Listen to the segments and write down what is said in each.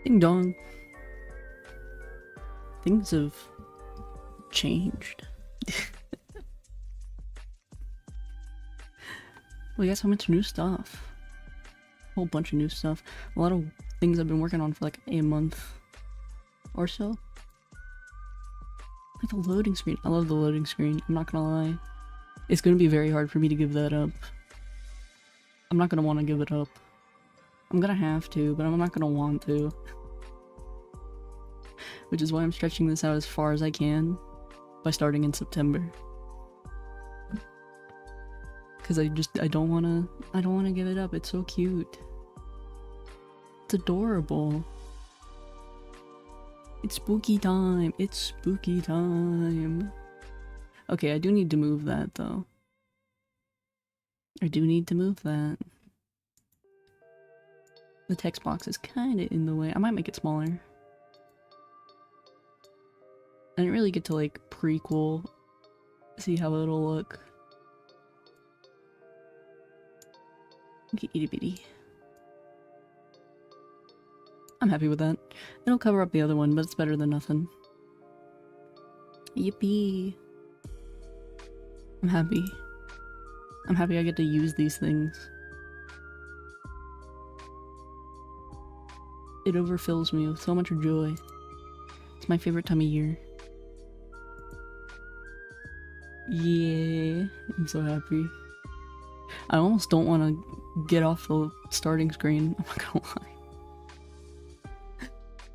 Ding dong. Things have changed. We got so much new stuff. A whole bunch of new stuff. A lot of things I've been working on for like a month or so. Like the loading screen. I love the loading screen. I'm not gonna lie. It's gonna be very hard for me to give that up. I'm not gonna want to give it up. I'm gonna have to, but I'm not gonna want to. Which is why I'm stretching this out as far as I can by starting in September. Cause I don't wanna give it up. It's so cute. It's adorable. It's spooky time. It's spooky time. Okay, I do need to move that though. I do need to move that. The text box is kinda in the way. I might make it smaller. I didn't really get to like prequel, see how it'll look. Okay, itty bitty. I'm happy with that. It'll cover up the other one, but it's better than nothing. Yippee. I'm happy. I'm happy I get to use these things. It overfills me with so much joy. It's my favorite time of year. Yeah, I'm so happy. I almost don't want to get off the starting screen, I'm not gonna lie.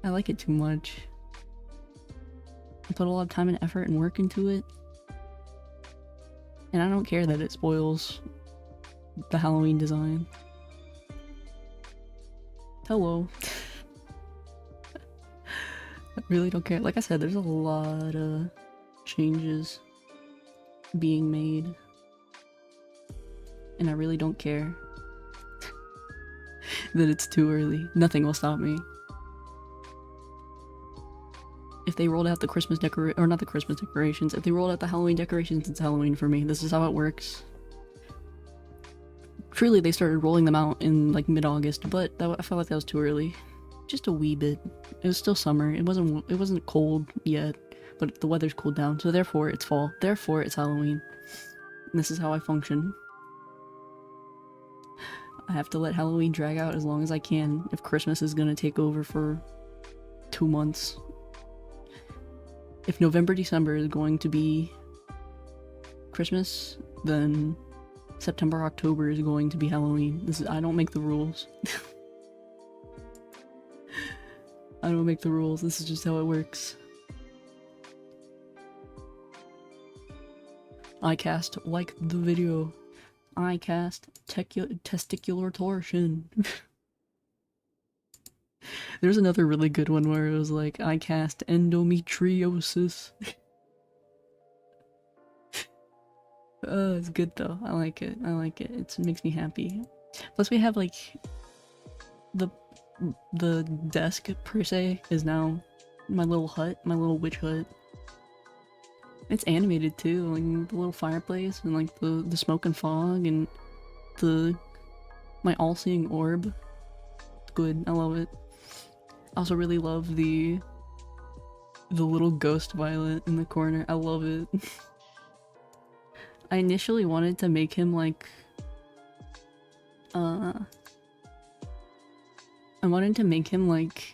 I like it too much. I put a lot of time and effort and work into it. And I don't care that it spoils the Halloween design. Hello. I really don't care. Like I said, there's a lot of changes being made. And I really don't care that it's too early. Nothing will stop me. If they rolled out the Christmas or not the Christmas decorations, if they rolled out the Halloween decorations, it's Halloween for me. This is how it works. Truly, they started rolling them out in like mid-August, but I felt like that was too early. Just a wee bit. It was still summer. It wasn't cold yet, but the weather's cooled down, so therefore it's fall. Therefore it's Halloween. And this is how I function. I have to let Halloween drag out as long as I can if Christmas is gonna take over for 2 months. If November, December is going to be Christmas, then September, October is going to be Halloween. I don't make the rules. I don't make the rules. This is just how it works. I cast like the video. I cast testicular torsion. There's another really good one where it was like, I cast endometriosis. It's good though. I like it. I like it. It makes me happy. Plus we have like the desk per se is now my little hut, my little witch hut. It's animated too, like the little fireplace and like the smoke and fog and my all-seeing orb. It's good. I love it. I also really love the little ghost violet in the corner. I love it. I initially wanted to make him like I wanted to make him like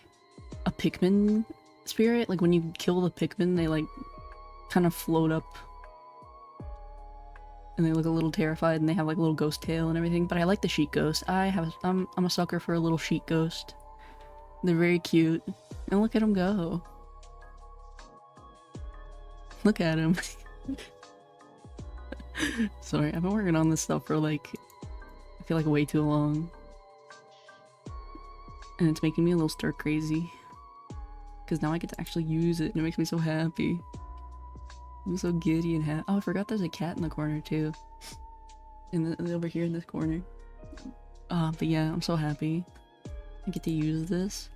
a Pikmin spirit. Like when you kill the Pikmin, they like kind of float up and they look a little terrified and they have like a little ghost tail and everything. But I like the sheet ghost. I'm a sucker for a little sheet ghost. They're very cute. And look at him go. Look at him. Sorry, I've been working on this stuff for like, I feel like way too long. And it's making me a little stir crazy. Because now I get to actually use it and it makes me so happy. I'm so giddy and happy. Oh, I forgot there's a cat in the corner too. Over here in this corner. But yeah, I'm so happy. I get to use this.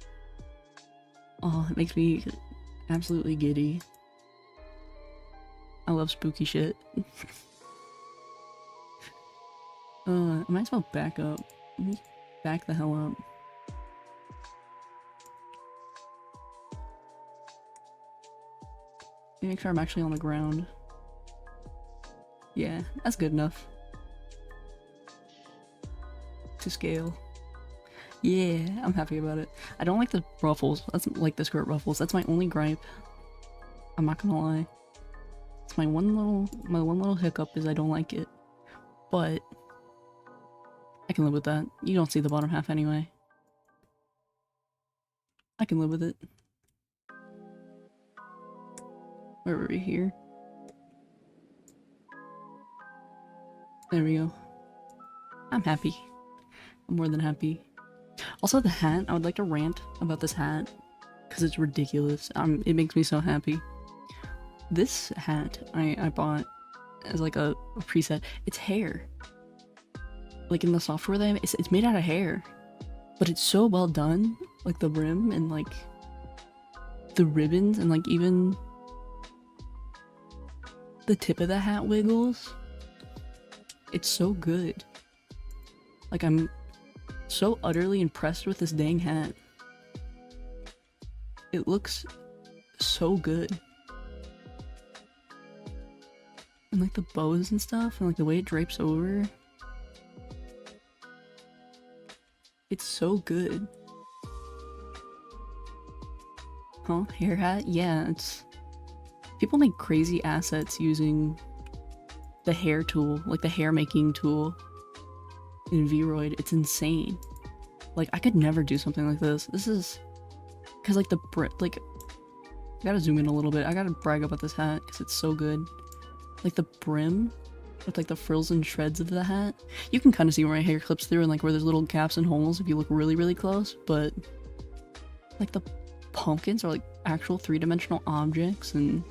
Oh, it makes me absolutely giddy. I love spooky shit. I might as well back up. Back the hell up. Let me make sure I'm actually on the ground. Yeah, that's good enough. To scale. Yeah, I'm happy about it. I don't like the ruffles. That's like the skirt ruffles. That's my only gripe. I'm not gonna lie. It's my one little hiccup is I don't like it. But I can live with that. You don't see the bottom half anyway. I can live with it. Where were we here? There we go. I'm happy. I'm more than happy. Also, the hat. I would like to rant about this hat because it's ridiculous. It makes me so happy. This hat I bought as like a preset. It's hair. Like in the software they have, it's made out of hair, but it's so well done. Like the brim and like the ribbons and like even the tip of the hat wiggles. It's so good. Like I'm so utterly impressed with this dang hat. It looks so good. And like the bows and stuff and like the way it drapes over. It's so good. Huh? Hair hat? Yeah, it's... People make crazy assets using the hair tool, like the hair making tool in Vroid. It's insane. Like, I could never do something like this. This is... Because like the... Like... I gotta zoom in a little bit. I gotta brag about this hat because it's so good. Like the brim with like the frills and shreds of the hat. You can kind of see where my hair clips through and like where there's little gaps and holes if you look really, really close, but like the pumpkins are like actual three-dimensional objects and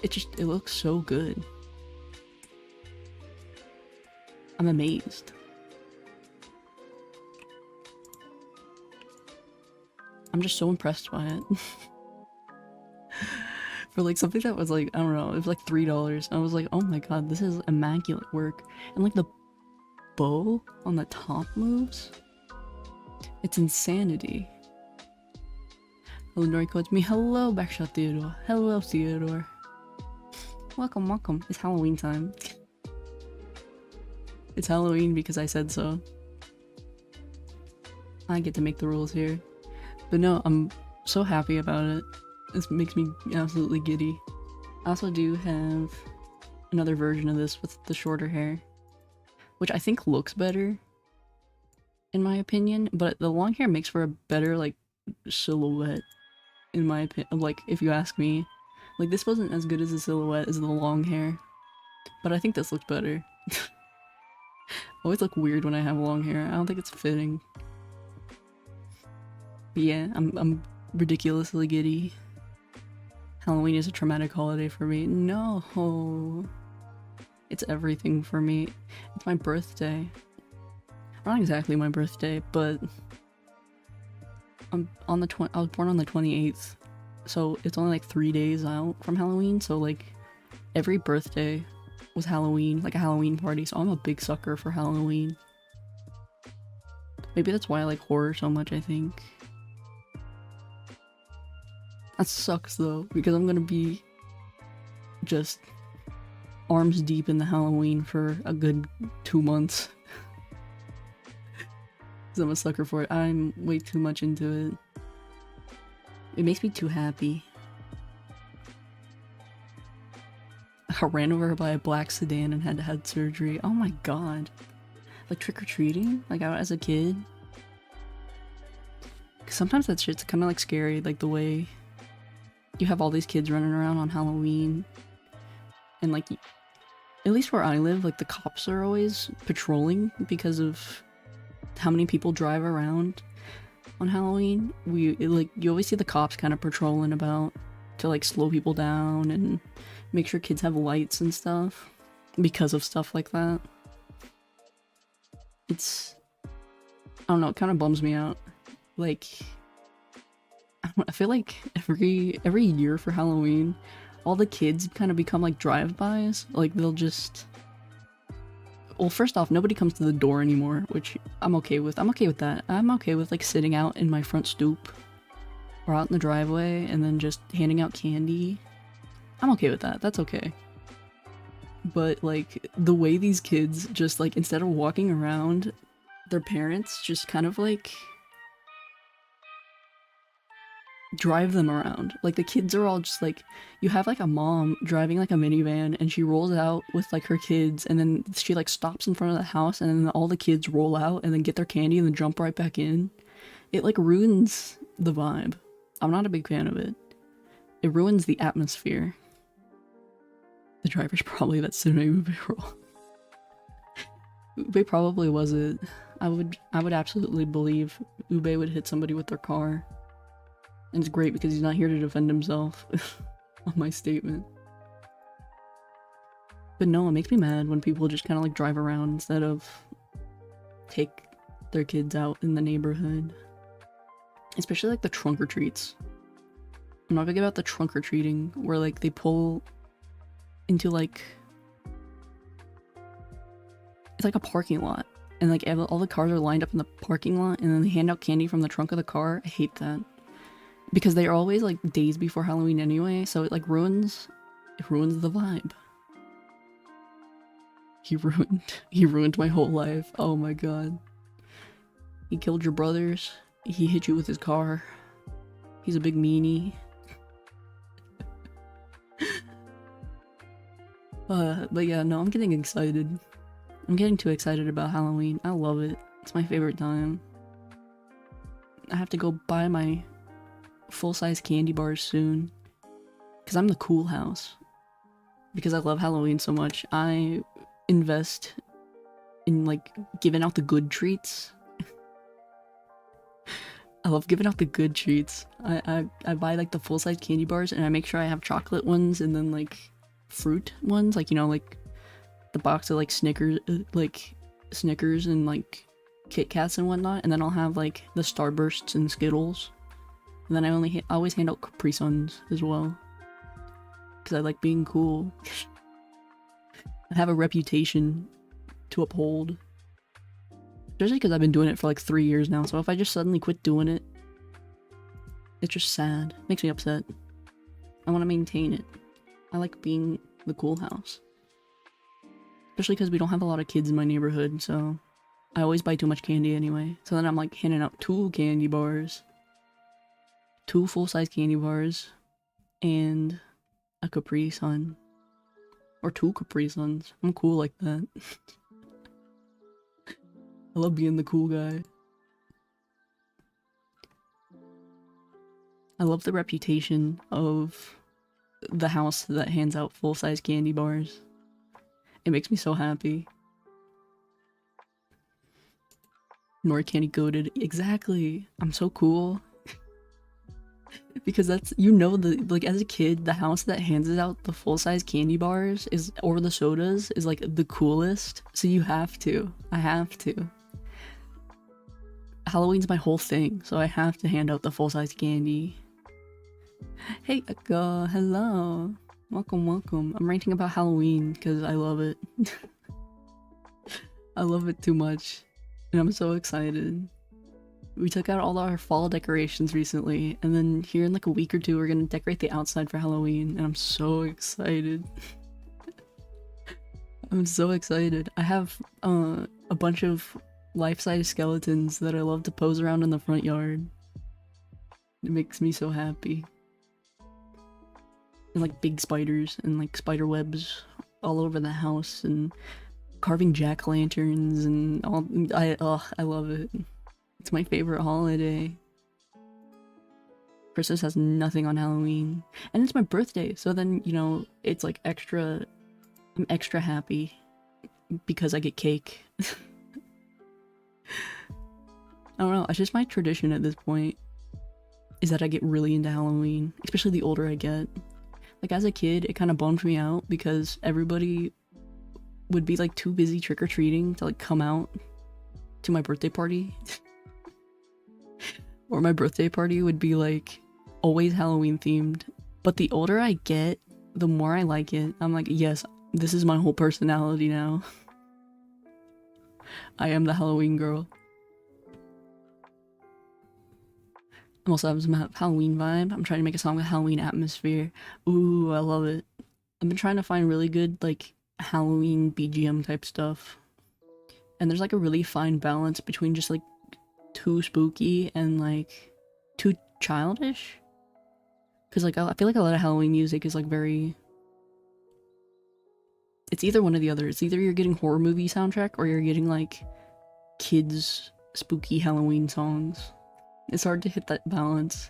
it looks so good. I'm amazed. I'm just so impressed by it. For like something that was like, I don't know, it was like $3. I was like, oh my god, this is immaculate work. And like the bow on the top moves, it's insanity. Hello, Noriko, it's me. Hello, Backshot Theodore. Hello, Theodore. Welcome, welcome. It's Halloween time. It's Halloween because I said so. I get to make the rules here. But no, I'm so happy about it. This makes me absolutely giddy. I also do have another version of this with the shorter hair, which I think looks better, in my opinion, but the long hair makes for a better, like, silhouette, in my opinion. Like, if you ask me. Like, this wasn't as good as a silhouette as the long hair, but I think this looks better. I always look weird when I have long hair. I don't think it's fitting. But yeah, I'm ridiculously giddy. Halloween is a traumatic holiday for me. No. It's everything for me. It's my birthday. Not exactly my birthday, but I was born on the 28th. So it's only like 3 days out from Halloween, so like every birthday was Halloween, like a Halloween party, so I'm a big sucker for Halloween. Maybe that's why I like horror so much, I think. That sucks though, because I'm gonna be just arms deep in the Halloween for a good 2 months. Because I'm a sucker for it. I'm way too much into it. It makes me too happy. I got ran over by a black sedan and had to have surgery. Oh my god. Like trick-or-treating? Like out as a kid? Cause sometimes that shit's kind of like scary, like the way you have all these kids running around on Halloween. And like, at least where I live, like the cops are always patrolling because of how many people drive around on Halloween. You always see the cops kind of patrolling about to like slow people down and make sure kids have lights and stuff because of stuff like that. It's, I don't know, it kind of bums me out. Like, I feel like every year for Halloween, all the kids kind of become like drive-bys. Like they'll just, well, first off, nobody comes to the door anymore, which I'm okay with. I'm okay with that. I'm okay with like sitting out in my front stoop or out in the driveway and then just handing out candy I'm okay with that. That's okay. But like the way these kids just like instead of walking around, their parents just kind of like drive them around. Like the kids are all just like, you have like a mom driving like a minivan and she rolls out with like her kids and then she like stops in front of the house and then all the kids roll out and then get their candy and then jump right back in. It like ruins the vibe. I'm not a big fan of it. It ruins the atmosphere. The driver's probably that Tsunomi Ube role. Ube probably was it. I would absolutely believe Ube would hit somebody with their car. And it's great because he's not here to defend himself on my statement. But no, it makes me mad when people just kind of like drive around instead of take their kids out in the neighborhood. Especially like the trunk or treats. I'm not big about the trunk or treating where like they pull into like, it's like a parking lot and like all the cars are lined up in the parking lot and then they hand out candy from the trunk of the car. I hate that. Because they are always like days before Halloween anyway, so it like ruins the vibe. He ruined my whole life. Oh my god. He killed your brothers. He hit you with his car. He's a big meanie. But yeah, no, I'm getting excited. I'm getting too excited about Halloween. I love it. It's my favorite time. I have to go buy my full-size candy bars soon. Because I'm the cool house. Because I love Halloween so much. I invest in like giving out the good treats. I love giving out the good treats. I buy like the full-size candy bars and I make sure I have chocolate ones and then like fruit ones, like, you know, like the box of like Snickers and like Kit Kats and whatnot, and then I'll have like the Starbursts and Skittles, and then I always hand out Capri Suns as well because I like being cool. I have a reputation to uphold, especially because I've been doing it for like 3 years now, so if I just suddenly quit doing it, it's just sad. It makes me upset. I want to maintain it. I like being the cool house. Especially because we don't have a lot of kids in my neighborhood, so I always buy too much candy anyway. So then I'm like handing out 2 candy bars, 2 full-size candy bars, and a Capri Sun. Or 2 Capri Suns. I'm cool like that. I love being the cool guy. I love the reputation of the house that hands out full-size candy bars. It makes me so happy. Nor candy goated. Exactly. I'm so cool. Because that's, you know, the like as a kid, the house that hands out the full-size candy bars is, or the sodas, is like the coolest. So you have to. I have to. Halloween's my whole thing, so I have to hand out the full-size candy. Hey, Akka, hello. Welcome, welcome. I'm ranting about Halloween because I love it. I love it too much. And I'm so excited. We took out all our fall decorations recently, and then here in like a week or 2 we're gonna decorate the outside for Halloween, and I'm so excited. I'm so excited. I have a bunch of life-size skeletons that I love to pose around in the front yard. It makes me so happy. And like big spiders and like spider webs all over the house and carving jack-o'-lanterns and all. I love it. It's my favorite holiday. Christmas has nothing on Halloween. And it's my birthday, so then, you know, it's like extra, I'm extra happy because I get cake. I don't know, it's just my tradition at this point, is that I get really into Halloween, especially the older I get. Like as a kid, it kind of bummed me out because everybody would be like too busy trick-or-treating to like come out to my birthday party. Or my birthday party would be like always Halloween themed. But the older I get, the more I like it. I'm like, yes, this is my whole personality now. I am the Halloween girl. I'm also having some Halloween vibe. I'm trying to make a song with Halloween atmosphere. Ooh, I love it. I've been trying to find really good, like, Halloween BGM type stuff. And there's like a really fine balance between just like too spooky and like too childish. Because like I feel like a lot of Halloween music is like very. It's either one or the other. It's either you're getting horror movie soundtrack or you're getting like kids spooky Halloween songs. It's hard to hit that balance.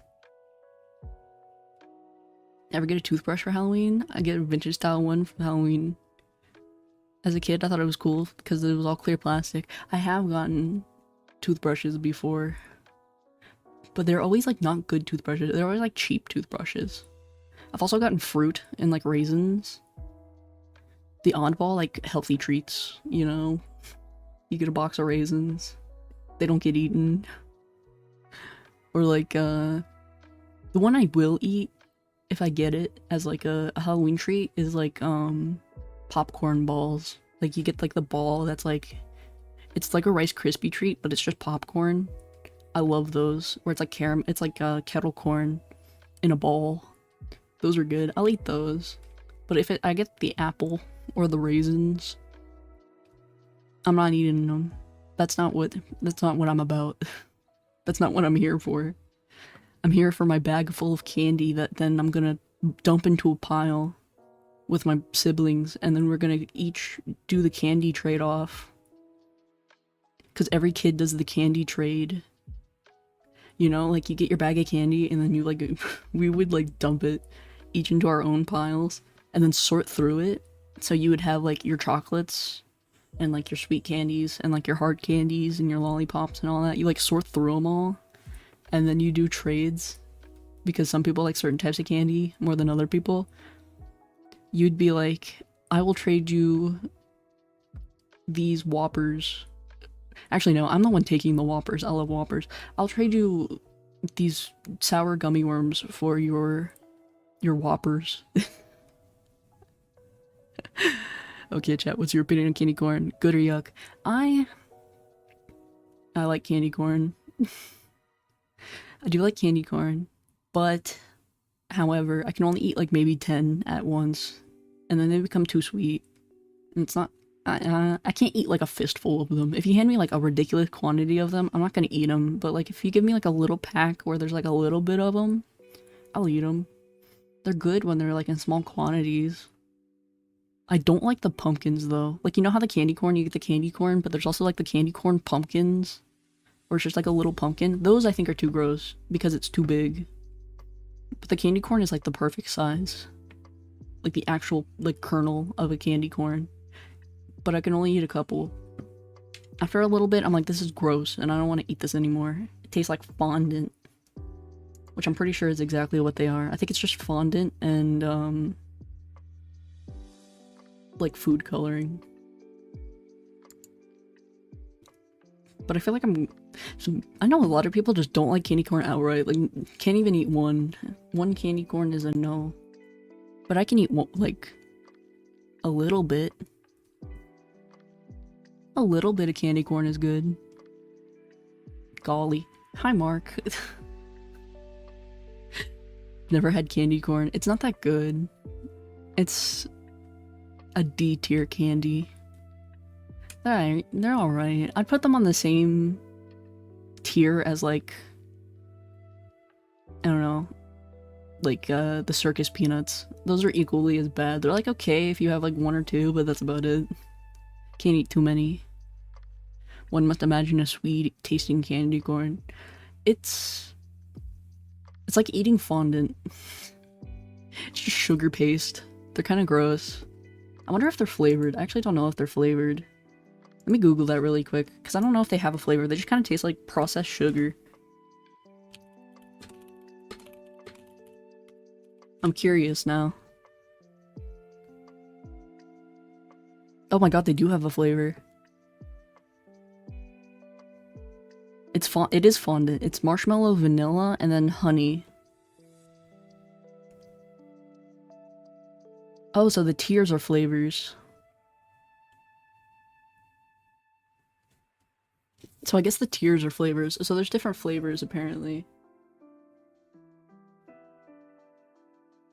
Ever get a toothbrush for Halloween? I get a vintage style one for Halloween. As a kid, I thought it was cool because it was all clear plastic. I have gotten toothbrushes before, but they're always like not good toothbrushes. They're always like cheap toothbrushes. I've also gotten fruit and like raisins. The oddball, like healthy treats, you know? You get a box of raisins. They don't get eaten. Or like, the one I will eat if I get it as like a Halloween treat is like, popcorn balls. Like you get like the ball that's like, it's like a Rice Krispie treat, but it's just popcorn. I love those. Where it's like caram, it's like kettle corn in a ball. Those are good. I'll eat those. But if I get the apple or the raisins, I'm not eating them. That's not what I'm about. That's not what I'm here for. I'm here for my bag full of candy that then I'm gonna dump into a pile with my siblings, and then we're gonna each do the candy trade-off. Because every kid does the candy trade. You know, like you get your bag of candy, and then you like, we would like dump it each into our own piles, and then sort through it. So you would have like your chocolates, and like your sweet candies, and like your hard candies, and your lollipops, and all that. You like sort through them all, and then you do trades. Because some people like certain types of candy more than other people. You'd be like, I will trade you these Whoppers. Actually, no, I'm the one taking the Whoppers. I love Whoppers. I'll trade you these sour gummy worms for your Whoppers. Okay, chat, what's your opinion on candy corn? Good or yuck? I like candy corn. I do like candy corn, but however, I can only eat like maybe 10 at once, and then they become too sweet. And it's not. I can't eat like a fistful of them. If you hand me like a ridiculous quantity of them, I'm not gonna eat them. But like if you give me like a little pack where there's like a little bit of them, I'll eat them. They're good when they're like in small quantities. I don't like the pumpkins though. Like you know how the candy corn, you get the candy corn, but there's also like the candy corn pumpkins, or it's just like a little pumpkin. Those I think are too gross because it's too big. But the candy corn is like the perfect size. Like the actual like kernel of a candy corn. But I can only eat a couple. After a little bit, I'm like, this is gross, and I don't want to eat this anymore. It tastes like fondant. Which I'm pretty sure is exactly what they are. I think it's just fondant and, like food coloring. But I feel like I know a lot of people just don't like candy corn outright. Like, can't even eat one. One candy corn is a no. But I can eat, like, a little bit. A little bit of candy corn is good. Golly. Hi, Mark. Never had candy corn. It's not that good. It's a D tier candy. They're alright. I'd put them on the same tier as like, I don't know, like the circus peanuts. Those are equally as bad. They're like okay if you have like one or two, but that's about it. Can't eat too many. One must imagine a sweet tasting candy corn. It's like eating fondant. It's just sugar paste. They're kind of gross. I wonder if they're flavored. I actually don't know if they're flavored. Let me Google that really quick, because I don't know if they have a flavor. They just kind of taste like processed sugar. I'm curious now. Oh my god, they do have a flavor. It is fondant. It's marshmallow, vanilla, and then honey. Oh, so the tiers are flavors. So I guess the tiers are flavors. So there's different flavors apparently.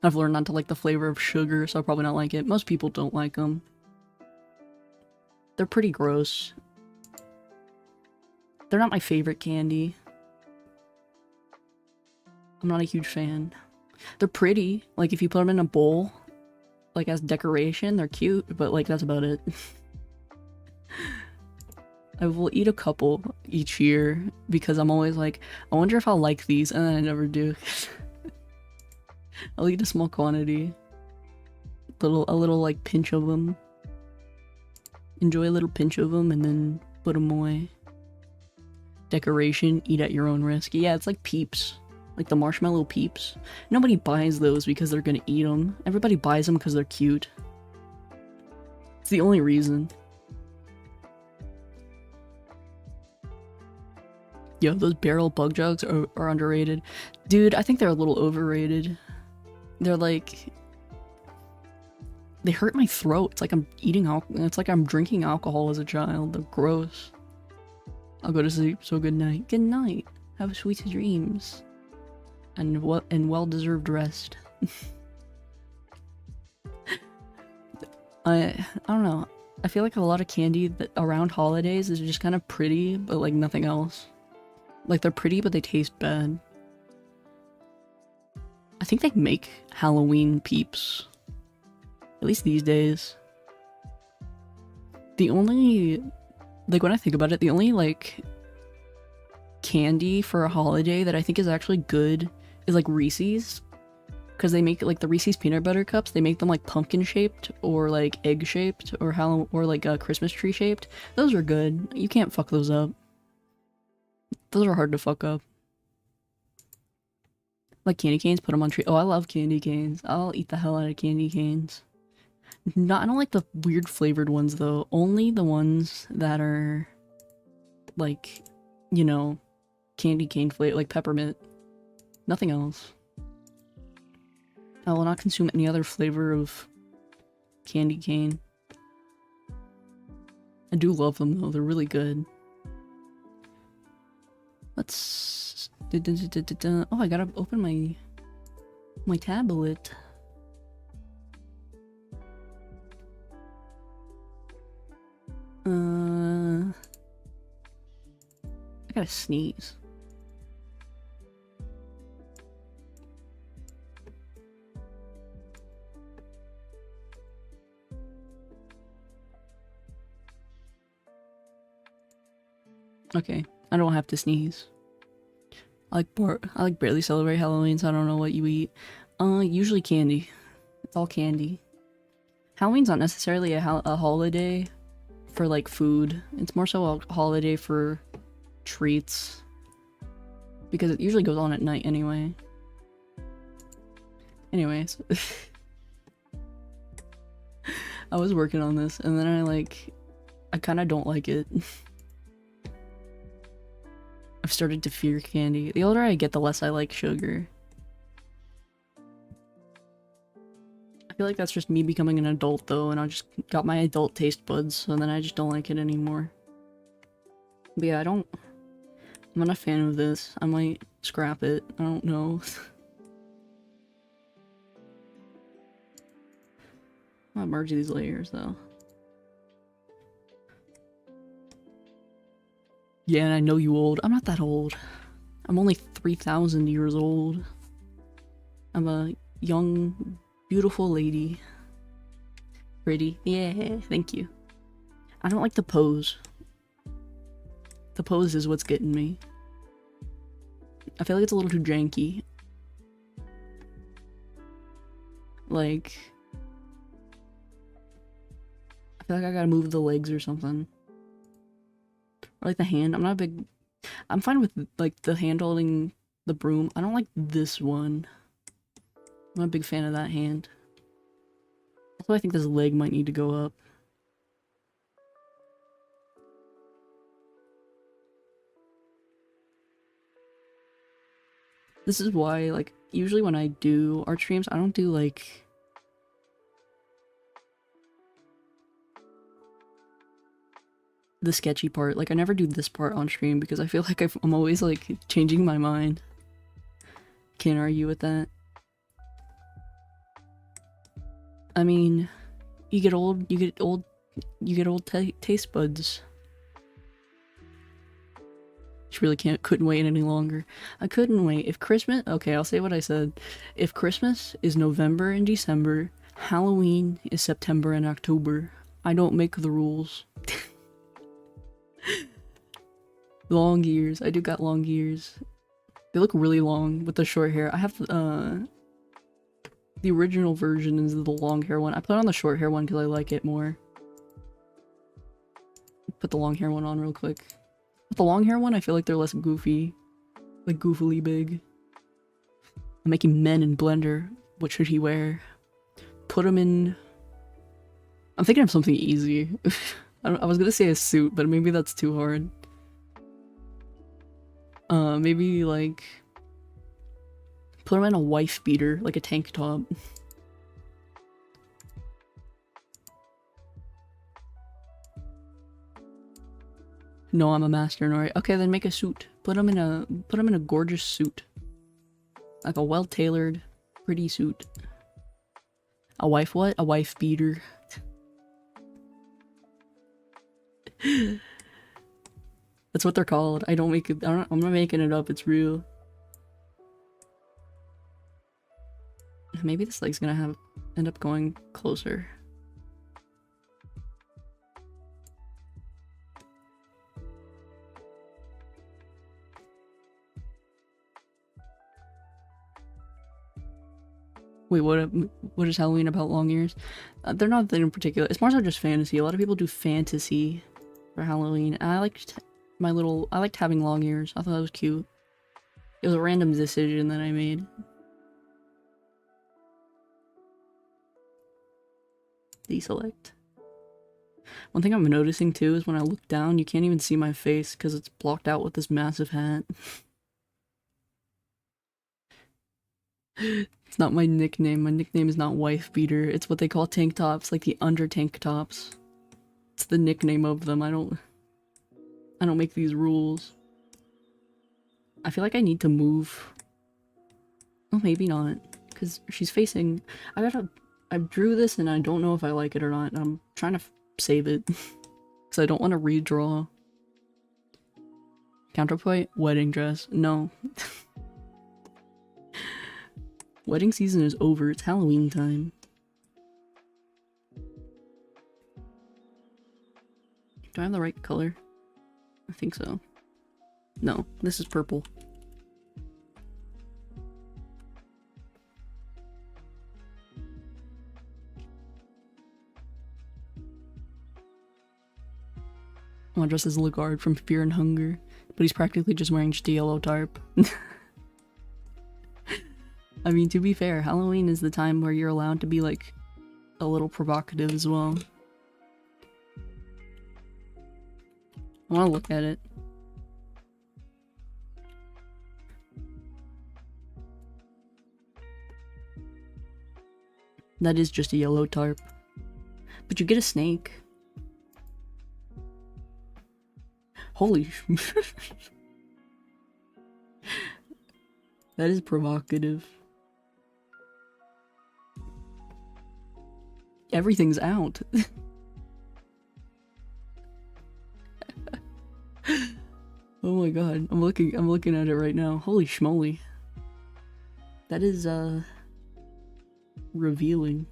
I've learned not to like the flavor of sugar, so I'll probably not like it. Most people don't like them. They're pretty gross. They're not my favorite candy. I'm not a huge fan. They're pretty. Like, if you put them in a bowl, like, as decoration, they're cute, but, like, that's about it. I will eat a couple each year because I'm always like, I wonder if I'll like these, and then I never do. I'll eat a small quantity. A little, like, pinch of them. Enjoy a little pinch of them, and then put them away. Decoration, eat at your own risk. Yeah, it's like Peeps. Like the marshmallow Peeps. Nobody buys those because they're gonna eat them. Everybody buys them because they're cute. It's the only reason. Yo, those barrel bug jugs are underrated. Dude, I think they're a little overrated. They're like... They hurt my throat. It's like I'm eating alcohol. It's like I'm drinking alcohol as a child. They're gross. I'll go to sleep, so good night. Good night. Have sweet dreams. And well-deserved rest. I don't know. I feel like a lot of candy that around holidays is just kind of pretty, but like nothing else. Like they're pretty, but they taste bad. I think they make Halloween Peeps. At least these days. The only... Like, when I think about it, the only, like, candy for a holiday that I think is actually good is, like, Reese's. Because they make, like, the Reese's peanut butter cups, they make them, like, pumpkin-shaped, or, like, egg-shaped, or, Christmas tree-shaped. Those are good. You can't fuck those up. Those are hard to fuck up. Like, candy canes, put them on tree. Oh, I love candy canes. I'll eat the hell out of candy canes. I don't like the weird flavored ones though. Only the ones that are like, you know, candy cane flavor, like peppermint. Nothing else. I will not consume any other flavor of candy cane. I do love them though. They're really good. Let's... Oh, I gotta open my tablet. I gotta sneeze. Okay, I don't have to sneeze. I like barely celebrate Halloween, so I don't know what you eat. Usually candy. It's all candy. Halloween's not necessarily a holiday for like food. It's more so a holiday for treats. Because it usually goes on at night anyway. Anyways. I was working on this and then I kinda don't like it. I've started to fear candy. The older I get, the less I like sugar. I feel like that's just me becoming an adult though, and I just got my adult taste buds, so then I just don't like it anymore. But yeah, I'm not a fan of this. I might scrap it. I don't know. I'll merge these layers though. Yeah, and I know you old. I'm not that old. I'm only 3,000 years old. I'm a young, beautiful lady. Pretty. Yeah, thank you. I don't like the pose. The pose is what's getting me. I feel like it's a little too janky. Like... I feel like I gotta move the legs or something. Or like the hand. I'm fine with like the hand holding the broom. I don't like this one. I'm not a big fan of that hand. Also, I think this leg might need to go up. This is why, like, usually when I do art streams, I don't do like... the sketchy part. Like, I never do this part on stream because I feel like I'm always, like, changing my mind. Can't argue with that. I mean, you get old taste buds. Just really couldn't wait any longer. I couldn't wait. If Christmas, okay, I'll say what I said. If Christmas is November and December, Halloween is September and October. I don't make the rules. Long ears. I do got long ears. They look really long with the short hair. I have the original version is the long hair one. I put on the short hair one because I like it more. Put the long hair one on real quick. With the long hair one, I feel like they're less goofy. Like goofily big. I'm making men in Blender. What should he wear? Put him in... I'm thinking of something easy. I was gonna say a suit, but maybe that's too hard. Maybe like... Put him in a wife beater, like a tank top. No, I'm a master, Nori. Okay, then make a suit. Put him in a gorgeous suit. Like a well-tailored, pretty suit. A wife what? A wife beater. That's what they're called. I don't make it. I'm not making it up. It's real. Maybe this leg's gonna end up going closer. Wait, what is Halloween about long ears? They're not that in particular. It's more so just fantasy. A lot of people do fantasy for Halloween. I liked I liked having long ears. I thought it was cute. It was a random decision that I made. Deselect. One thing I'm noticing too is when I look down, you can't even see my face because it's blocked out with this massive hat. It's not my nickname. My nickname is not wife beater. It's what they call tank tops, like the under tank tops. It's the nickname of them. I don't make these rules. I feel like I need to move. Oh, maybe not, because she's facing. I drew this and I don't know if I like it or not. I'm trying to save it because I don't want to redraw. Counterpoint: wedding dress. No. Wedding season is over. It's Halloween time. Do I have the right color? I think so. No, this is purple. I want to dress as Legarde from Fear and Hunger, but he's practically just wearing just a yellow tarp. I mean, to be fair, Halloween is the time where you're allowed to be, like, a little provocative as well. I want to look at it. That is just a yellow tarp. But you get a snake. Holy that is provocative. Everything's out. Oh my god, I'm looking at it right now. Holy schmoly. That is revealing.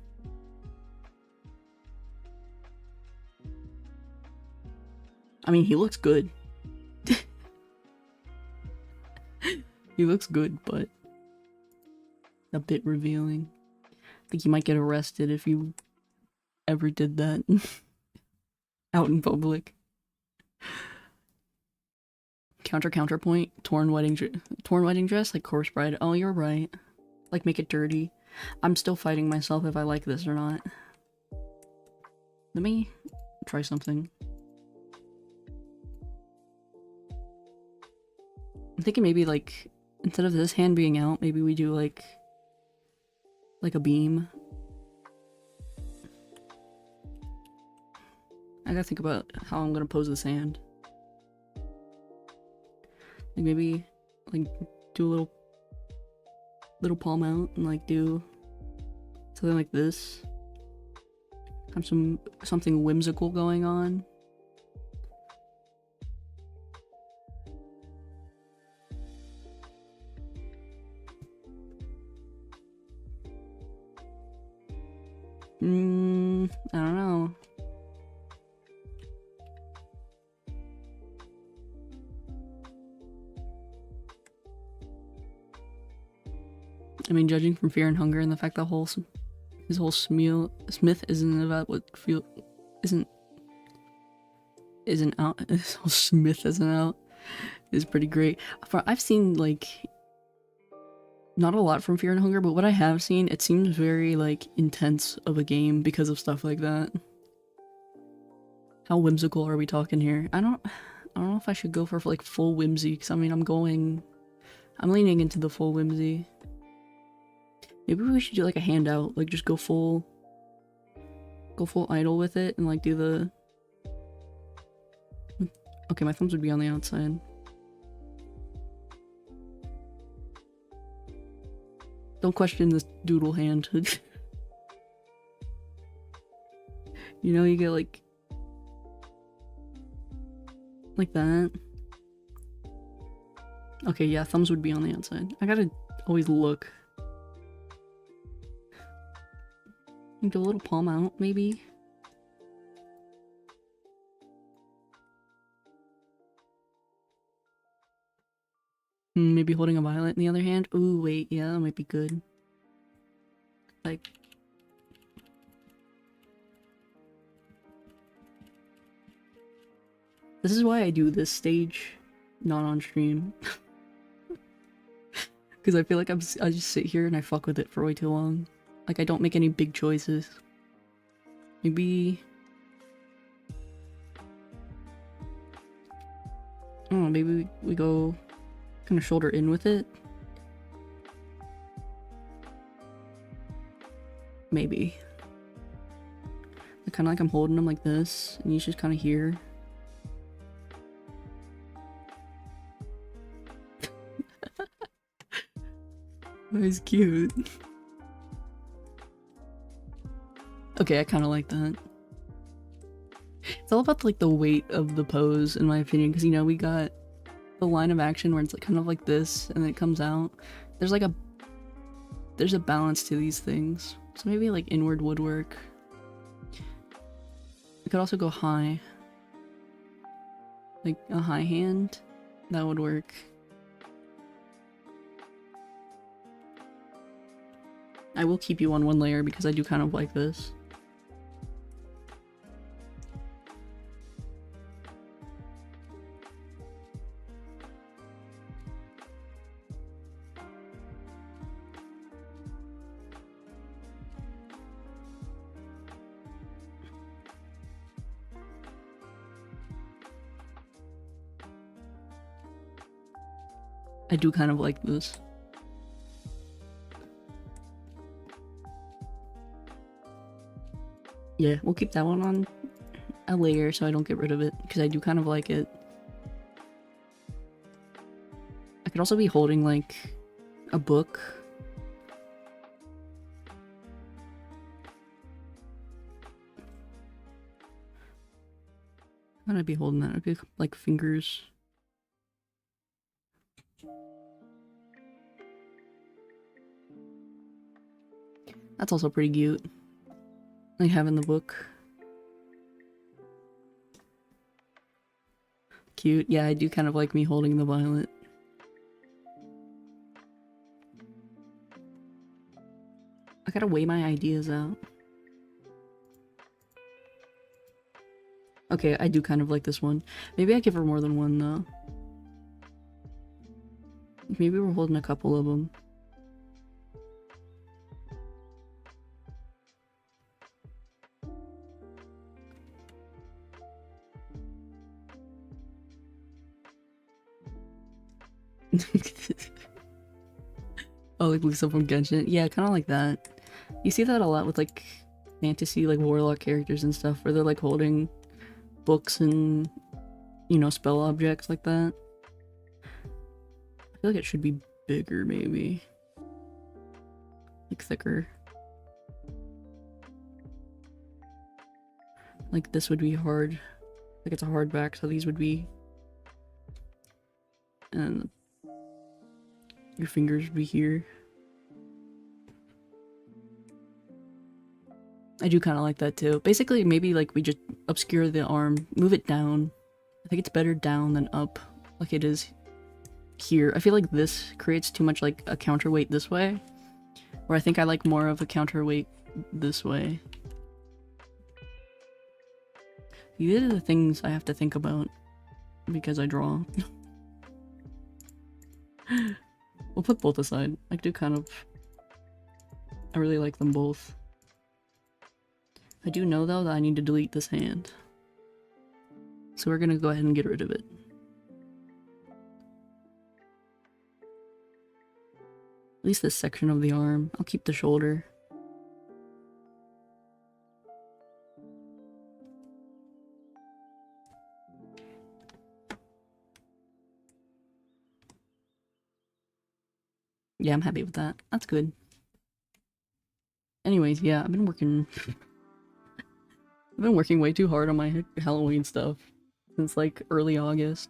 I mean, he looks good. He looks good, but a bit revealing. I think you might get arrested if you ever did that out in public. Counterpoint, torn wedding dress, like corpse bride. Oh, you're right. Like, make it dirty. I'm still fighting myself if I like this or not. Let me try something. I'm thinking maybe, like, instead of this hand being out, maybe we do like a beam. I gotta think about how I'm gonna pose this hand. Like maybe like do a little palm out and like do something like this. Have something whimsical going on. I don't know. I mean, judging from Fear and Hunger and the fact that his whole Smith isn't about what isn't out. His whole Smith isn't out is pretty great. I've seen like not a lot from Fear and Hunger, but what I have seen, it seems very like intense of a game because of stuff like that. How whimsical are we talking here? I don't know if I should go for like full whimsy, because I mean I'm leaning into the full whimsy. Maybe we should do like a handout, like just go full idle with it and like do the... Okay, my thumbs would be on the outside. Don't question this doodle hand. You know, you get like that. Okay, yeah, thumbs would be on the outside. I gotta always look. Do a little palm out, maybe. Maybe holding a violet in the other hand. Ooh, wait, yeah, that might be good. Like... This is why I do this stage not on stream. Because I feel like I just sit here and I fuck with it for way too long. Like, I don't make any big choices. Maybe... I don't know, maybe we go kind of shoulder in with it? Maybe. Kind of like I'm holding them like this, and he's just kind of here. That's cute. Okay, I kind of like that. It's all about like the weight of the pose, in my opinion, because you know we got the line of action where it's like kind of like this, and then it comes out. There's a balance to these things. So maybe like inward woodwork. It could also go high, like a high hand. That would work. I will keep you on one layer because I do kind of like this. I do kind of like this. Yeah, we'll keep that one on a layer so I don't get rid of it, because I do kind of like it. I could also be holding like a book. How would I be holding that? I'd be like fingers. That's also pretty cute. Like having the book. Cute. Yeah, I do kind of like me holding the violet. I gotta weigh my ideas out. Okay, I do kind of like this one. Maybe I give her more than one though. Maybe we're holding a couple of them. Oh, like Lisa from Genshin? Yeah, kind of like that. You see that a lot with like fantasy, like warlock characters and stuff, where they're like holding books and, you know, spell objects like that. I feel like it should be bigger, maybe. Like thicker. Like this would be hard. Like it's a hard back, so these would be, and your fingers would be here. I do kind of like that too. Basically, maybe like we just obscure the arm, move it down. I think it's better down than up, like it is here. I feel like this creates too much like a counterweight this way, where I think I like more of a counterweight this way. These are the things I have to think about because I draw. We'll put both aside. I do kind of... I really like them both. I do know though that I need to delete this hand. So we're gonna go ahead and get rid of it. At least this section of the arm. I'll keep the shoulder. Yeah, I'm happy with that. That's good. Anyways, yeah, I've been working way too hard on my Halloween stuff since like early August.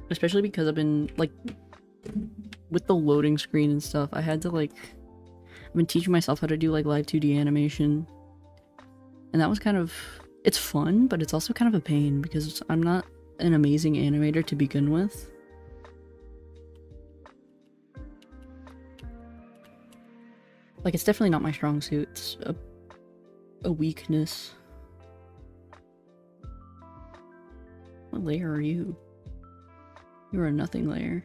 Especially because I've been like with the loading screen and stuff, I had to like I've been teaching myself how to do like live 2D animation. And that was kind of, it's fun, but it's also kind of a pain because I'm not an amazing animator to begin with. Like, it's definitely not my strong suit. It's a weakness. What layer are you? You're a nothing layer.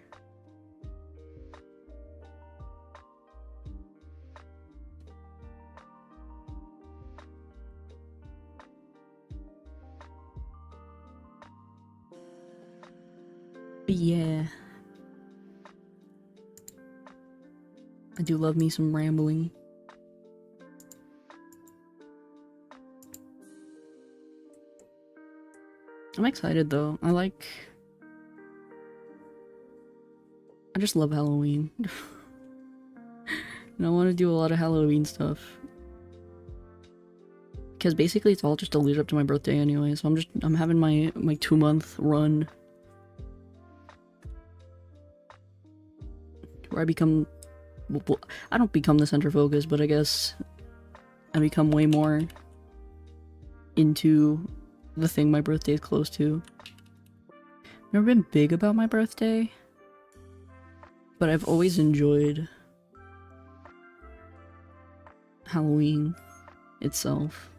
But yeah. I do love me some rambling. I'm excited though. I just love Halloween. And I want to do a lot of Halloween stuff. Because basically it's all just a lead up to my birthday anyway, so I'm having my 2-month run. Where I become, well, I don't become the center focus, but I guess I become way more into the thing my birthday is close to. Never been big about my birthday, but I've always enjoyed Halloween itself.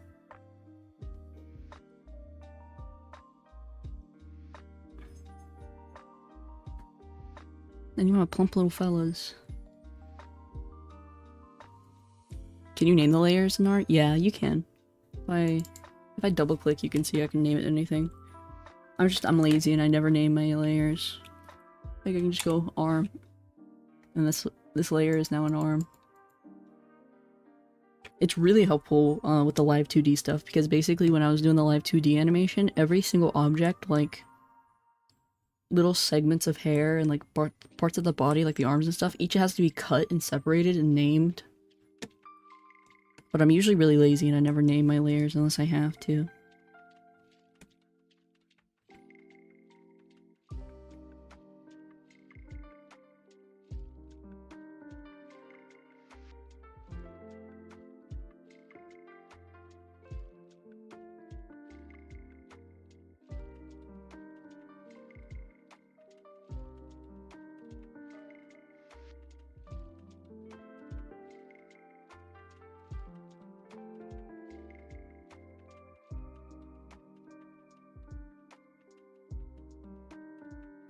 And you want plump little fellas. Can you name the layers in art? Yeah, you can. If I double click, you can see I can name it anything. I'm lazy and I never name my layers. Like I can just go arm. And this layer is now an arm. It's really helpful with the live 2D stuff because basically when I was doing the live 2D animation, every single object, like little segments of hair and like parts of the body, like the arms and stuff, each has to be cut and separated and named. But I'm usually really lazy and I never name my layers unless I have to.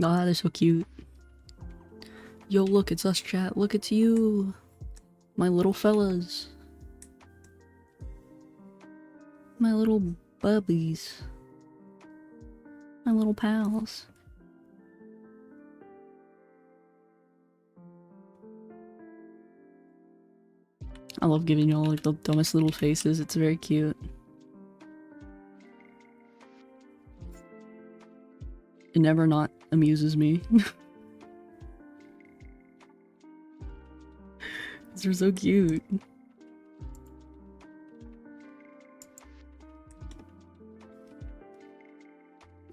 Oh, that is so cute. Yo, look, it's us, chat. Look, it's you. My little fellas. My little bubbies. My little pals. I love giving y'all like the dumbest little faces. It's very cute. It never not amuses me. They're so cute.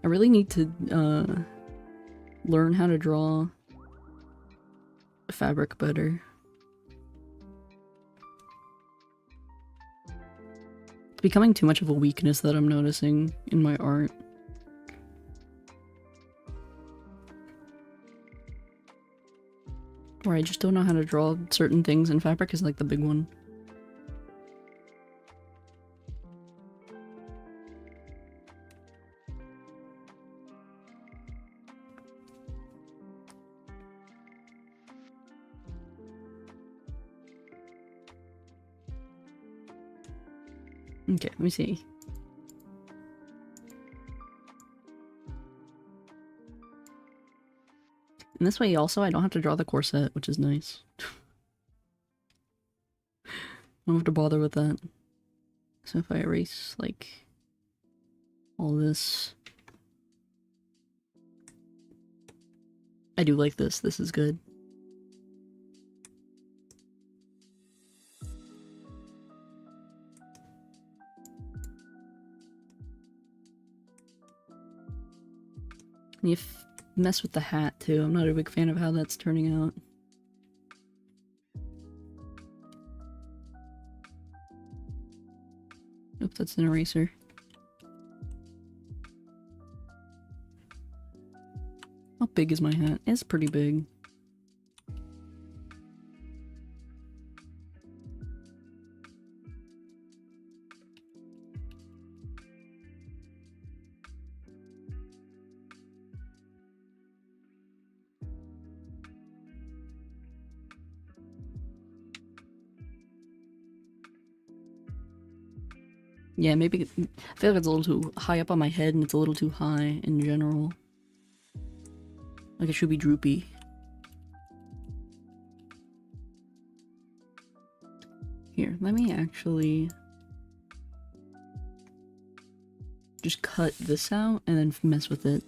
I really need to learn how to draw fabric better. It's becoming too much of a weakness that I'm noticing in my art. Or I just don't know how to draw certain things, and fabric is like the big one. Okay, let me see. And this way also I don't have to draw the corset, which is nice. I don't have to bother with that. So if I erase, like, all this... I do like this. This is good. And you mess with the hat too. I'm not a big fan of how that's turning out. Oops, that's an eraser. How big is my hat? It's pretty big. Yeah, maybe I feel like it's a little too high up on my head and it's a little too high in general. Like it should be droopy. Here, let me actually just cut this out and then mess with it.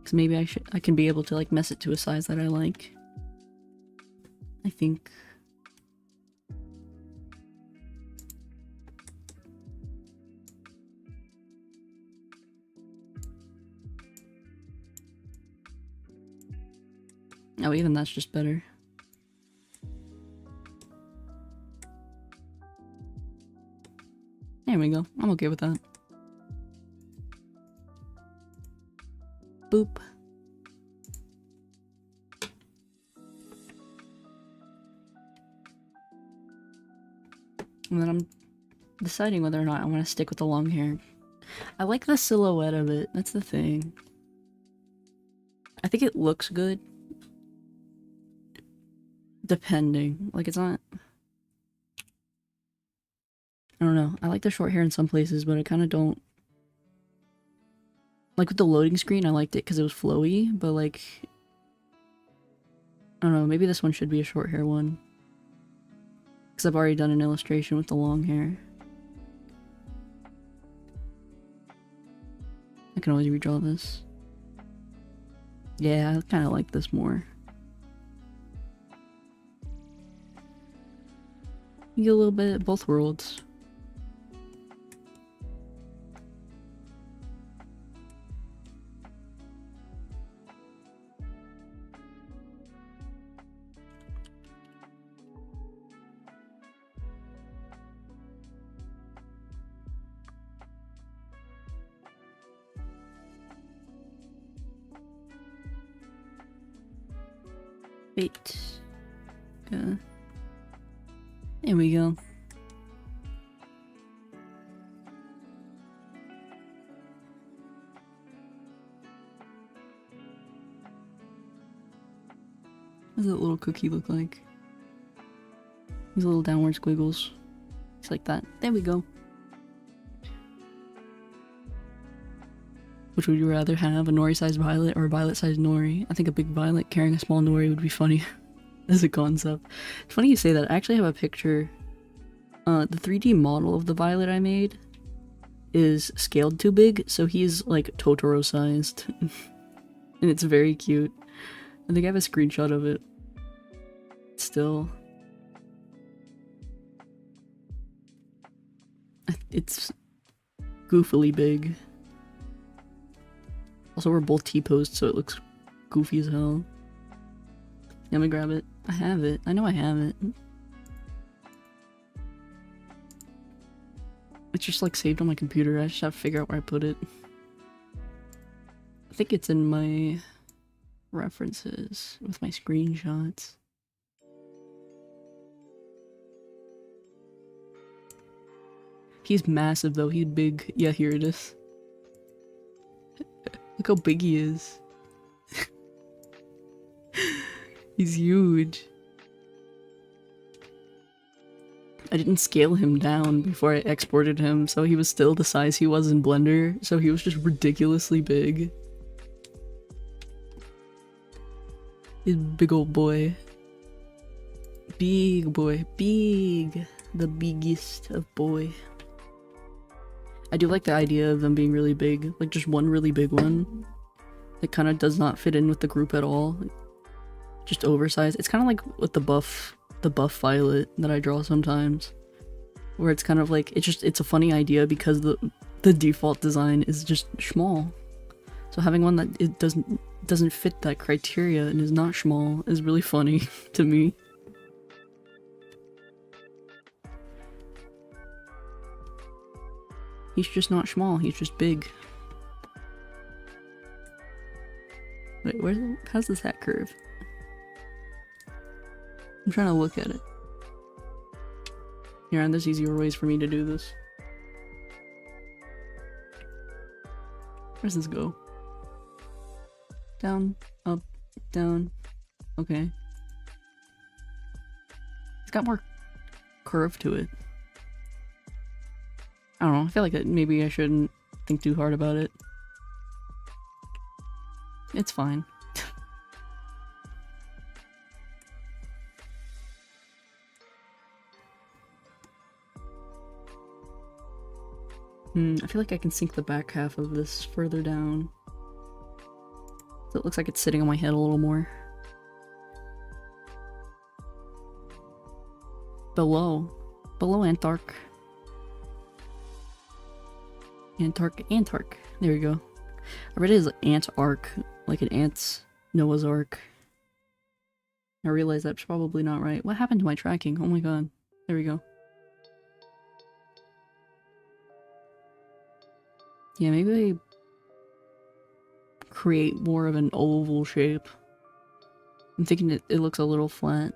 Cause maybe I can be able to like mess it to a size that I like. I think. Oh, even that's just better. There we go. I'm okay with that. Boop. And then I'm deciding whether or not I want to stick with the long hair. I like the silhouette of it. That's the thing. I think it looks good. Depending. Like, it's not... I don't know. I like the short hair in some places, but I kind of don't... Like, with the loading screen, I liked it because it was flowy, but, like... I don't know. Maybe this one should be a short hair one. Because I've already done an illustration with the long hair. I can always redraw this. Yeah, I kind of like this more. You get a little bit of both worlds. Wait. There we go. What does that little cookie look like? These little downward squiggles. It's like that. There we go. Which would you rather have? A nori-sized violet or a violet-sized nori? I think a big violet carrying a small nori would be funny as a concept. It's funny you say that. I actually have a picture. The 3D model of the violet I made is scaled too big, so he's like Totoro-sized. And And it's very cute. I think I have a screenshot of it. Still. It's goofily big. Also, we're both T-posed, so it looks goofy as hell. Let me grab it. I have it. I know I have it. It's just like saved on my computer. I just have to figure out where I put it. I think it's in my references with my screenshots. He's massive though. He's big. Yeah, here it is. Look how big he is. He's huge. I didn't scale him down before I exported him, so he was still the size he was in Blender, so he was just ridiculously big. He's a big old boy. Big boy. Big. The biggest of boy. I do like the idea of them being really big. Like, just one really big one. That kind of does not fit in with the group at all. Just oversized. It's kind of like with the buff Violet that I draw sometimes. Where it's kind of like, it's a funny idea because the default design is just small. So having one that it doesn't fit that criteria and is not small is really funny to me. He's just not small, he's just big. Wait, how's this hat curve? I'm trying to look at it. Here, and there's easier ways for me to do this. Where's this go? Down, up, down. Okay. It's got more curve to it. I don't know, I feel like maybe I shouldn't think too hard about it. It's fine. I feel like I can sink the back half of this further down. So it looks like it's sitting on my head a little more. Below Antark. Antark. There we go. I read it as Ant-Ark, like an ant's Noah's Ark. I realized that's probably not right. What happened to my tracking? Oh my god. There we go. Yeah, maybe I create more of an oval shape. I'm thinking it looks a little flat.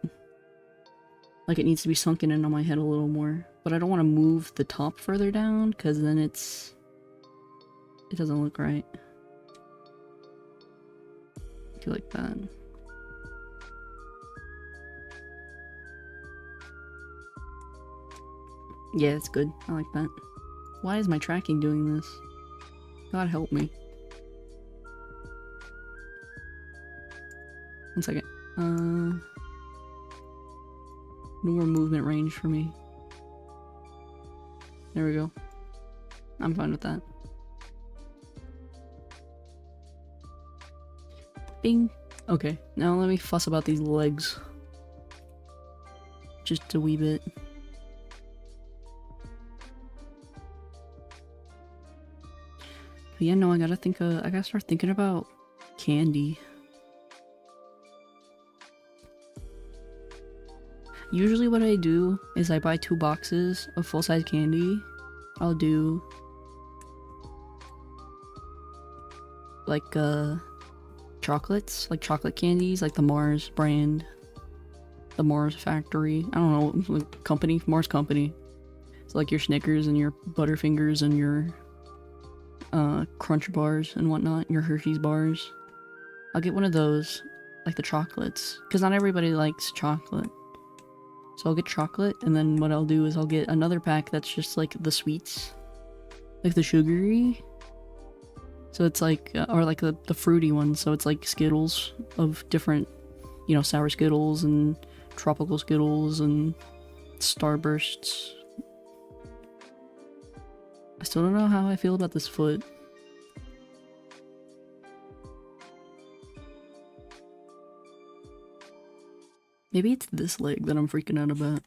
Like it needs to be sunken in on my head a little more. But I don't want to move the top further down, because then it doesn't look right. Do like that. Yeah, it's good. I like that. Why is my tracking doing this? God help me. One second. No more movement range for me. There we go. I'm fine with that. Bing. Okay, now let me fuss about these legs. Just a wee bit. But yeah, no, I gotta start thinking about candy. Usually what I do is I buy 2 boxes of full-size candy. I'll do like chocolates, like chocolate candies, like the Mars brand, the Mars factory. I don't know, company, Mars company. So like your Snickers and your Butterfingers and your Crunch bars and whatnot, your Hershey's bars. I'll get one of those, like the chocolates, because not everybody likes chocolate. So I'll get chocolate, and then what I'll do is I'll get another pack that's just like the sweets, like the sugary. So it's like, or like the fruity ones, so it's like Skittles of different, you know, sour Skittles and tropical Skittles and Starbursts. I still don't know how I feel about this foot. Maybe it's this leg that I'm freaking out about.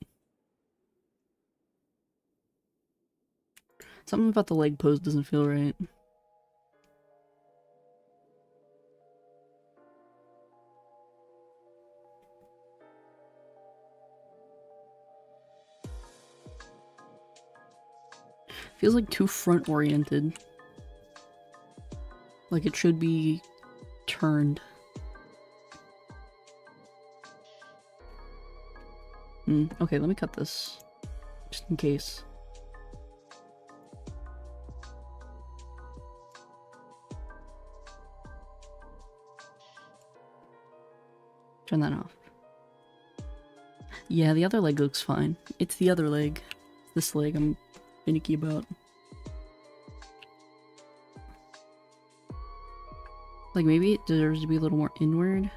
Something about the leg pose doesn't feel right. Feels like too front oriented. Like it should be turned. Okay, let me cut this. Just in case. Turn that off. Yeah, the other leg looks fine. It's the other leg. This leg I'm finicky about. Like maybe it deserves to be a little more inward.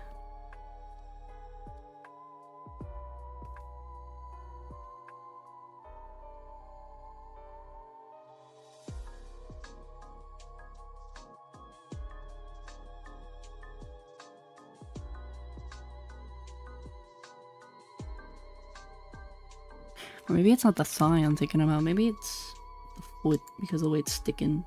Or maybe it's not the thigh I'm thinking about. Maybe it's the foot because of the way it's sticking.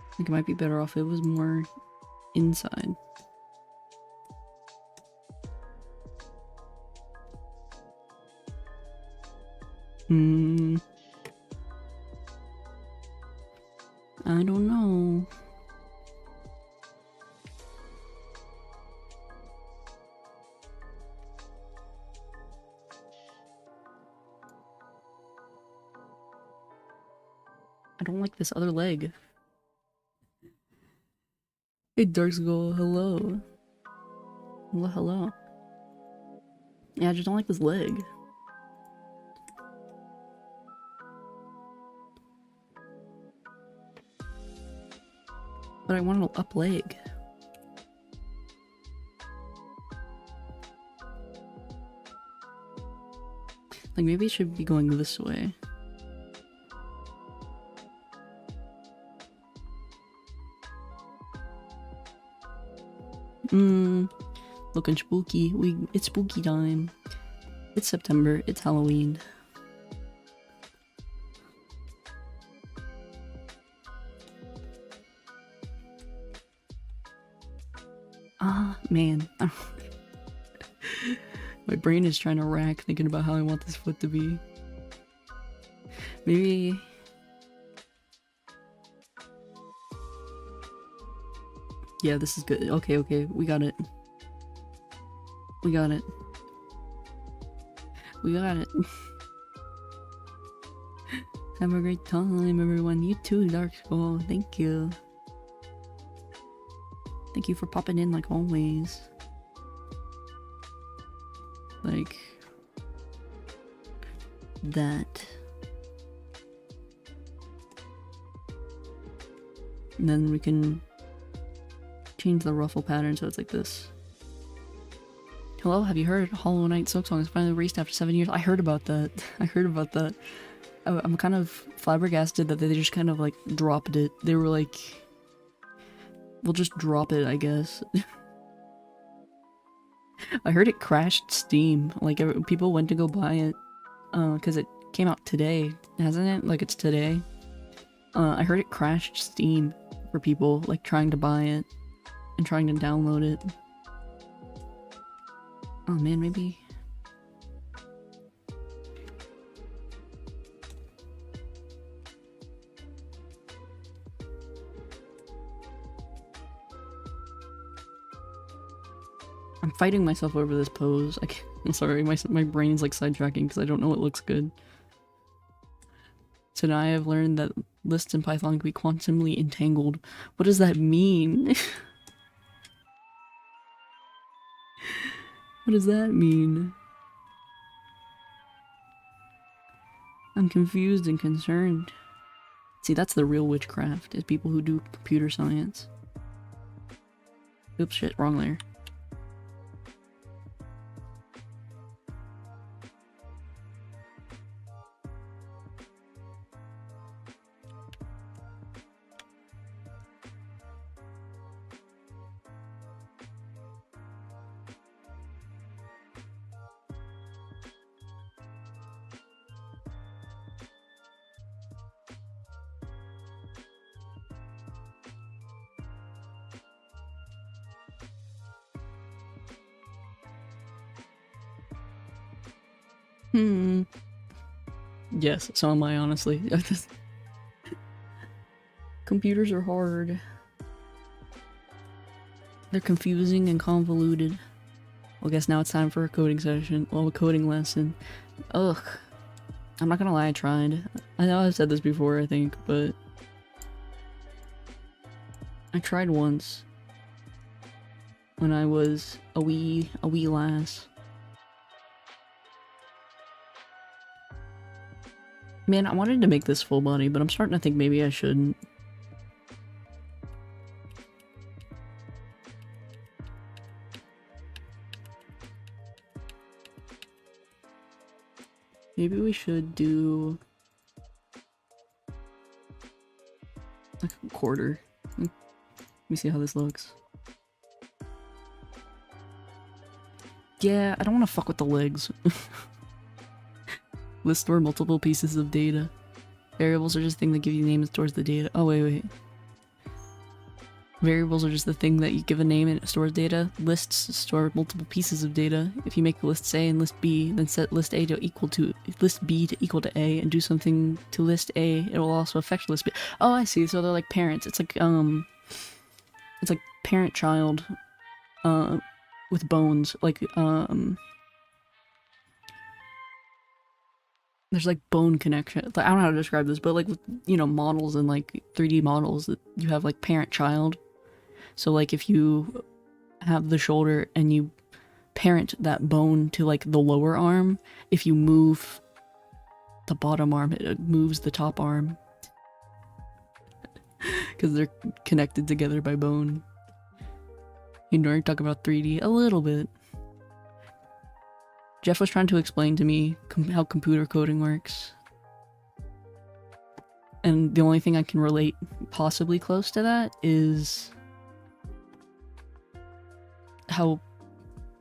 I think it might be better off if it was more inside. I don't know. I don't like this other leg. Hey, Dark Skull, hello. Hello, hello. Yeah, I just don't like this leg. But I want an up leg. Like maybe it should be going this way. Looking spooky. It's spooky time. It's September. It's Halloween. Ah, man. My brain is trying to rack thinking about how I want this foot to be. Maybe... Yeah, this is good. Okay, okay, we got it. We got it. We got it. Have a great time, everyone. You too, Dark Skull. Thank you. Thank you for popping in like always. Like... that. And then we can change the ruffle pattern so it's like this. Hello, have you heard Hollow Knight Silksong is finally released after 7 years? I heard about that. I heard about that. I'm kind of flabbergasted that they just kind of like dropped it. They were like, we'll just drop it, I guess. I heard it crashed Steam. Like people went to go buy it because it came out today, hasn't it? Like it's today. I heard it crashed Steam for people like trying to buy it and trying to download it. Oh man, maybe... I'm fighting myself over this pose. I'm sorry, my brain's like sidetracking because I don't know it looks good. So now I have learned that lists in Python can be quantumly entangled. What does that mean? What does that mean? I'm confused and concerned. See, that's the real witchcraft, is people who do computer science. Oops, shit, wrong layer. Yes, so am I, honestly. Computers are hard. They're confusing and convoluted. Well, I guess now it's time for a coding session. Well, a coding lesson. Ugh. I'm not gonna lie, I tried. I know I've said this before, I think, but... I tried once. When I was a wee lass. Man, I wanted to make this full body, but I'm starting to think maybe I shouldn't. Maybe we should do like a quarter. Let me see how this looks. Yeah, I don't want to fuck with the legs. List store multiple pieces of data. Variables are just things that give you a name and stores the data. Oh, wait. Variables are just the thing that you give a name and it stores data. Lists store multiple pieces of data. If you make lists A and list B, then set list A to equal to list B to equal to A and do something to list A, it will also affect list B. Oh, I see. So they're like parents. It's like parent-child with bones. Like there's like bone connection. Like, I don't know how to describe this, but like with, you know, models and like 3D models that you have like parent-child. So like if you have the shoulder and you parent that bone to like the lower arm, if you move the bottom arm, it moves the top arm. Because they're connected together by bone. You know, you talk about 3D a little bit. Jeff was trying to explain to me how computer coding works. And the only thing I can relate possibly close to that is how,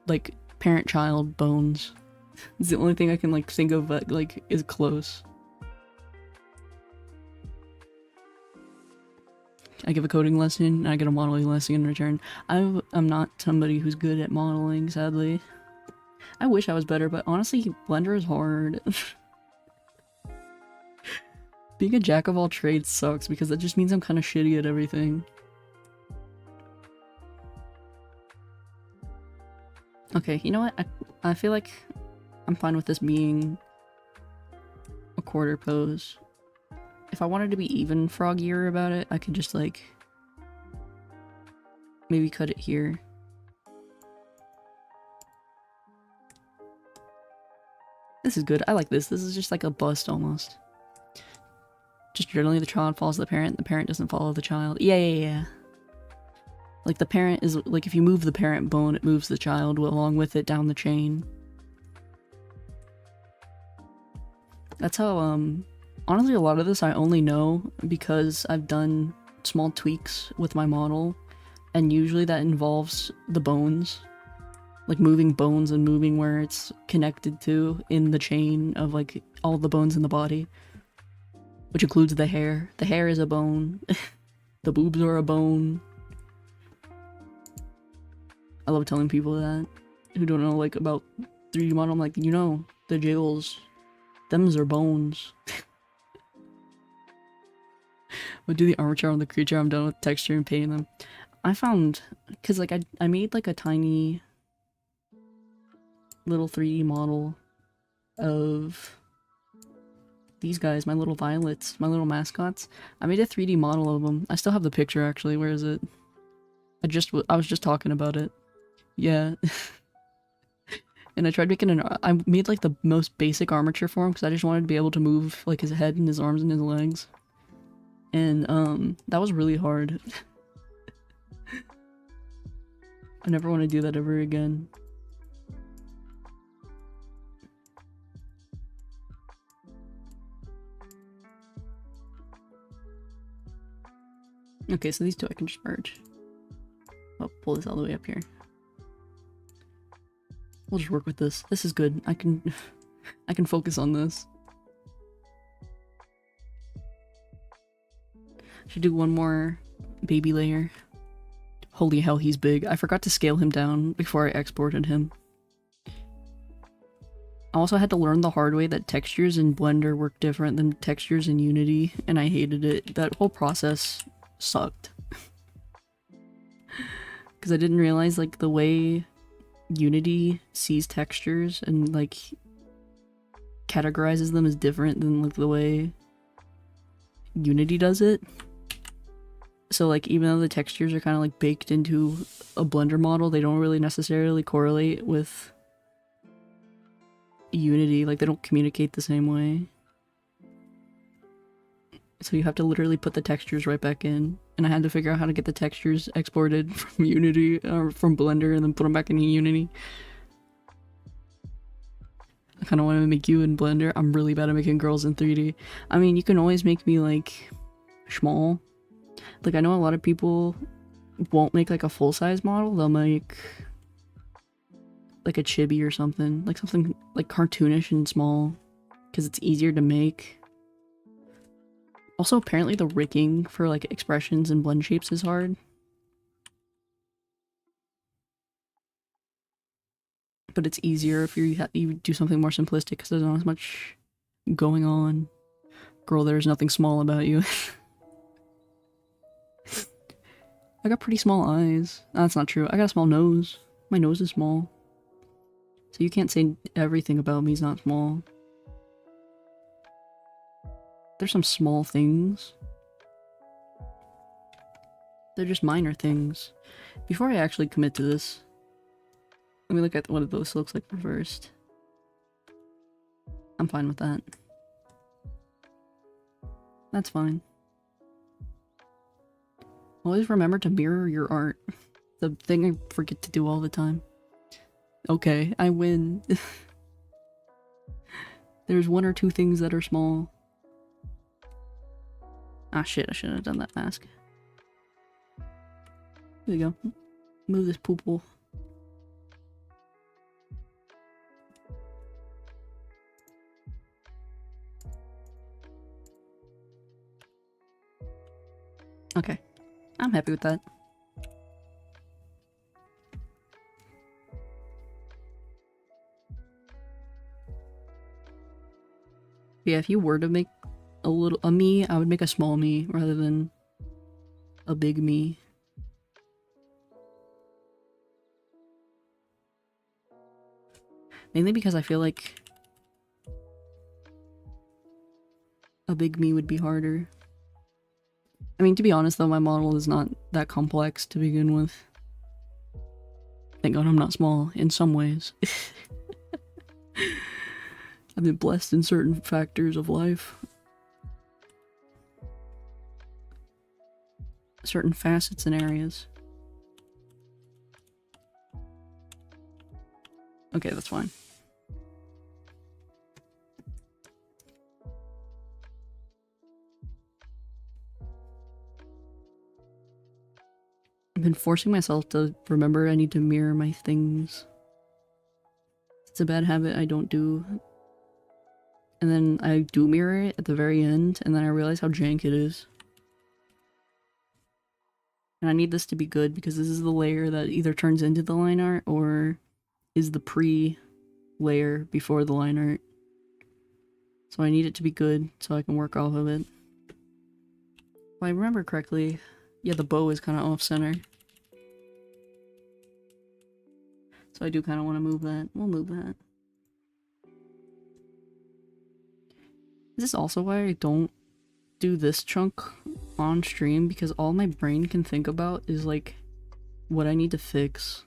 like, parent-child bones. It's the only thing I can, like, think of that, like, is close. I give a coding lesson, and I get a modeling lesson in return. I'm not somebody who's good at modeling, sadly. I wish I was better, but honestly, Blender is hard. Being a jack of all trades sucks because that just means I'm kind of shitty at everything. Okay, you know what? I feel like I'm fine with this being a quarter pose. If I wanted to be even froggier about it, I could just like maybe cut it here. This is good. I like this. This is just like a bust almost. Just generally the child follows the parent doesn't follow the child. Yeah. Like the parent is, like if you move the parent bone, it moves the child along with it down the chain. That's how, honestly a lot of this I only know because I've done small tweaks with my model, and usually that involves the bones. Like moving bones and moving where it's connected to in the chain of like all the bones in the body. Which includes the hair. The hair is a bone. The boobs are a bone. I love telling people that who don't know like about 3D model. I'm like, you know, the jiggles, thems are bones. We'll do the armature on the creature. I'm done with texture and painting them. I found, cause like I made like a tiny little 3D model of these guys, my little violets, my little mascots. I made a 3D model of them. I still have the picture actually. Where is it? I was just talking about it. Yeah. And I tried making I made like the most basic armature for him because I just wanted to be able to move like his head and his arms and his legs. And that was really hard. I never want to do that ever again. Okay, so these two I can just merge. I'll pull this all the way up here. We'll just work with this. This is good. I can focus on this. Should do one more baby layer. Holy hell, he's big. I forgot to scale him down before I exported him. I also had to learn the hard way that textures in Blender work different than textures in Unity, and I hated it. That whole process sucked. Because I didn't realize like the way Unity sees textures and like categorizes them is different than like the way Unity does it. So like even though the textures are kind of like baked into a Blender model, they don't really necessarily correlate with Unity. Like they don't communicate the same way. So you have to literally put the textures right back in. And I had to figure out how to get the textures exported from Unity or from Blender and then put them back into Unity. I kind of want to make you in Blender. I'm really bad at making girls in 3D. I mean, you can always make me like small. Like I know a lot of people won't make like a full-size model. They'll make like a chibi or something. Like something like cartoonish and small. Because it's easier to make. Also, apparently the ricking for like expressions and blend shapes is hard. But it's easier if you do something more simplistic because there's not as much going on. Girl, there's nothing small about you. I got pretty small eyes. That's not true. I got a small nose. My nose is small. So you can't say everything about me is not small. There's some small things. They're just minor things. Before I actually commit to this, let me look at what this looks like first. I'm fine with that. That's fine. Always remember to mirror your art. The thing I forget to do all the time. Okay, I win. There's one or two things that are small. Ah shit, I shouldn't have done that mask. There you go. Move this poople. Okay. I'm happy with that. Yeah, if you were to make a me, I would make a small me rather than a big me. Mainly because I feel like a big me would be harder. I mean, to be honest though, my model is not that complex to begin with. Thank God I'm not small in some ways. I've been blessed in certain factors of life. Certain facets and areas. Okay, that's fine. I've been forcing myself to remember I need to mirror my things. It's a bad habit I don't do. And then I do mirror it at the very end, and then I realize how jank it is. And I need this to be good because this is the layer that either turns into the line art or is the pre-layer before the line art. So I need it to be good so I can work off of it. If I remember correctly, yeah, the bow is kind of off-center. So I do kind of want to move that. We'll move that. This is also why I don't do this chunk on stream, because all my brain can think about is like what I need to fix.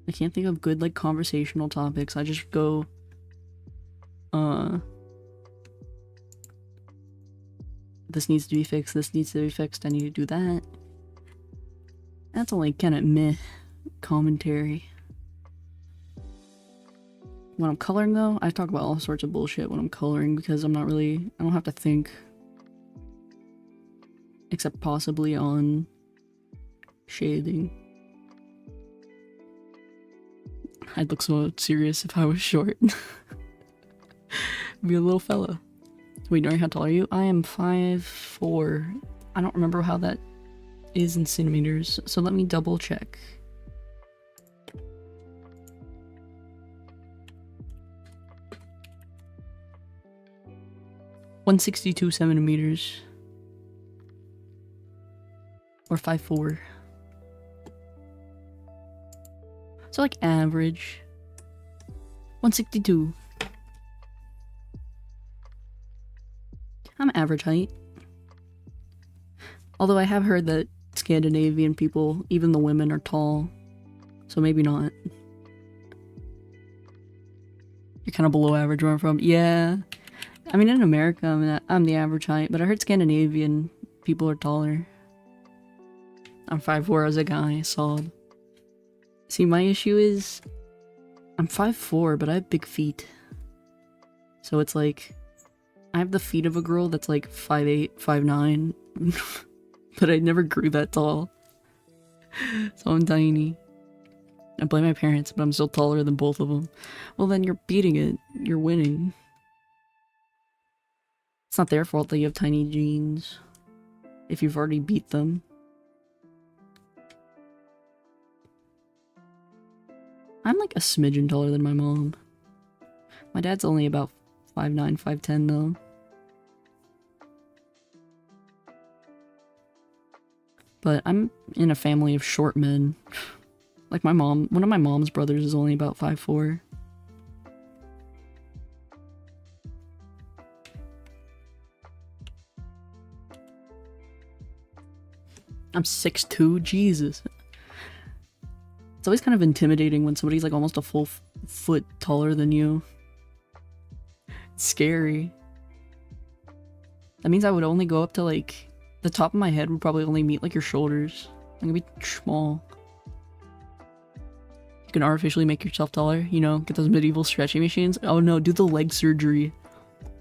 I can't think of good, like, conversational topics. I just go, this needs to be fixed, this needs to be fixed, I need to do that. That's only kind of meh commentary. When I'm coloring, though, I talk about all sorts of bullshit when I'm coloring because I don't have to think. Except possibly on shading. I'd look so serious if I was short. Be a little fella. Wait, Nori, how tall are you? I am 5'4". I don't remember how that is in centimeters, so let me double check. (162 centimeters). Or 5'4". So like average. 162. I'm average height. Although I have heard that Scandinavian people, even the women, are tall. So maybe not. You're kind of below average where I'm from. Yeah. I mean, in America, I'm the average height, but I heard Scandinavian people are taller. I'm 5'4" as a guy, solid. See, my issue is I'm 5'4", but I have big feet. So it's like I have the feet of a girl that's like 5'8", 5'9", but I never grew that tall. So I'm tiny. I blame my parents, but I'm still taller than both of them. Well, then you're beating it. You're winning. It's not their fault that you have tiny genes. If you've already beat them. I'm like a smidgen taller than my mom. My dad's only about 5'9", 5'10" though. But I'm in a family of short men. Like my mom, one of my mom's brothers is only about 5'4". I'm 6'2", Jesus. It's always kind of intimidating when somebody's like almost a full foot taller than you. It's scary. That means I would only go up to like, the top of my head would probably only meet like your shoulders. I'm gonna be small. You can artificially make yourself taller, you know, get those medieval stretching machines. Oh no, do the leg surgery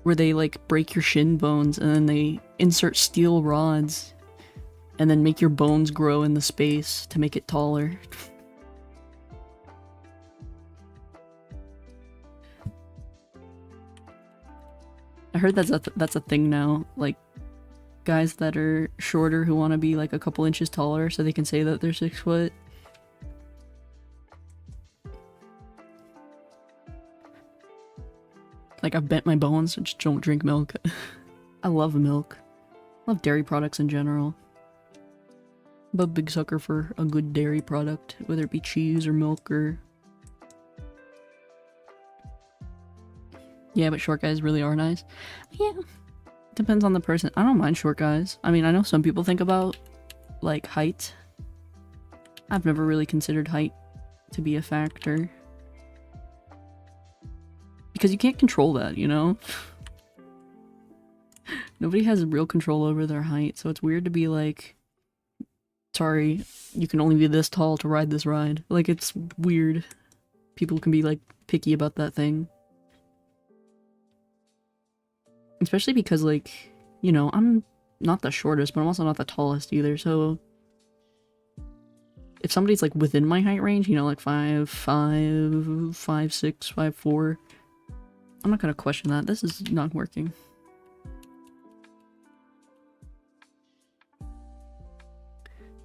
where they like break your shin bones and then they insert steel rods and then make your bones grow in the space to make it taller. I heard that's a thing now, like guys that are shorter who want to be like a couple inches taller so they can say that they're 6 foot. Like I've bent my bones, so just don't drink milk. I love milk. I love dairy products in general. I'm a big sucker for a good dairy product, whether it be cheese or milk or... Yeah, but short guys really are nice. Yeah. Depends on the person. I don't mind short guys. I mean, I know some people think about, like, height. I've never really considered height to be a factor. Because you can't control that, you know? Nobody has real control over their height, so it's weird to be like, sorry, you can only be this tall to ride this ride. Like, it's weird. People can be, like, picky about that thing. Especially because, like, you know, I'm not the shortest, but I'm also not the tallest either, so... If somebody's, like, within my height range, you know, like 5'5", 5'6", 5'4", I'm not gonna question that. This is not working.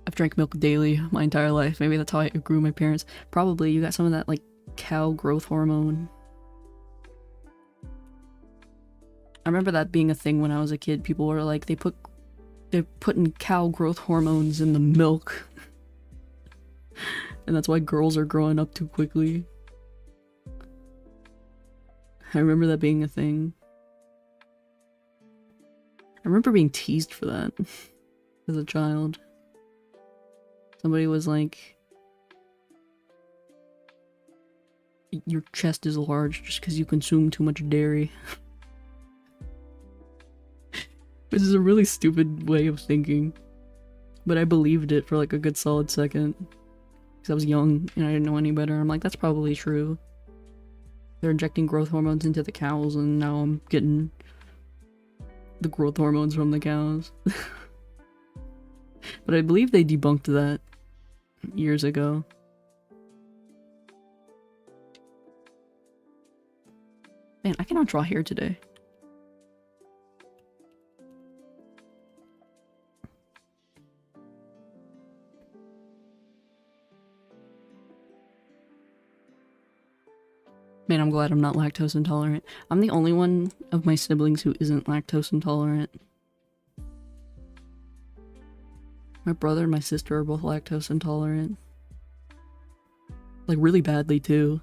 I've drank milk daily my entire life. Maybe that's how I grew my parents. Probably, you got some of that, like, cow growth hormone. I remember that being a thing when I was a kid. People were like, they're putting cow growth hormones in the milk. And that's why girls are growing up too quickly. I remember that being a thing. I remember being teased for that as a child. Somebody was like, your chest is large just because you consume too much dairy. Which is a really stupid way of thinking. But I believed it for like a good solid second. Because I was young and I didn't know any better. I'm like, that's probably true. They're injecting growth hormones into the cows and now I'm getting the growth hormones from the cows. But I believe they debunked that years ago. Man, I cannot draw hair today. Man, I'm glad I'm not lactose intolerant. I'm the only one of my siblings who isn't lactose intolerant. My brother and my sister are both lactose intolerant. Like, really badly, too.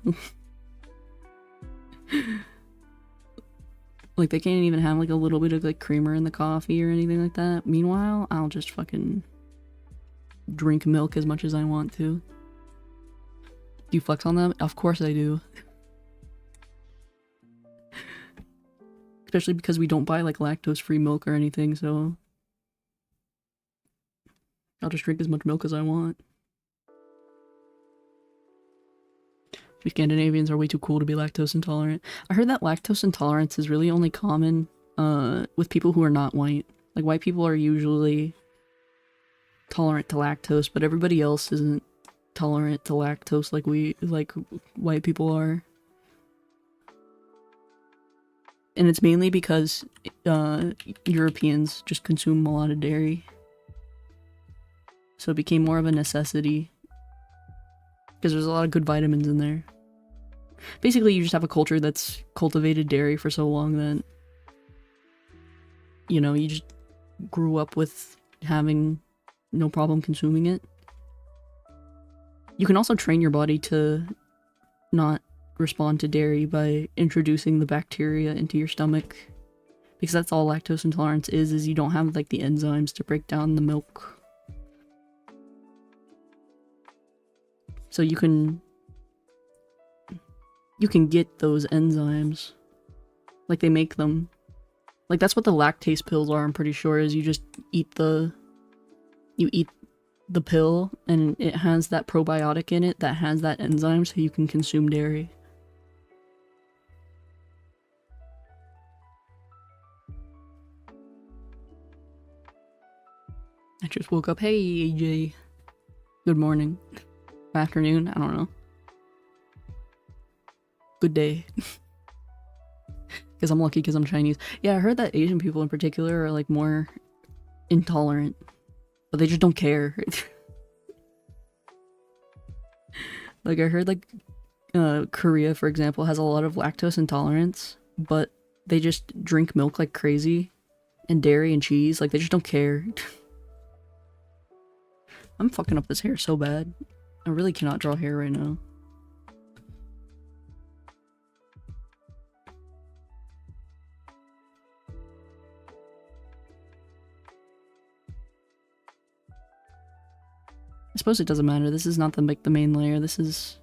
Like, they can't even have, like, a little bit of, like, creamer in the coffee or anything like that. Meanwhile, I'll just fucking drink milk as much as I want to. Do you flex on them? Of course I do. Especially because we don't buy, like, lactose-free milk or anything, so I'll just drink as much milk as I want. We Scandinavians are way too cool to be lactose intolerant. I heard that lactose intolerance is really only common with people who are not white. Like, white people are usually tolerant to lactose, but everybody else isn't tolerant to lactose like white people are. And it's mainly because Europeans just consume a lot of dairy. So it became more of a necessity. Because there's a lot of good vitamins in there. Basically, you just have a culture that's cultivated dairy for so long that, you know, you just grew up with having no problem consuming it. You can also train your body to not respond to dairy by introducing the bacteria into your stomach, because that's all lactose intolerance is you don't have like the enzymes to break down the milk. So you can get those enzymes, like they make them, like that's what the lactase pills are. I'm pretty sure is you just eat the pill and it has that probiotic in it that has that enzyme so you can consume dairy. I just woke up. Hey, AJ. Good morning. Afternoon. I don't know. Good day. Because I'm lucky because I'm Chinese. Yeah, I heard that Asian people in particular are like more intolerant. But they just don't care. Like I heard like Korea, for example, has a lot of lactose intolerance. But they just drink milk like crazy. And dairy and cheese. Like they just don't care. I'm fucking up this hair so bad. I really cannot draw hair right now. I suppose it doesn't matter. This is not the main layer. This is...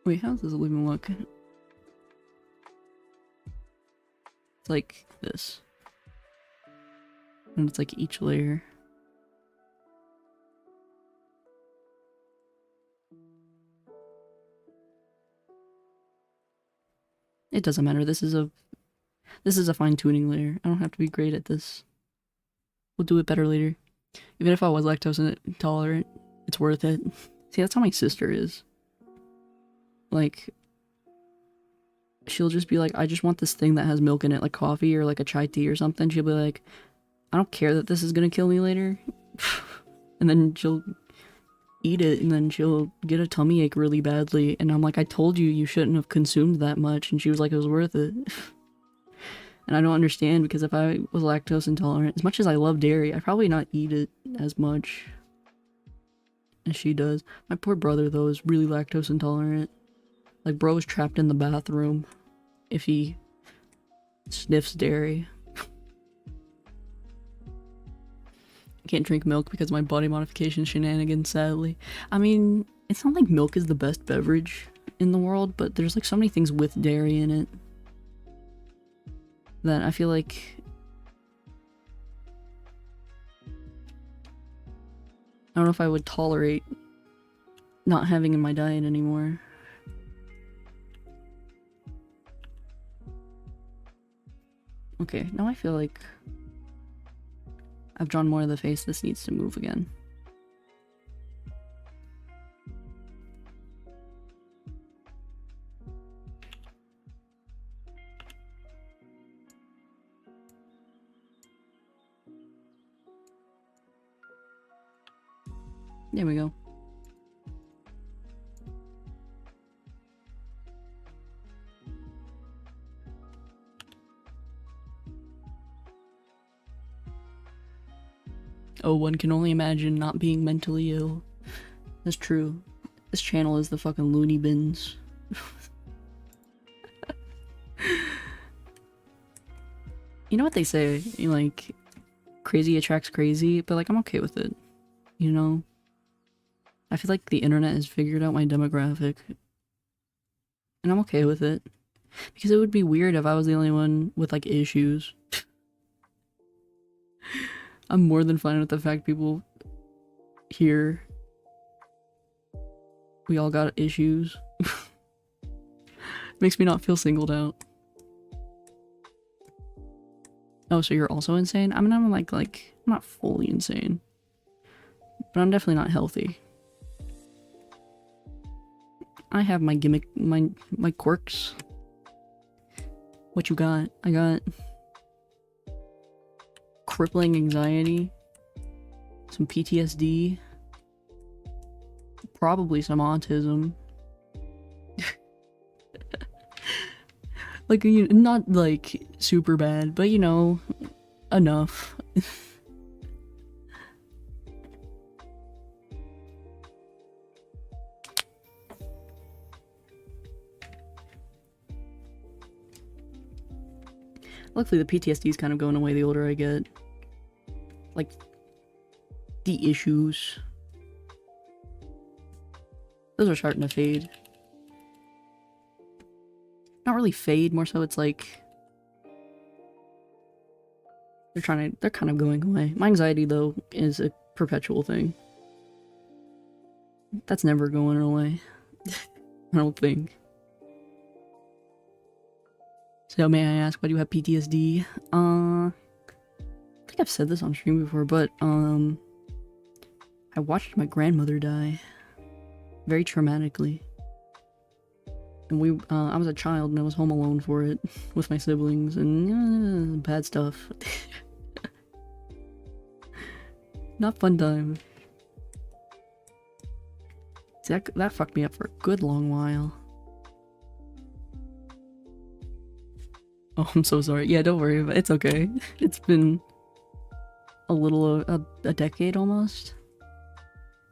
Wait, how does this even look? It's like this. And it's like each layer. It doesn't matter. This is a fine-tuning layer. I don't have to be great at this. We'll do it better later. Even if I was lactose intolerant, it's worth it. See, that's how my sister is. Like, she'll just be like, I just want this thing that has milk in it, like coffee or like a chai tea or something. She'll be like, I don't care that this is gonna kill me later. And then she'll eat it and then she'll get a tummy ache really badly. And I'm like, I told you you shouldn't have consumed that much. And she was like, it was worth it. And I don't understand, because if I was lactose intolerant, as much as I love dairy, I'd probably not eat it as much as she does. My poor brother, though, is really lactose intolerant. Like, bro is trapped in the bathroom if he sniffs dairy. I can't drink milk because of my body modification shenanigans, sadly. I mean, It's not like milk is the best beverage in the world, but there's like so many things with dairy in it that I feel like I don't know if I would tolerate not having in my diet anymore. Okay, now I feel like I've drawn more of the face. This needs to move again. There we go. Oh, one can only imagine not being mentally ill. That's true. This channel is the fucking loony bins. You know what they say? Like, crazy attracts crazy, but like, I'm okay with it. You know? I feel like the internet has figured out my demographic. And I'm okay with it. Because it would be weird if I was the only one with like issues. I'm more than fine with the fact people here, we all got issues. Makes me not feel singled out. Oh, so you're also insane? I mean, I'm like I'm not fully insane. But I'm definitely not healthy. I have my gimmick, my quirks. What you got? I got crippling anxiety, some PTSD, probably some autism. Like, not like super bad, but you know, enough. Luckily, the PTSD is kind of going away the older I get. Like, the issues. Those are starting to fade. Not really fade, more so it's like... they're kind of going away. My anxiety, though, is a perpetual thing. That's never going away. I don't think. So may I ask, why do you have PTSD? I think I've said this on stream before, but I watched my grandmother die very traumatically, and I was a child and I was home alone for it with my siblings and bad stuff. Not fun time. See, that fucked me up for a good long while. Oh, I'm so sorry. Yeah, don't worry about it. It's okay. It's been a decade almost.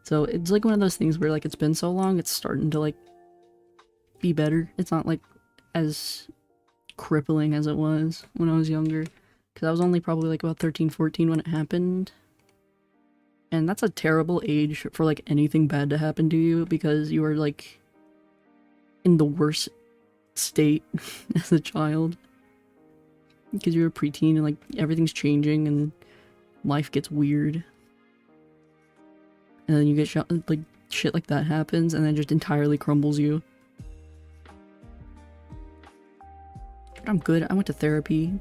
So it's like one of those things where like it's been so long, it's starting to like be better. It's not like as crippling as it was when I was younger. Because I was only probably like about 13, 14 when it happened. And that's a terrible age for like anything bad to happen to you because you are like in the worst state as a child. Because you're a preteen and like everything's changing and life gets weird. And then you get shot, like shit like that happens and then just entirely crumbles you. But I'm good. I went to therapy.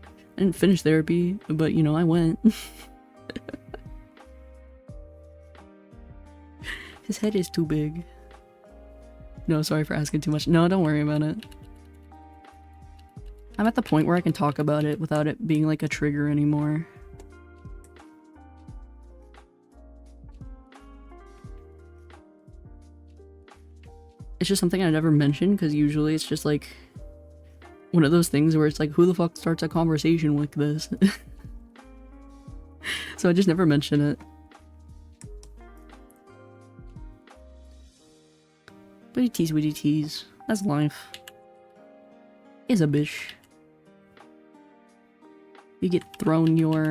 I didn't finish therapy, but you know, I went. His head is too big. No, sorry for asking too much. No, don't worry about it. I'm at the point where I can talk about it without it being like a trigger anymore. It's just something I never mention because usually it's just like one of those things where it's like, who the fuck starts a conversation like this? So I just never mention it. Witty tease. That's life. Is a bitch. You get thrown your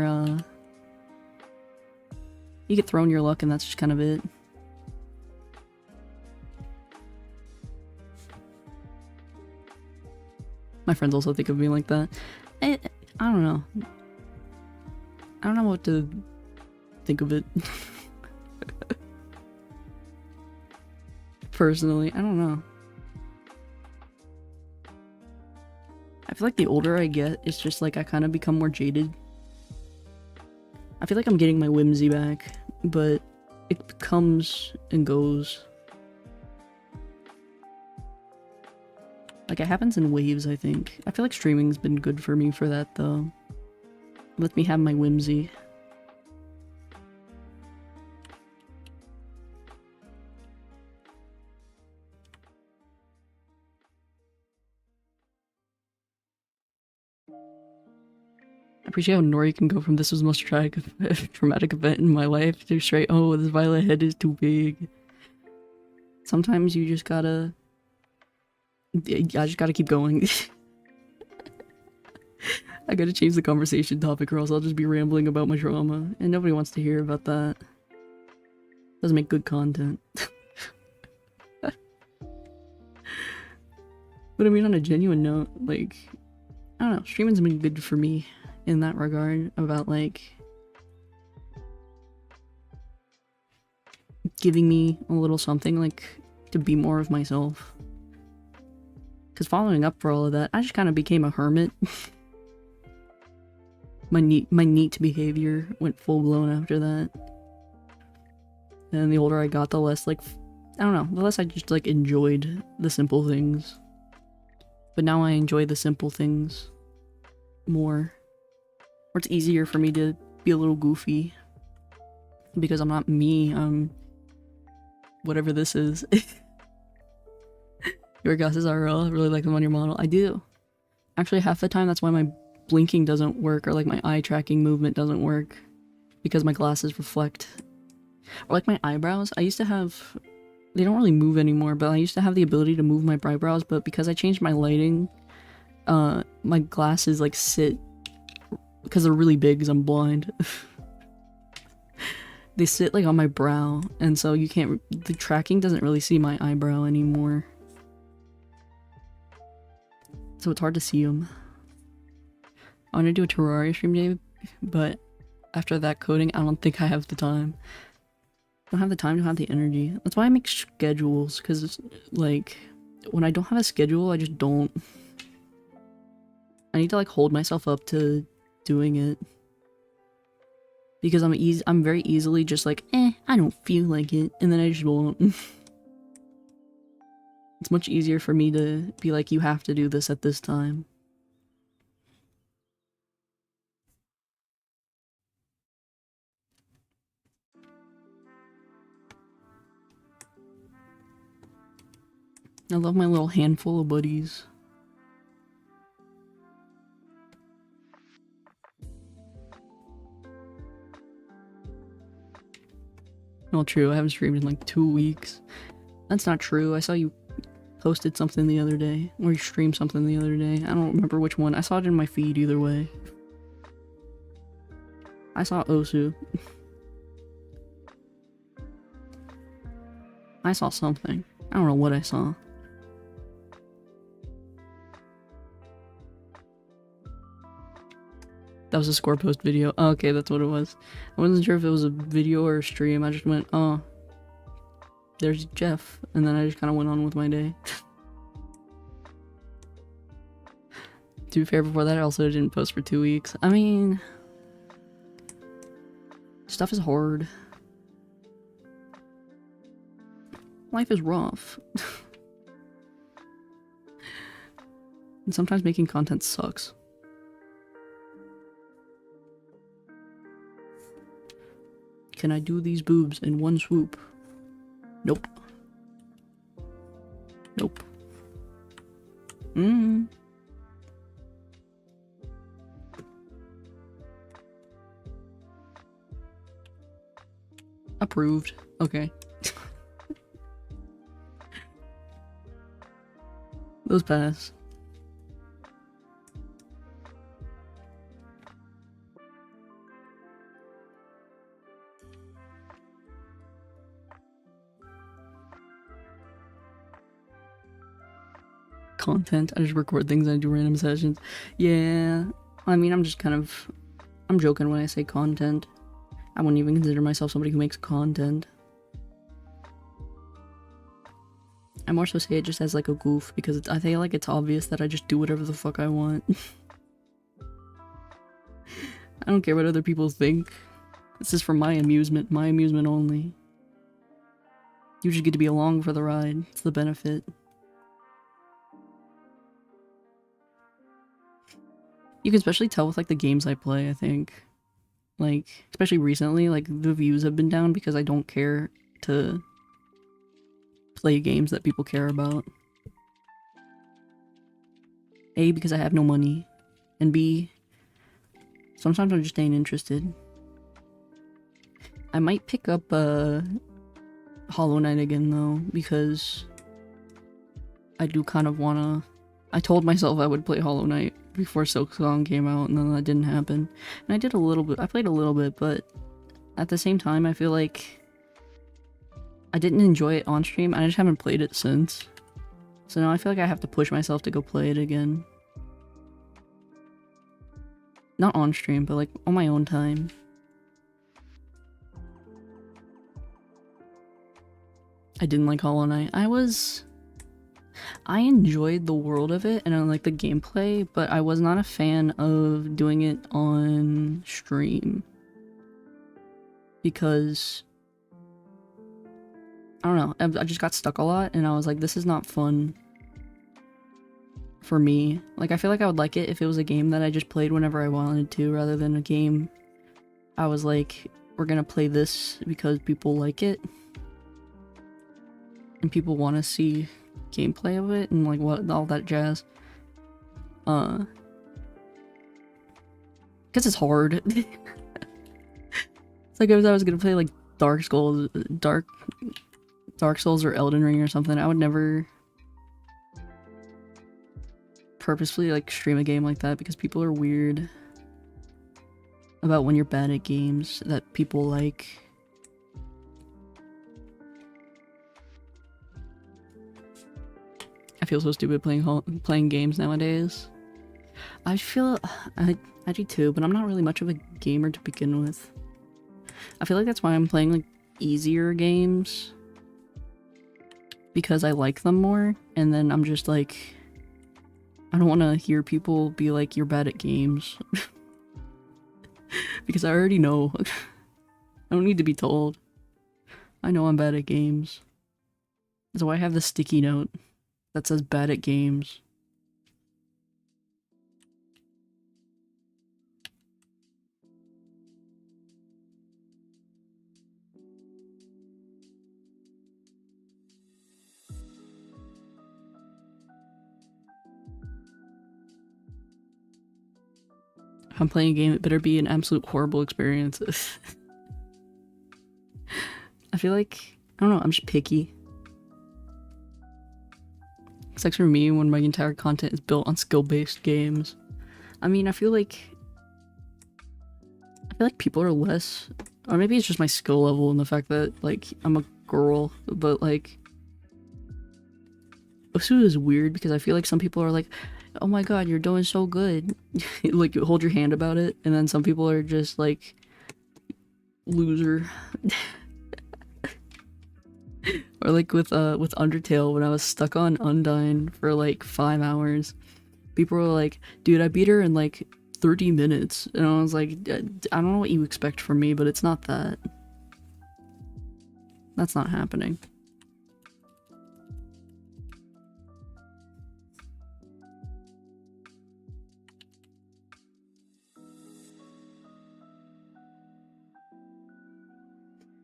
luck and that's just kind of it. My friends also think of me like that. I don't know. I don't know what to think of it. Personally, I don't know. I feel like the older I get, it's just like I kind of become more jaded. I feel like I'm getting my whimsy back, but it comes and goes. Like, it happens in waves, I think. I feel like streaming's been good for me for that, though. Let me have my whimsy. I appreciate how Nori can go from this was the most traumatic event in my life to straight, oh, this violet head is too big. Sometimes you just gotta... I just gotta keep going. I gotta change the conversation topic or else I'll just be rambling about my trauma. And nobody wants to hear about that. Doesn't make good content. But I mean, on a genuine note, like... I don't know, streaming's been good for me in that regard, about like giving me a little something like to be more of myself. Because following up for all of that, I just kind of became a hermit. my neat behavior went full blown after that. And the older I got, the less like, I don't know, the less I just like enjoyed the simple things. But now I enjoy the simple things more. Or it's easier for me to be a little goofy. Because I'm not me, I'm whatever this is. Your glasses are real, I really like them on your model. I do. Actually, half the time that's why my blinking doesn't work, or like my eye tracking movement doesn't work. Because my glasses reflect. Or like my eyebrows, I used to have... They don't really move anymore, but I used to have the ability to move my eyebrows, but because I changed my lighting, my glasses like sit... Because they're really big because I'm blind. They sit like on my brow, and so you can't... The tracking doesn't really see my eyebrow anymore. So it's hard to see them. I want to do a Terraria stream day, but after that coding, I don't think I have the time. I don't have the time, don't have the energy. That's why I make schedules, because like, when I don't have a schedule, I just don't. I need to like hold myself up to doing it. Because I'm very easily just like, I don't feel like it, and then I just won't. It's much easier for me to be like, you have to do this at this time. I love my little handful of buddies. Well, true, I haven't streamed in like 2 weeks. That's not true, I saw you posted something the other day, or you streamed something the other day. I don't remember which one. I saw it in my feed either way. I saw Osu. I saw something. I don't know what I saw. That was a score post video. Oh, okay, that's what it was. I wasn't sure if it was a video or a stream. I just went, oh, there's Jeff. And then I just kind of went on with my day. To be fair, before that I also didn't post for 2 weeks. I mean... Stuff is hard. Life is rough. And sometimes making content sucks. Can I do these boobs in one swoop? Nope. Nope. Approved. Okay. Those pass. Content. I just record things and I do random sessions. Yeah. I mean, I'm just kind of... I'm joking when I say content. I wouldn't even consider myself somebody who makes content. I more so say it just as like a goof because I feel like it's obvious that I just do whatever the fuck I want. I don't care what other people think. This is for my amusement only. You just get to be along for the ride. It's the benefit. You can especially tell with like the games I play, I think. Like, especially recently, like the views have been down because I don't care to play games that people care about. A, because I have no money. And B, sometimes I just ain't interested. I might pick up Hollow Knight again though, because I do kind of wanna... I told myself I would play Hollow Knight before Silksong came out, and then that didn't happen. And I did a little bit, I played a little bit, but at the same time I feel like I didn't enjoy it on stream, and I just haven't played it since. So now I feel like I have to push myself to go play it again. Not on stream, but like on my own time. I didn't like Hollow Knight. I enjoyed the world of it and I like the gameplay, but I was not a fan of doing it on stream. Because I don't know, I just got stuck a lot and I was like, this is not fun for me. Like, I feel like I would like it if it was a game that I just played whenever I wanted to, rather than a game I was like, we're gonna play this because people like it. And people want to see gameplay of it and like what all that jazz. Because it's hard. It's like if I was gonna play like Dark Souls or Elden Ring or something, I would never purposefully like stream a game like that because people are weird about when you're bad at games that people like. I feel so stupid playing games nowadays. I feel I do too, but I'm not really much of a gamer to begin with. I feel like that's why I'm playing like easier games, because I like them more, and then I'm just like, I don't want to hear people be like, you're bad at games. Because I already know. I don't need to be told. I know I'm bad at games. That's why I have the sticky note that says bad at games. If I'm playing a game, it better be an absolute horrible experience. I feel like, I don't know, I'm just picky. It's like for me when my entire content is built on skill-based games. I mean, I feel like people are less, or maybe it's just my skill level and the fact that like I'm a girl, but like Osu is weird because I feel like some people are like, oh my god, you're doing so good. Like, you hold your hand about it, and then some people are just like, loser. Or like with Undertale, when I was stuck on Undyne for like 5 hours, people were like, dude, I beat her in like 30 minutes. And I was like, I don't know what you expect from me, but it's not that. That's not happening.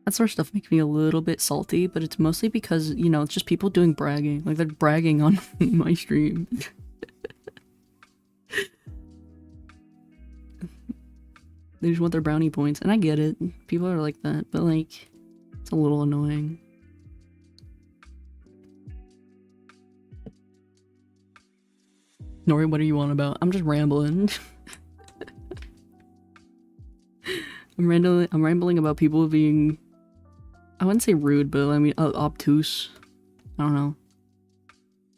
That sort of stuff makes me a little bit salty, but it's mostly because, you know, it's just people doing bragging. Like, they're bragging on my stream. They just want their brownie points, and I get it. People are like that, but like, it's a little annoying. Nori, what are you on about? I'm just rambling. I'm rambling about people being, I wouldn't say rude, but I mean obtuse. I don't know.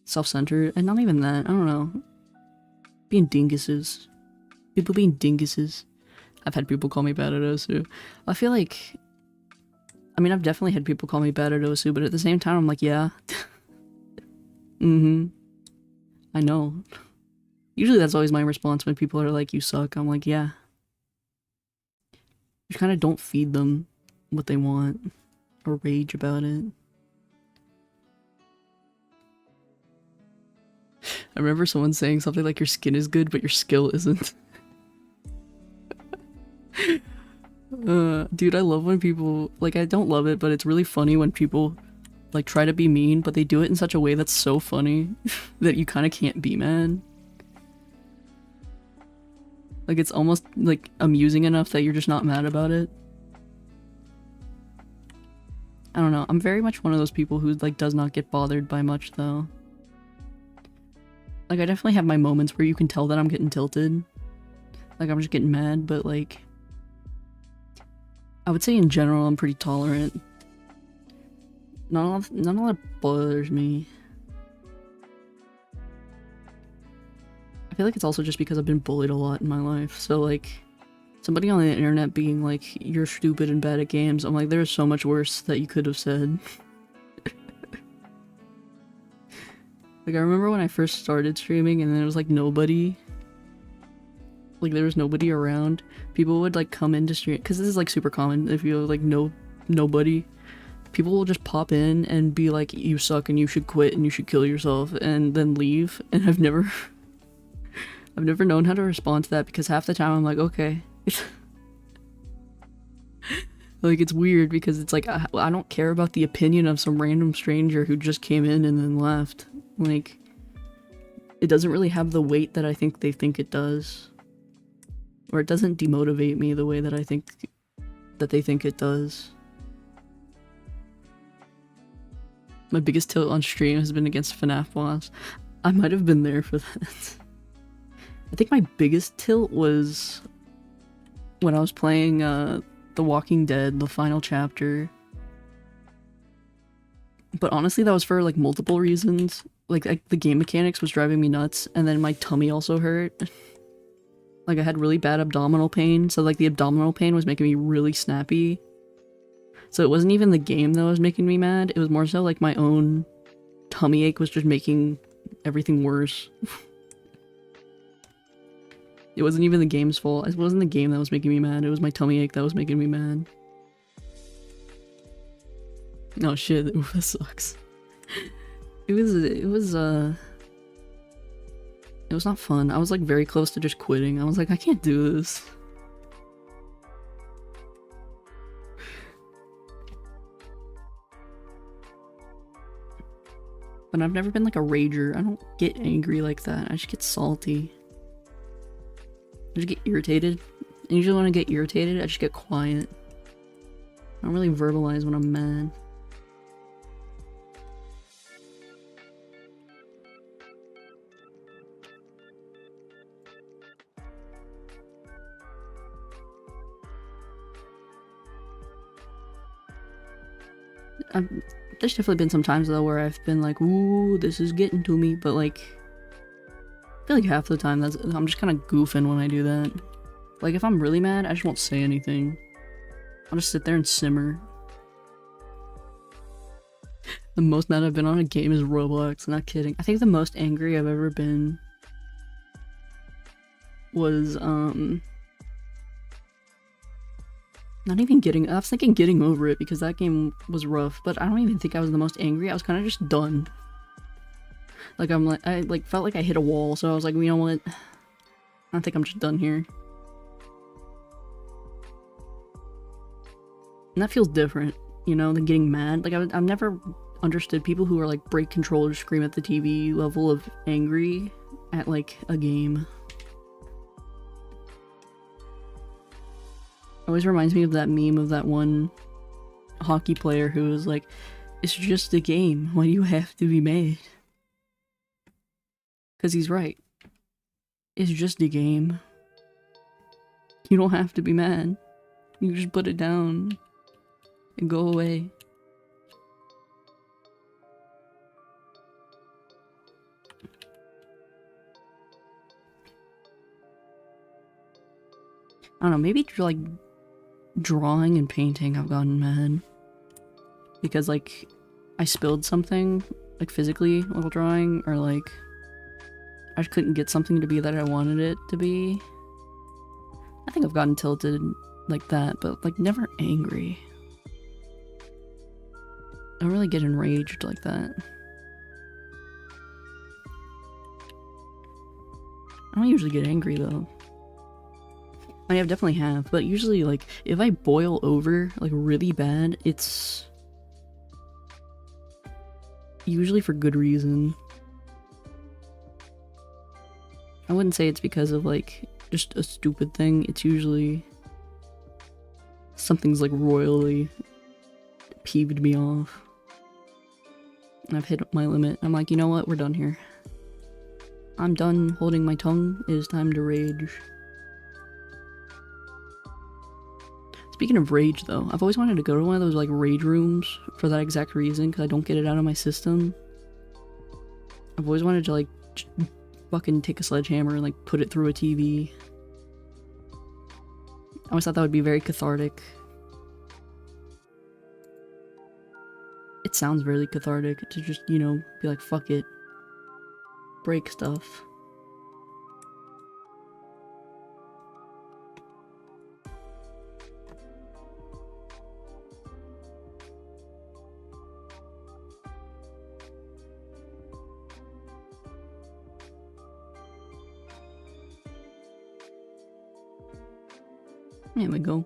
self-centered, and not even that, I don't know. Being dinguses. People being dinguses. I've had people call me bad at Osu. I feel like... I mean, I've definitely had people call me bad at Osu, but at the same time, I'm like, yeah. Mm-hmm. I know. Usually that's always my response when people are like, you suck. I'm like, yeah. You kind of don't feed them what they want or rage about it. I remember someone saying something like your skin is good, but your skill isn't. Dude, I love when people, like, I don't love it, but it's really funny when people, like, try to be mean, but they do it in such a way that's so funny that you kind of can't be mad. Like, it's almost, like, amusing enough that you're just not mad about it. I don't know, I'm very much one of those people who, like, does not get bothered by much, though. Like, I definitely have my moments where you can tell that I'm getting tilted. Like, I'm just getting mad, but, like... I would say in general, I'm pretty tolerant. None of that bothers me. I feel like it's also just because I've been bullied a lot in my life, so, like... Somebody on the internet being like, you're stupid and bad at games, I'm like, there's so much worse that you could have said. Like, I remember when I first started streaming and then it was like nobody. Like, there was nobody around. People would like come into stream, because this is like super common if you like nobody. People will just pop in and be like, you suck and you should quit and you should kill yourself, and then leave. And I've never known how to respond to that, because half the time I'm like, okay. Like, it's weird because it's like, I don't care about the opinion of some random stranger who just came in and then left. Like, it doesn't really have the weight that I think they think it does. Or it doesn't demotivate me the way that I think that they think it does. My biggest tilt on stream has been against FNAF boss. I might have been there for that. I think my biggest tilt was when I was playing The Walking Dead, the final chapter. But honestly, that was for like multiple reasons. Like the game mechanics was driving me nuts, and then my tummy also hurt. Like, I had really bad abdominal pain, so like the abdominal pain was making me really snappy. So it wasn't even the game that was making me mad, it was more so like my own tummy ache was just making everything worse. It wasn't even the game's fault. It wasn't the game that was making me mad, it was my tummy ache that was making me mad. Oh shit, ooh, that sucks. It was not fun. I was like very close to just quitting. I was like, I can't do this. But I've never been like a rager. I don't get angry like that. I just get salty. I just get irritated. And usually when I get irritated, I just get quiet. I don't really verbalize when I'm mad. There's definitely been some times though where I've been like, ooh, this is getting to me, but like, I feel like half the time I'm just kind of goofing when I do that. Like, if I'm really mad, I just won't say anything. I'll just sit there and simmer. The most mad I've been on a game is Roblox, not kidding. I think the most angry I've ever been was, not even getting, I was thinking getting over it because that game was rough, but I don't even think I was the most angry. I was kind of just done. Like, I felt like I hit a wall, so I was like, you know what? I think I'm just done here. And that feels different, you know, than getting mad. Like, I've never understood people who are like break controllers, scream at the TV level of angry at like a game. Always reminds me of that meme of that one hockey player who was like, it's just a game, why do you have to be mad? Because he's right. It's just a game. You don't have to be mad. You just put it down and go away. I don't know, maybe like drawing and painting I've gotten mad. Because like I spilled something, like physically while drawing, or like I just couldn't get something to be that I wanted it to be. I think I've gotten tilted like that, but like never angry. I don't really get enraged like that. I don't usually get angry though. I mean, I definitely have, but usually like if I boil over like really bad, it's usually for good reason. I wouldn't say it's because of like just a stupid thing. It's usually something's like royally peeved me off. And I've hit my limit. I'm like, you know what? We're done here. I'm done holding my tongue. It is time to rage. Speaking of rage though, I've always wanted to go to one of those like rage rooms for that exact reason, because I don't get it out of my system. I've always wanted to like fucking take a sledgehammer and like put it through a TV. I always thought that would be very cathartic. It sounds really cathartic to just, you know, be like, fuck it. Break stuff. There we go.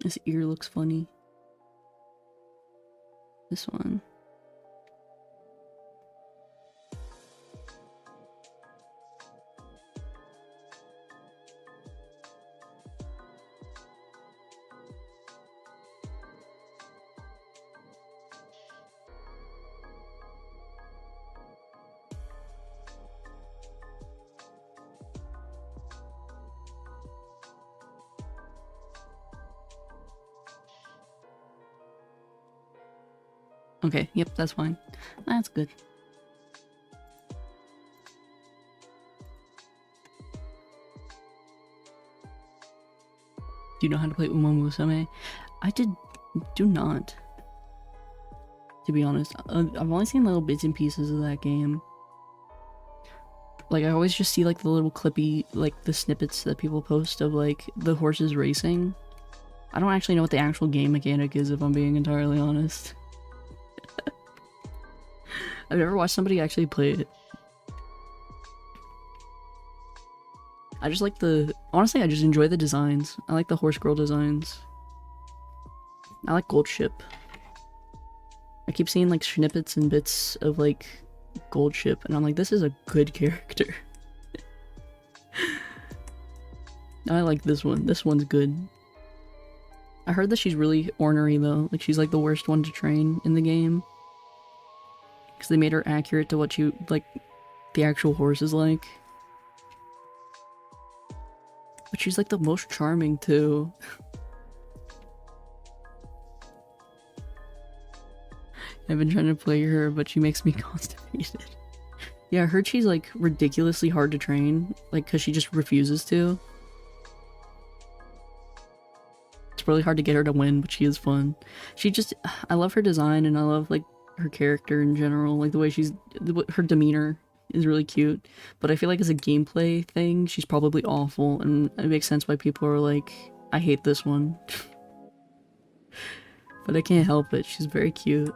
This ear looks funny. This one. Okay, yep, that's fine. That's good. Do you know how to play Uma Musume? I do not. To be honest, I've only seen little bits and pieces of that game. Like, I always just see like the little clippy, like the snippets that people post of like the horses racing. I don't actually know what the actual game mechanic is, if I'm being entirely honest. I've never watched somebody actually play it. I just like honestly, I just enjoy the designs. I like the horse girl designs. I like Gold Ship. I keep seeing like snippets and bits of like Gold Ship, and I'm like, this is a good character. I like this one. This one's good. I heard that she's really ornery though. Like, she's like the worst one to train in the game. Because they made her accurate to what you, like, the actual horse is like. But she's like the most charming too. I've been trying to play her, but she makes me constipated. Yeah, I heard she's like ridiculously hard to train, like, because she just refuses to. It's really hard to get her to win, but she is fun. I love her design, and I love like her character in general, like the way her demeanor is really cute. But I feel like as a gameplay thing, she's probably awful, and it makes sense why people are like, I hate this one. But I can't help it, she's very cute.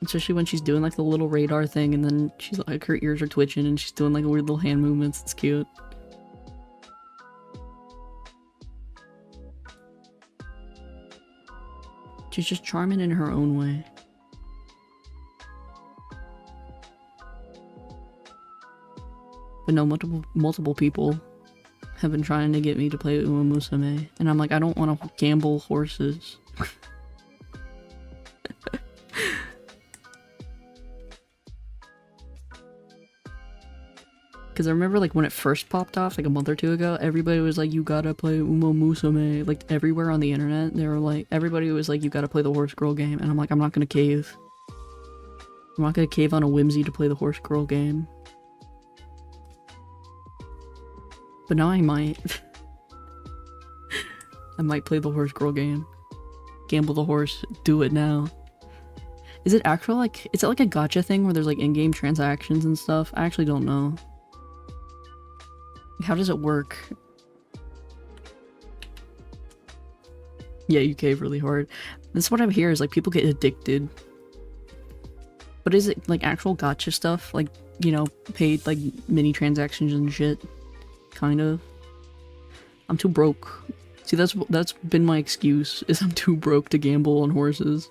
Especially when she's doing like the little radar thing, and then she's like, her ears are twitching and she's doing like weird little hand movements. It's cute. She's just charming in her own way. But no, multiple people have been trying to get me to play Uma Musume, and I'm like, I don't want to gamble horses. Because I remember like when it first popped off like a month or two ago, everybody was like, you gotta play Uma Musume. Like everywhere on the internet, they were like, everybody was like, you gotta play the Horse Girl game. And I'm like, I'm not gonna cave. I'm not gonna cave on a whimsy to play the Horse Girl game. But now I might. I might play the Horse Girl game. Gamble the horse, do it now. Is it actual like, is it like a gacha thing where there's like in-game transactions and stuff? I actually don't know. How does it work? Yeah, you cave really hard. That's what I hear is like people get addicted. But is it like actual gacha stuff? Like, you know, paid like mini transactions and shit? Kind of. I'm too broke. See, that's been my excuse, is I'm too broke to gamble on horses.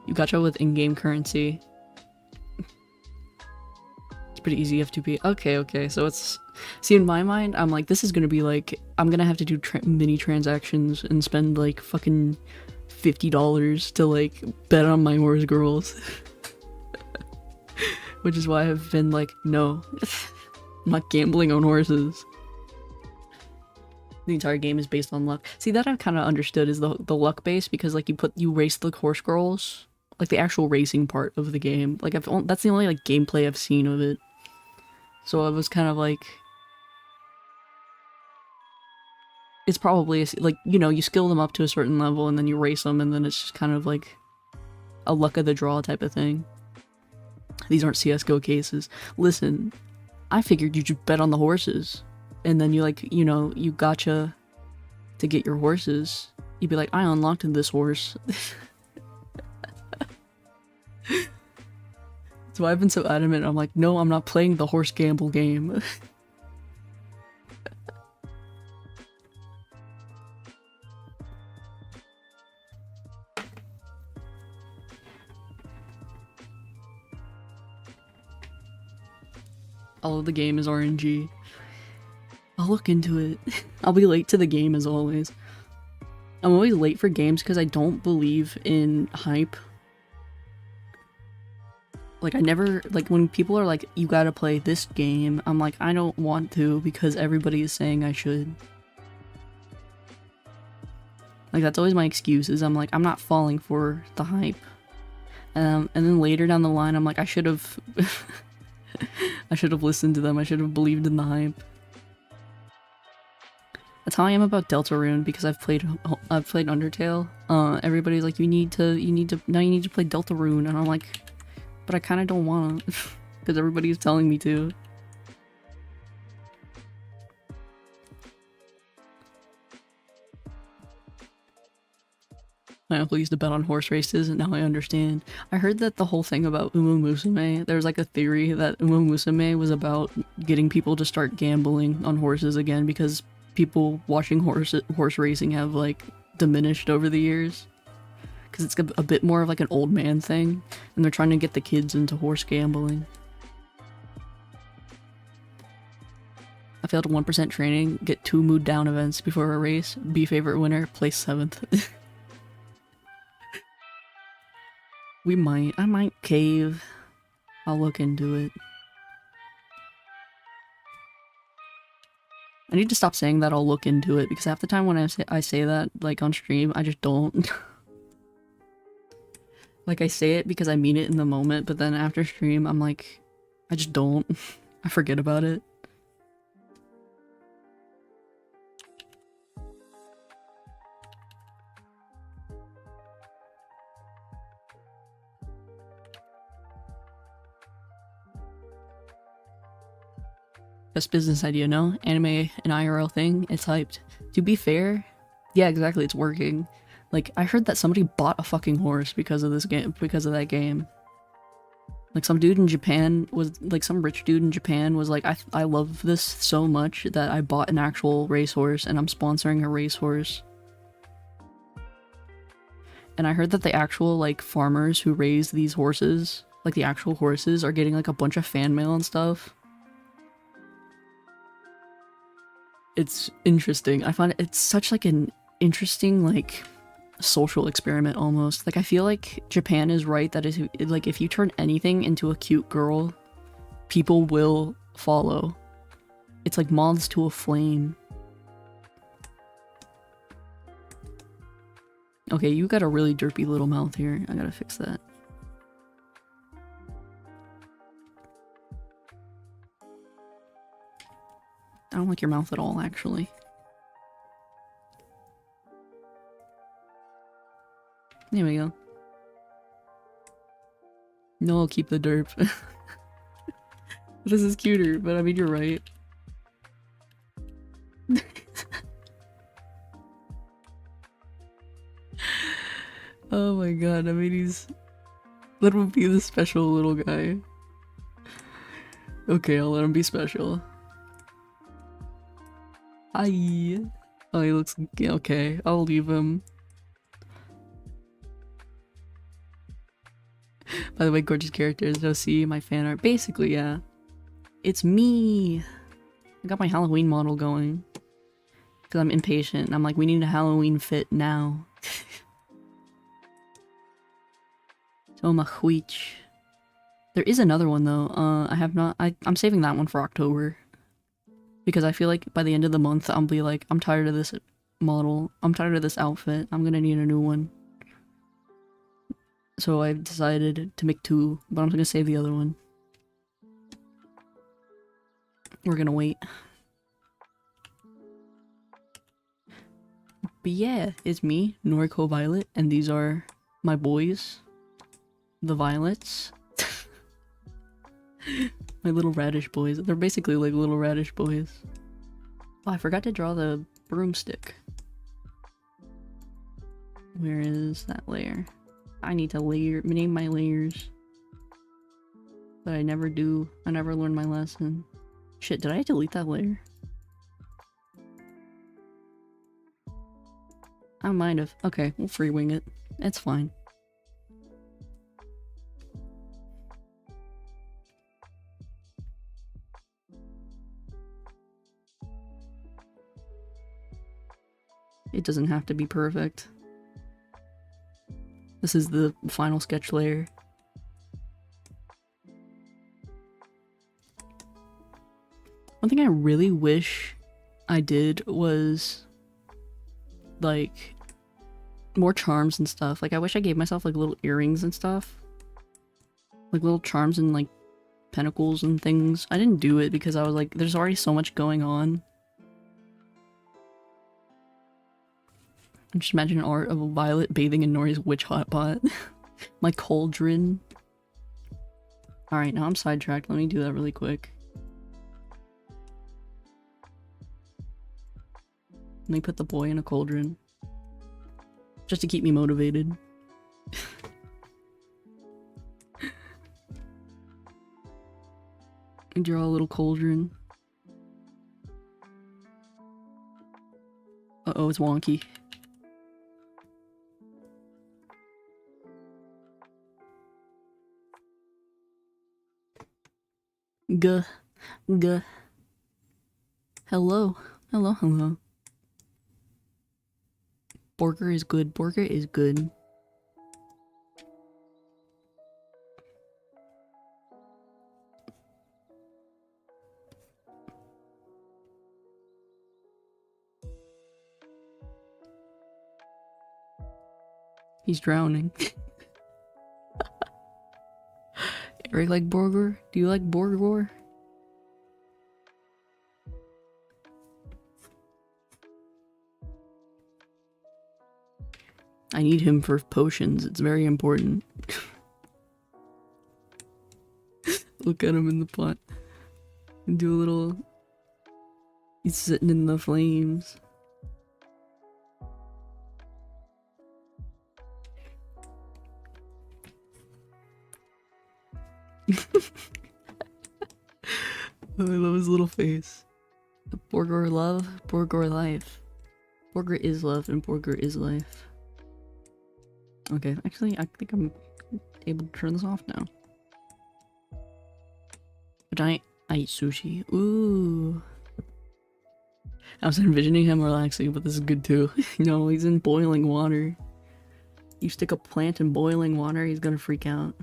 You gacha with in-game currency. It's pretty easy F2P. Okay, so it's... See, in my mind, I'm like, this is gonna be like, I'm gonna have to do mini transactions and spend like fucking $50 to like bet on my horse girls. Which is why I've been like, no, I'm not gambling on horses. The entire game is based on luck. See, that I've kind of understood is the luck base, because like you race the horse girls, like the actual racing part of the game. Like that's the only like gameplay I've seen of it. So I was kind of like, it's probably like, you know, you skill them up to a certain level and then you race them, and then it's just kind of like a luck of the draw type of thing. These aren't CS:GO cases. Listen, I figured you just bet on the horses, and then you like, you know, you gacha to get your horses. You'd be like, I unlocked this horse. That's why I've been so adamant. I'm like, no, I'm not playing the horse gamble game. All of the game is RNG. I'll look into it. I'll be late to the game as always. I'm always late for games because I don't believe in hype. Like I never, like when people are like, you gotta play this game, I'm like, I don't want to because everybody is saying I should. Like that's always my excuse, is I'm like, I'm not falling for the hype. And then later down the line, I'm like, I should have I should have listened to them. I should have believed in the hype. That's how I am about Deltarune, because I've played Undertale. Everybody's like, you need to play Deltarune, and I'm like, but I kind of don't want to, because everybody's telling me to. My uncle used to bet on horse races, and now I understand. I heard that the whole thing about Uma Musume, there's like a theory that Uma Musume was about getting people to start gambling on horses again, because people watching horse racing have like diminished over the years. Because it's a bit more of like an old man thing, and they're trying to get the kids into horse gambling. I failed 1% training, get 2 mood down events before a race, be favorite winner, place 7th. I might cave. I'll look into it. I need to stop saying that I'll look into it, because half the time when I say that, like on stream, I just don't. Like I say it because I mean it in the moment, but then after stream, I'm like, I just don't. I forget about it. Best business idea, no? Anime, an IRL thing, it's hyped. To be fair, yeah, exactly, it's working. Like, I heard that somebody bought a fucking horse because of this game, because of that game. Like, some dude in Japan was, like, some rich dude in Japan was like, I love this so much that I bought an actual racehorse and I'm sponsoring a racehorse. And I heard that the actual, like, farmers who raise these horses, like, the actual horses, are getting, like, a bunch of fan mail and stuff. it's interesting. I find it's such like an interesting like social experiment almost. Like I feel like Japan is right that is like if you turn anything into a cute girl, people will follow. It's like moths to a flame. Okay, you got a really derpy little mouth here. I gotta fix that. I don't like your mouth at all, actually. There we go. No, I'll keep the derp. This is cuter, but I mean, you're right. Oh my god, I mean, he's... Let him be the special little guy. Okay, I'll let him be special. Hi. Oh, he looks... Okay, I'll leave him. By the way, gorgeous characters, go see my fan art. Basically, yeah. It's me! I got my Halloween model going. Because I'm impatient, and I'm like, we need a Halloween fit now. So I'm a wheech. There is another one though. I have not. I'm saving that one for October. Because I feel like by the end of the month, I'll be like, I'm tired of this model. I'm tired of this outfit. I'm gonna need a new one. So I've decided to make two, but I'm gonna save the other one. We're gonna wait. But yeah, it's me, Noriko Violet, and these are my boys. The Violets. My little radish boys. They're basically like little radish boys. Oh, I forgot to draw the broomstick. Where is that layer? I need to name my layers. But I never do. I never learn my lesson. Shit, did I delete that layer? I might have. Okay, we'll free wing it. It's fine. It doesn't have to be perfect. This is the final sketch layer. One thing I really wish I did was like more charms and stuff. Like I wish I gave myself like little earrings and stuff. Like little charms and like pentacles and things. I didn't do it because I was like, there's already so much going on. I'm just imagining art of a Violet bathing in Nori's witch hot pot. My cauldron. Alright, now I'm sidetracked. Let me do that really quick. Let me put the boy in a cauldron. Just to keep me motivated. And draw a little cauldron. Uh-oh, it's wonky. Guh. Guh. Hello. Hello, hello. Burger is good. Burger is good. He's drowning. Eric like burger? Do you like burger? I need him for potions. It's very important. Look at him in the pot. And do a little... He's sitting in the flames. Oh, I love his little face. Borgor love, Borgor life. Borgor is love and Borgor is life. Okay, actually, I think I'm able to turn this off now. But I eat sushi. Ooh. I was envisioning him relaxing, but this is good too. No, he's in boiling water. You stick a plant in boiling water, he's gonna freak out.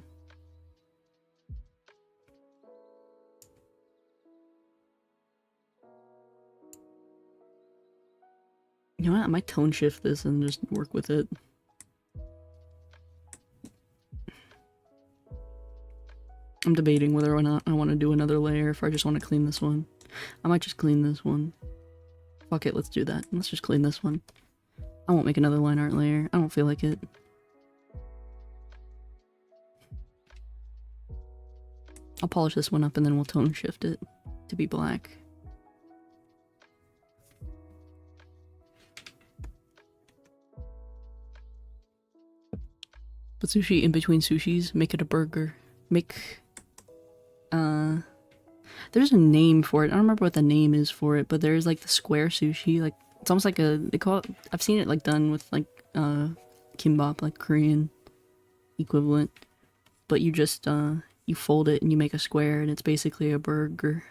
You know what? I might tone shift this and just work with it. I'm debating whether or not I want to do another layer, if I just want to clean this one. I might just clean this one. Fuck it, let's do that. Let's just clean this one. I won't make another line art layer. I don't feel like it. I'll polish this one up and then we'll tone shift it to be black. Put sushi in between sushis, make it a burger. There's a name for it. I don't remember what the name is for it, but there's like the square sushi, like it's almost like they call it, I've seen it like done with like kimbap, like Korean equivalent. But you just you fold it and you make a square and it's basically a burger.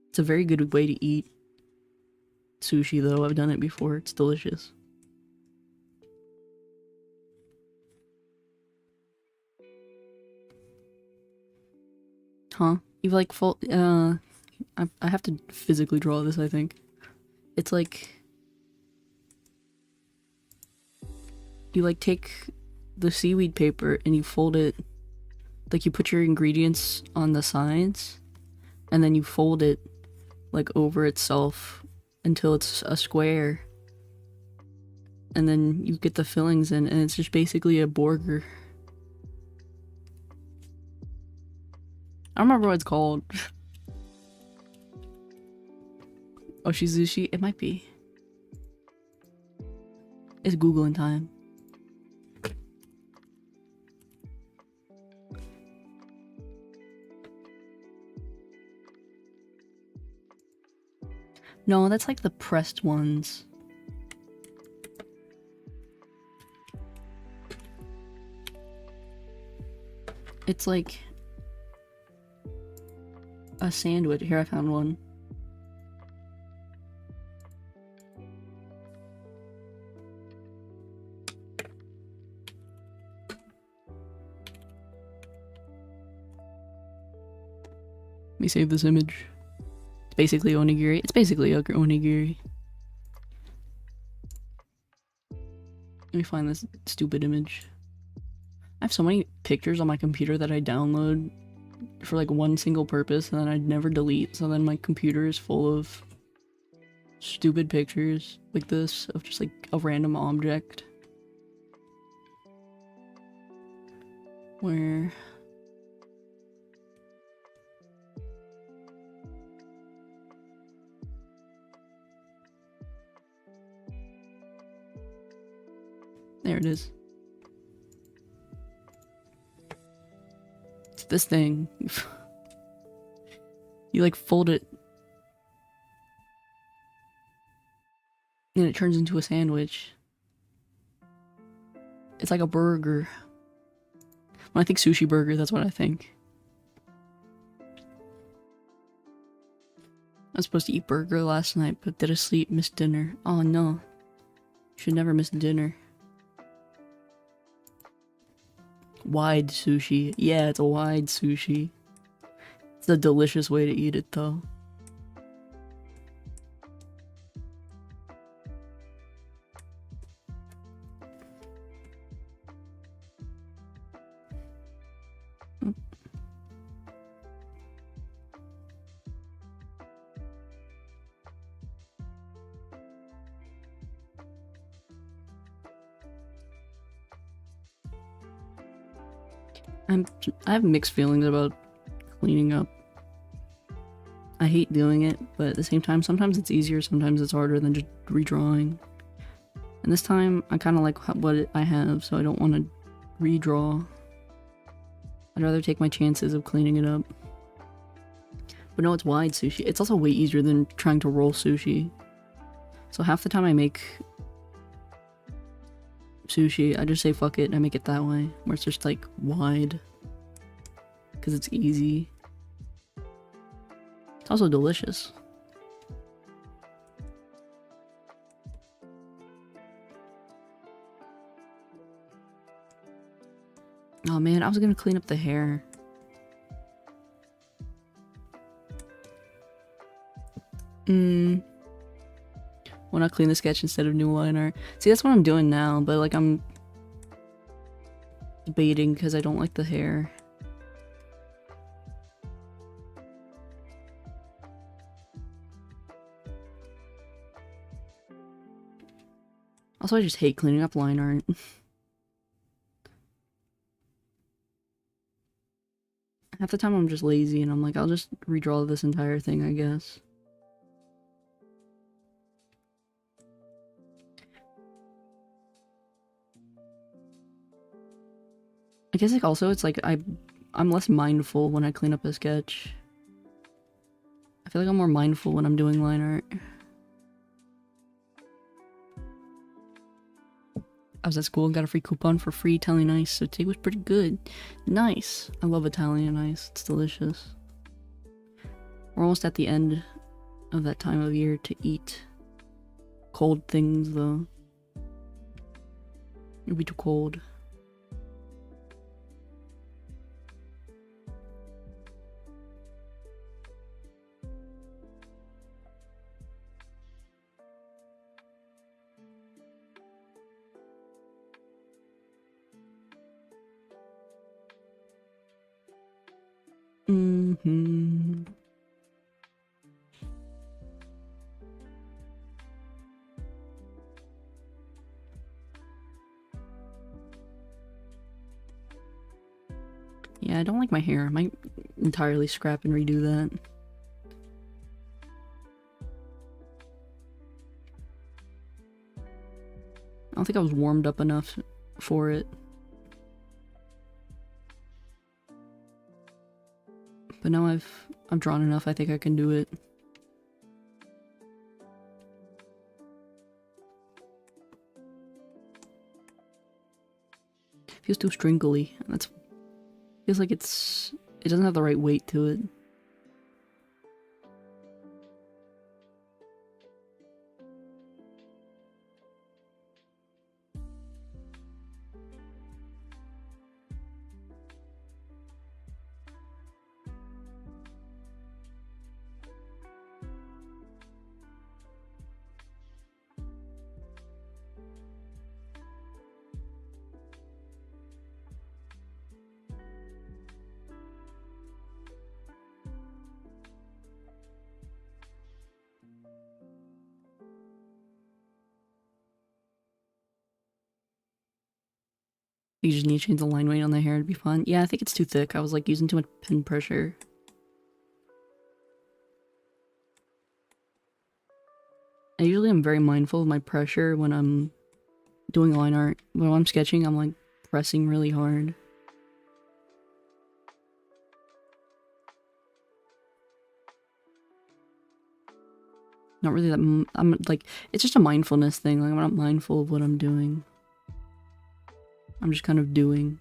It's a very good way to eat sushi though. I've done it before. It's delicious. Huh? You like fold, I have to physically draw this, I think. It's like you like take the seaweed paper and you fold it, like you put your ingredients on the sides and then you fold it like over itself until it's a square, and then you get the fillings in and it's just basically a burger. I don't remember what it's called. Oh, Shizushi? It might be. It's Googling time. No, that's like the pressed ones. It's like a sandwich. Here, I found one. Let me save this image. It's basically onigiri. It's basically a onigiri. Let me find this stupid image. I have so many pictures on my computer that I download for like one single purpose and then I'd never delete, so then my computer is full of stupid pictures like this of just like a random object. Where there it is. It's this thing. You like fold it and it turns into a sandwich. It's like a burger. When I think sushi burger, that's what I think. I was supposed to eat burger last night, but did sleep, missed dinner. Oh no. Should never miss dinner. Wide sushi. Yeah, it's a wide sushi. It's a delicious way to eat it though. I have mixed feelings about cleaning up. I hate doing it, but at the same time, sometimes it's easier, sometimes it's harder than just redrawing. And this time, I kind of like what I have, so I don't want to redraw. I'd rather take my chances of cleaning it up. But no, it's wide sushi. It's also way easier than trying to roll sushi. So half the time I make sushi, I just say fuck it and I make it that way, where it's just like wide because it's easy. It's also delicious. Oh man, I was gonna clean up the hair. Why not clean the sketch instead of new line art? See, that's what I'm doing now, but like I'm debating because I don't like the hair. Also, I just hate cleaning up line art. Half the time I'm just lazy and I'm like, I'll just redraw this entire thing, I guess. I guess like also it's like I'm less mindful when I clean up a sketch. I feel like I'm more mindful when I'm doing line art. I was at school and got a free coupon for free Italian ice, so today was pretty good. Nice. I love Italian ice. It's delicious. We're almost at the end of that time of year to eat cold things, though. It'll be too cold. Yeah, I don't like my hair. I might entirely scrap and redo that. I don't think I was warmed up enough for it. But now I've drawn enough, I think I can do it. Feels too stringly. That's feels like it doesn't have the right weight to it. You just need to change the line weight on the hair to be fun. Yeah, I think it's too thick. I was like using too much pin pressure. I usually am very mindful of my pressure when I'm doing line art. When I'm sketching, I'm like pressing really hard. Not really that. I'm like, it's just a mindfulness thing. Like, I'm not mindful of what I'm doing. I'm just kind of doing.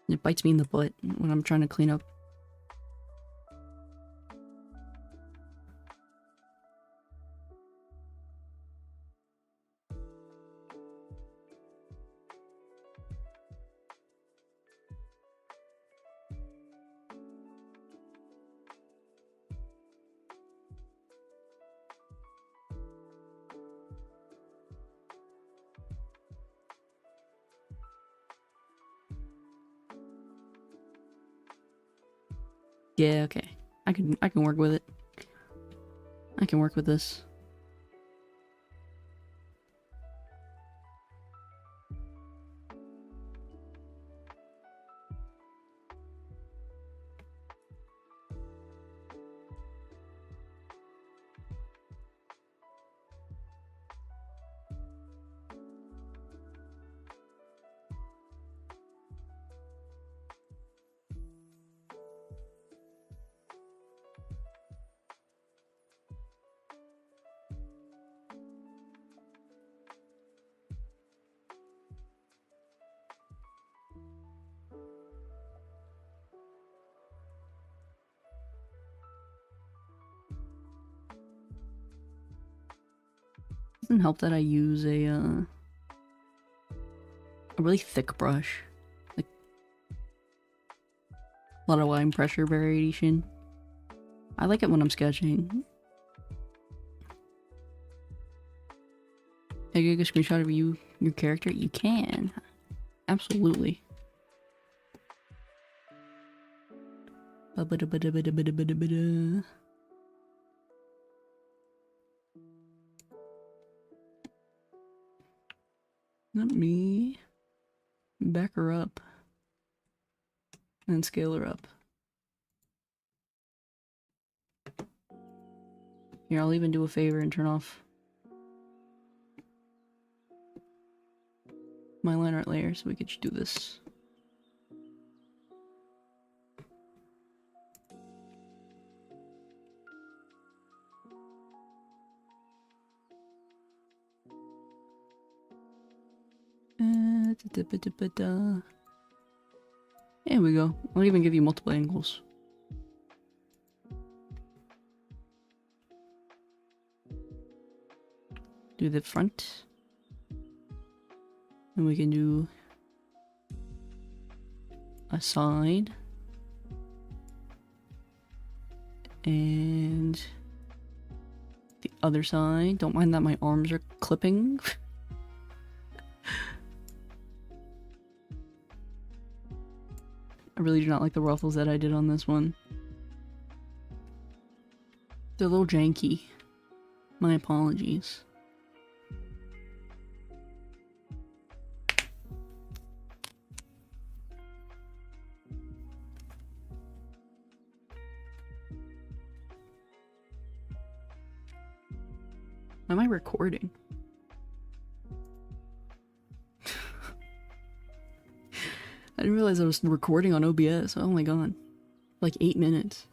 It bites me in the butt when I'm trying to clean up. Yeah, okay. I can work with it. I can work with this. Doesn't help that I use a really thick brush. Like a lot of line pressure variation. I like it when I'm sketching. Can you get a screenshot of your character? You can. Absolutely. Ba-ba-da-ba-da-ba-da-ba-da-ba-da. Let me back her up and scale her up. Here, I'll even do a favor and turn off my line art layer so we could just do this. There we go. I'll even give you multiple angles. Do the front. And we can do a side. And the other side. Don't mind that my arms are clipping. I really do not like the ruffles that I did on this one. They're a little janky. My apologies. Why am I recording? I didn't realize I was recording on OBS. Oh my god. Like 8 minutes.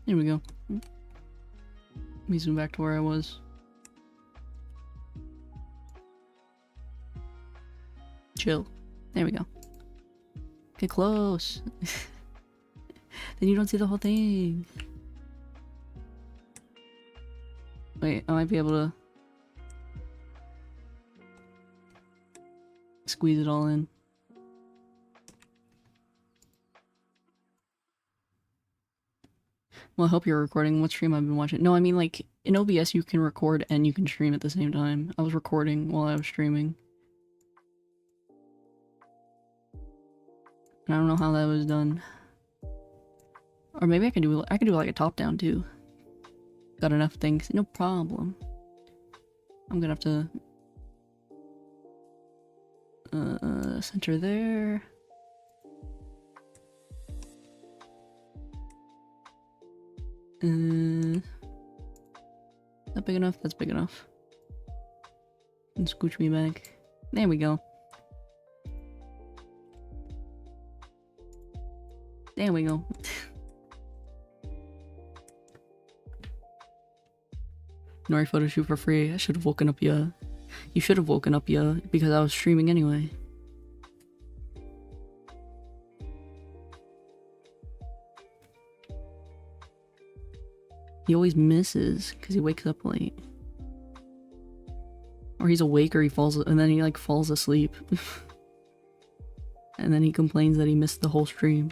There we go. Let me zoom back to where I was. Chill. There we go. Get close. Then you don't see the whole thing. Wait, I might be able to squeeze it all in. Well, I hope you're recording. What stream I've been watching? No, I mean like in OBS you can record and you can stream at the same time. I was recording while I was streaming. And I don't know how that was done. Or maybe I can do like a top down too. Got enough things, no problem. I'm gonna have to center there. That big enough? That's big enough. And scooch me back. There we go. There we go. Nori photo shoot for free. I should have woken up ya. You should have woken up ya because I was streaming anyway. He always misses because he wakes up late. Or he's awake or he falls and then he like falls asleep. And then he complains that he missed the whole stream.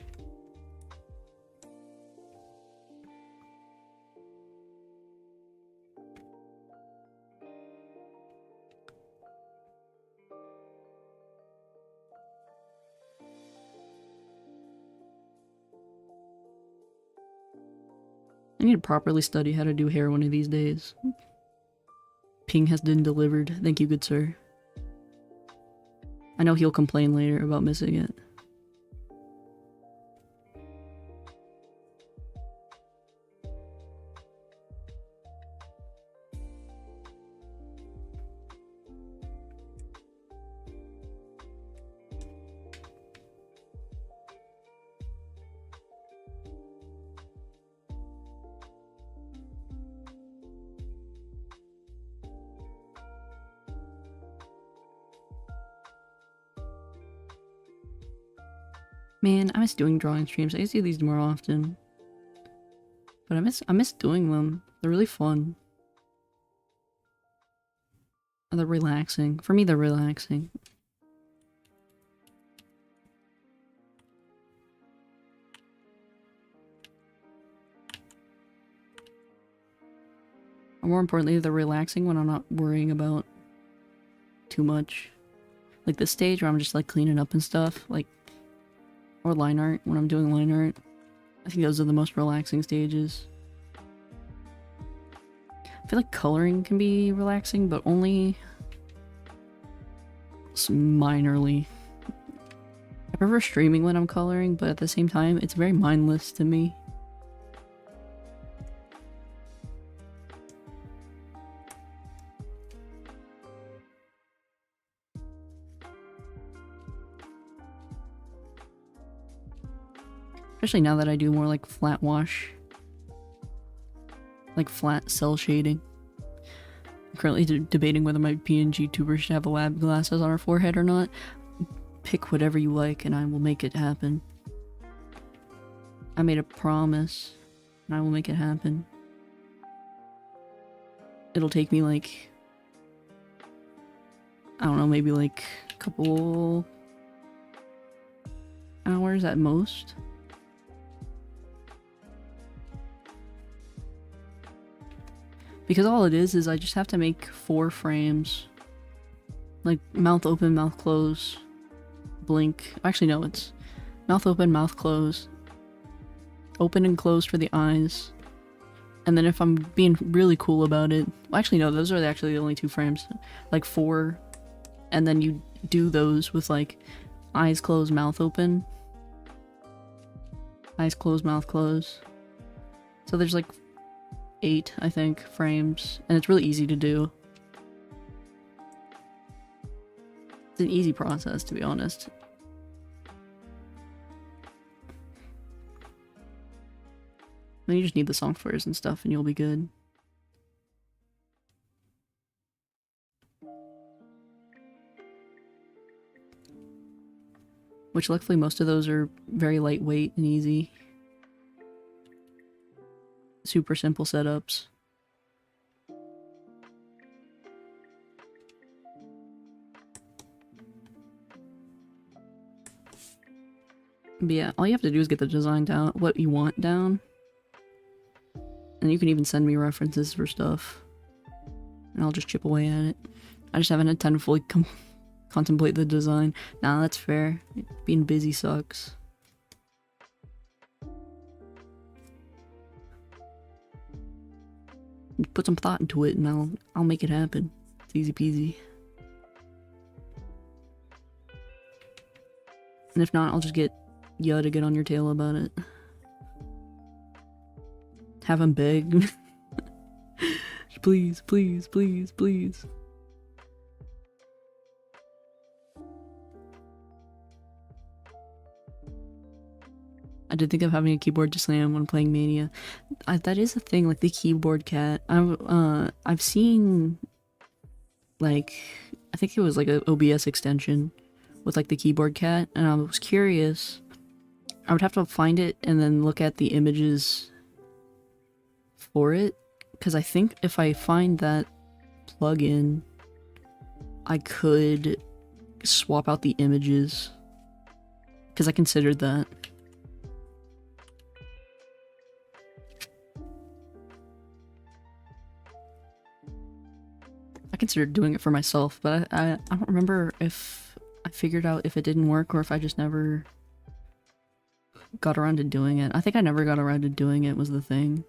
I need to properly study how to do hair one of these days. Ping has been delivered. Thank you, good sir. I know he'll complain later about missing it. Man, I miss doing drawing streams. I used to do these more often. But I miss doing them. They're really fun. They're relaxing. For me, they're relaxing. Or more importantly, they're relaxing when I'm not worrying about too much. Like this stage where I'm just like cleaning up and stuff, like, or line art, when I'm doing line art. I think those are the most relaxing stages. I feel like coloring can be relaxing, but only minorly. I prefer streaming when I'm coloring, but at the same time, it's very mindless to me. Especially now that I do more like flat wash. Like flat cell shading. I'm currently debating whether my PNG tuber should have a lab glasses on her forehead or not. Pick whatever you like and I will make it happen. I made a promise and I will make it happen. It'll take me like, I don't know, maybe like a couple hours at most. Because all it is I just have to make 4 frames. Like mouth open, mouth close, blink. Actually no, it's mouth open, mouth close. Open and close for the eyes. And then if I'm being really cool about it... Well, actually no, those are actually the only 2 frames. Like 4. And then you do those with like eyes closed, mouth open. Eyes closed, mouth closed. So there's like 8, I think, frames, and it's really easy to do. It's an easy process, to be honest. Then you just need the softwares and stuff, and you'll be good. Which luckily most of those are very lightweight and easy. Super simple setups. But yeah, all you have to do is get the design down, what you want down. And you can even send me references for stuff. And I'll just chip away at it. I just haven't had time to fully contemplate the design. Nah, that's fair. Being busy sucks. Put some thought into it and I'll make it happen. It's easy peasy. And if not, I'll just get Ya to get on your tail about it. Have him beg. Please, please, please, please. I did think of having a keyboard to slam when playing Mania. That is a thing, like the keyboard cat. I've seen, like, I think it was like an OBS extension with like the keyboard cat, and I was curious. I would have to find it and then look at the images for it, because I think if I find that plugin, I could swap out the images, because I considered that. I considered doing it for myself, but I don't remember if I figured out if it didn't work or if I just never got around to doing it. I think I never got around to doing it was the thing.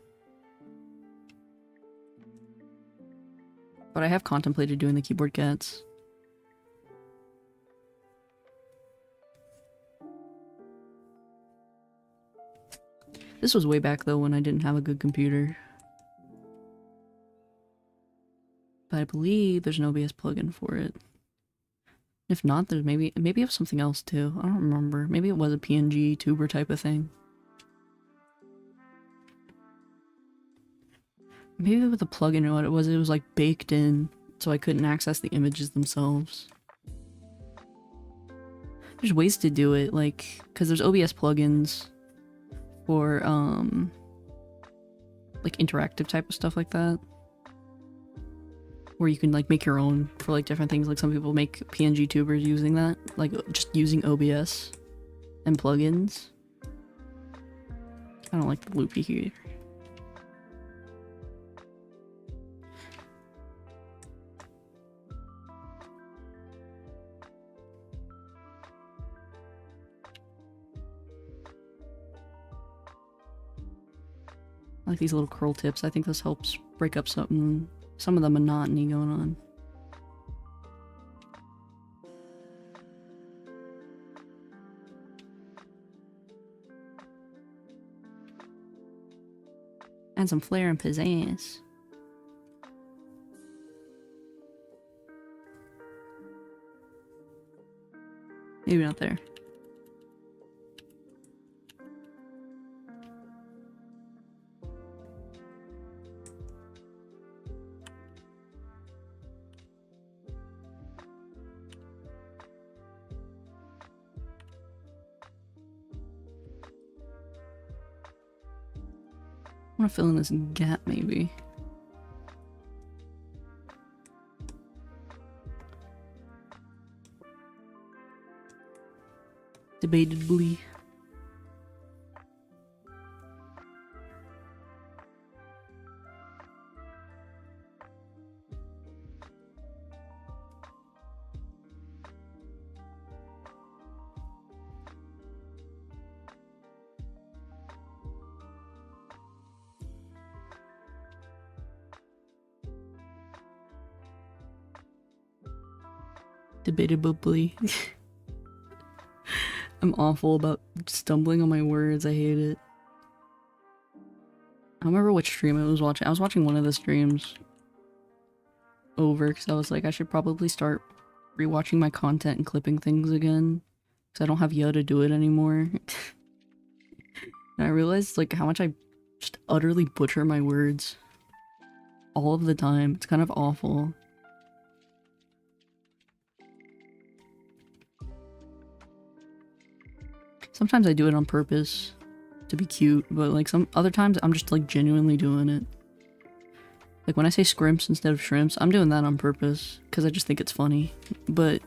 But I have contemplated doing the keyboard cats. This was way back though when I didn't have a good computer. But I believe there's an OBS plugin for it. If not, there's maybe it was something else too. I don't remember. Maybe it was a PNG tuber type of thing. Maybe with the plugin, what it was like baked in, so I couldn't access the images themselves. There's ways to do it, like, because there's OBS plugins for like interactive type of stuff like that, where you can like make your own for like different things. Like some people make PNG tubers using that, like just using OBS and plugins. I don't like the loopy here. I like these little curl tips. I think this helps break up some of the monotony going on. And some flair and pizzazz. Maybe not there. I want to fill in this gap, maybe. Debatably. Debatably. I'm awful about stumbling on my words. I hate it. I don't remember which stream I was watching. I was watching one of the streams over because I was like, I should probably start rewatching my content and clipping things again because I don't have Yo to do it anymore. And I realized like how much I just utterly butcher my words all of the time. It's kind of awful. Sometimes I do it on purpose to be cute, but like some other times I'm just like genuinely doing it. Like when I say scrimps instead of shrimps, I'm doing that on purpose because I just think it's funny. But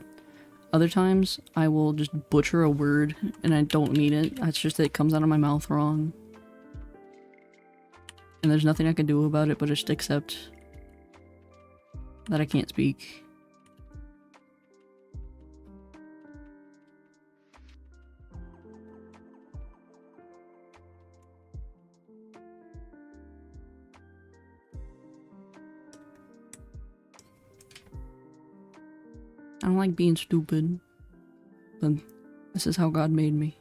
other times I will just butcher a word and I don't mean it. It's just that it comes out of my mouth wrong. And there's nothing I can do about it but just accept that I can't speak. I don't like being stupid, but this is how God made me.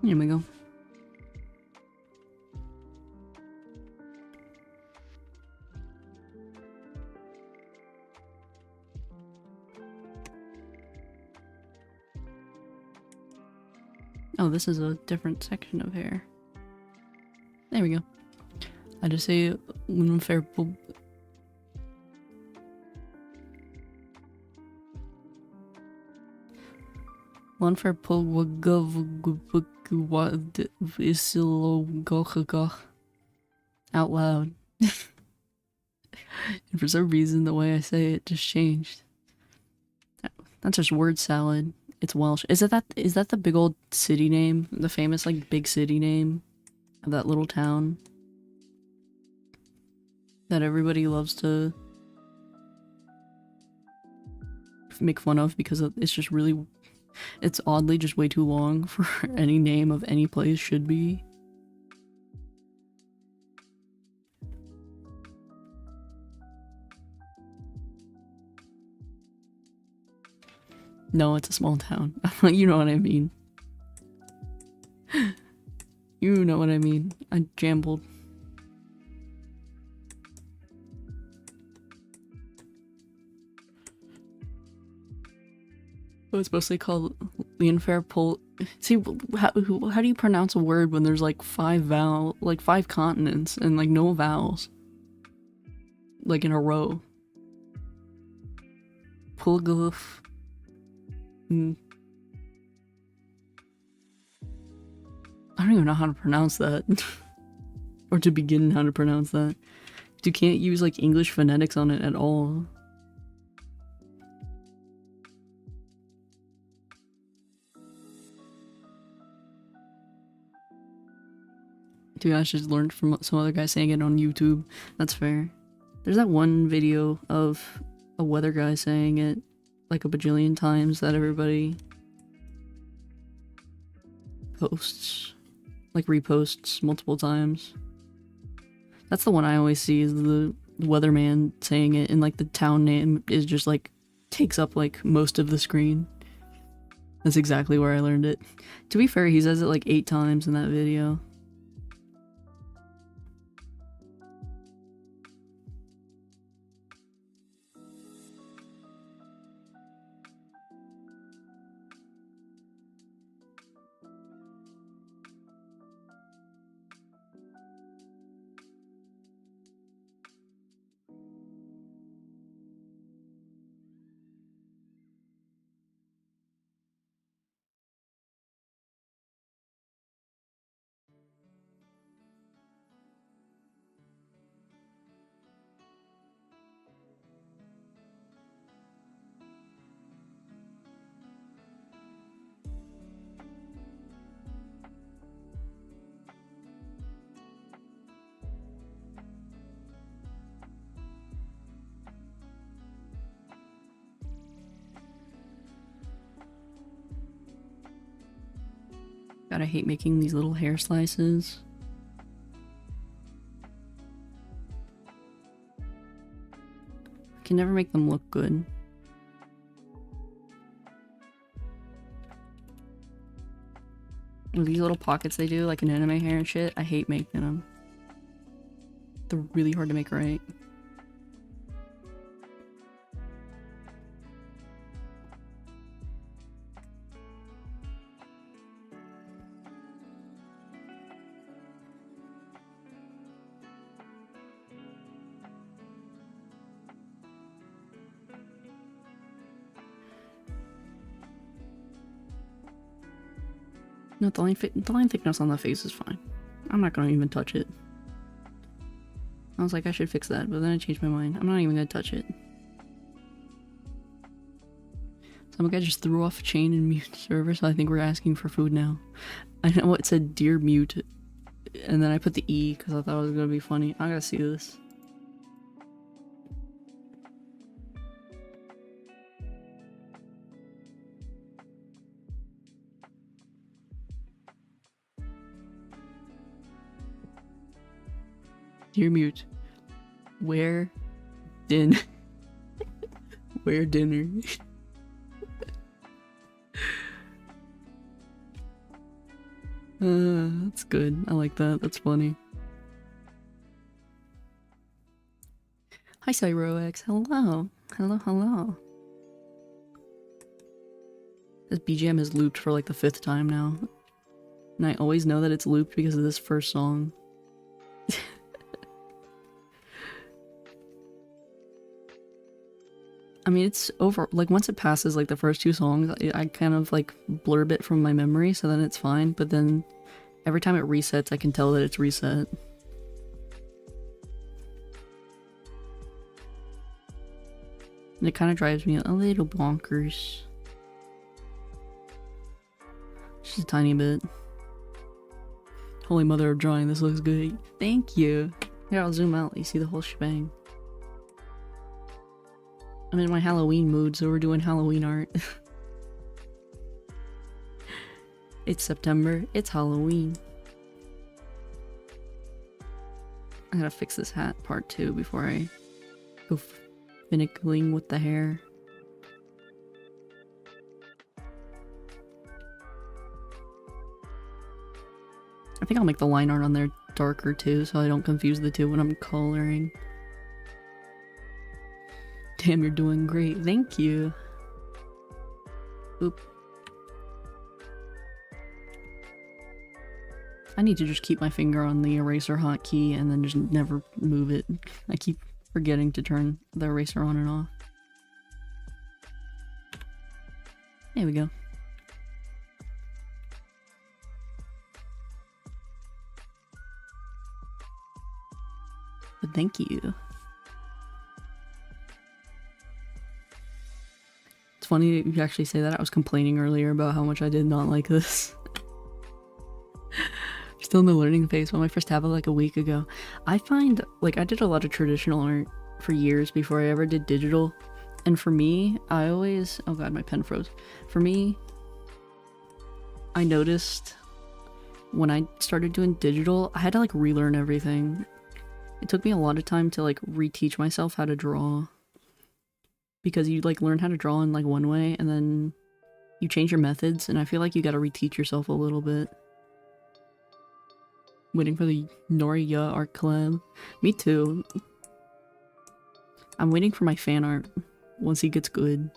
Here we go. Oh, this is a different section of hair. There we go. I just say unfair. One for pull out loud. And for some reason the way I say it just changed. That's just word salad. It's Welsh. Is that the big old city name? The famous like big city name of that little town that everybody loves to make fun of because it's just really, it's oddly just way too long for any name of any place should be. No, it's a small town. You know what I mean. You know what I mean. I jambled. Oh, it's mostly called Leonfair. See, how do you pronounce a word when there's like five consonants and like no vowels? Like in a row. Pulgulf. I don't even know how to pronounce that. Or to begin how to pronounce that. You can't use like English phonetics on it at all. Dude, I just learned from some other guy saying it on YouTube. That's fair. There's that one video of a weather guy saying it like a bajillion times that everybody posts. Like reposts multiple times. That's the one I always see, is the weatherman saying it, and like the town name is just like takes up like most of the screen. That's exactly where I learned it. To be fair, he says it like 8 times in that video. God, I hate making these little hair slices. I can never make them look good. These little pockets they do, like an anime hair and shit, I hate making them. They're really hard to make right. No, the line thickness on the face is fine. I'm not gonna even touch it. I was like, I should fix that, but then I changed my mind. I'm not even gonna touch it. Some guy just threw off chain and mute server, so I think we're asking for food now. I know it said dear mute, and then I put the E because I thought it was gonna be funny. I gotta see this. Dear mute, where dinner? Where dinner? That's good. I like that. That's funny. Hi, CyroX. Hello. Hello, hello. This BGM is looped for like the 5th time now. And I always know that it's looped because of this first song. I mean, it's over, like, once it passes, like, the first 2 songs, I kind of, like, blurb it from my memory, so then it's fine, but then every time it resets, I can tell that it's reset. And it kind of drives me a little bonkers. Just a tiny bit. Holy mother of drawing, this looks good. Thank you. Here, I'll zoom out, you see the whole shebang. I'm in my Halloween mood, so we're doing Halloween art. It's September, it's Halloween. I gotta fix this hat part too before I go finicking with the hair. I think I'll make the line art on there darker too, so I don't confuse the two when I'm coloring. Damn, you're doing great. Thank you. Oop. I need to just keep my finger on the eraser hotkey and then just never move it. I keep forgetting to turn the eraser on and off. There we go. But thank you. It's funny you actually say that. I was complaining earlier about how much I did not like this. Still in the learning phase. When I first tablet like a week ago, I find like I did a lot of traditional art for years before I ever did digital, and for me, I always, oh god, my pen froze. For me, I noticed when I started doing digital, I had to like relearn everything. It took me a lot of time to like reteach myself how to draw, because you like learn how to draw in like one way and then you change your methods, and I feel like you gotta reteach yourself a little bit. Waiting for the Noriya art collab. Me too. I'm waiting for my fan art once he gets good.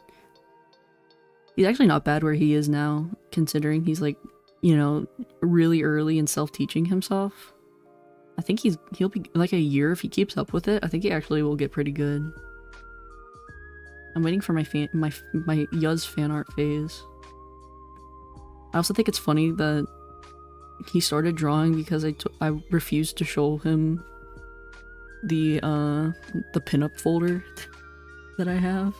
He's actually not bad where he is now, considering he's like, you know, really early in self-teaching himself. I think he'll be like a year if he keeps up with it. I think he actually will get pretty good. I'm waiting for my Yuz fan art phase. I also think it's funny that he started drawing because I refused to show him the pinup folder that I have.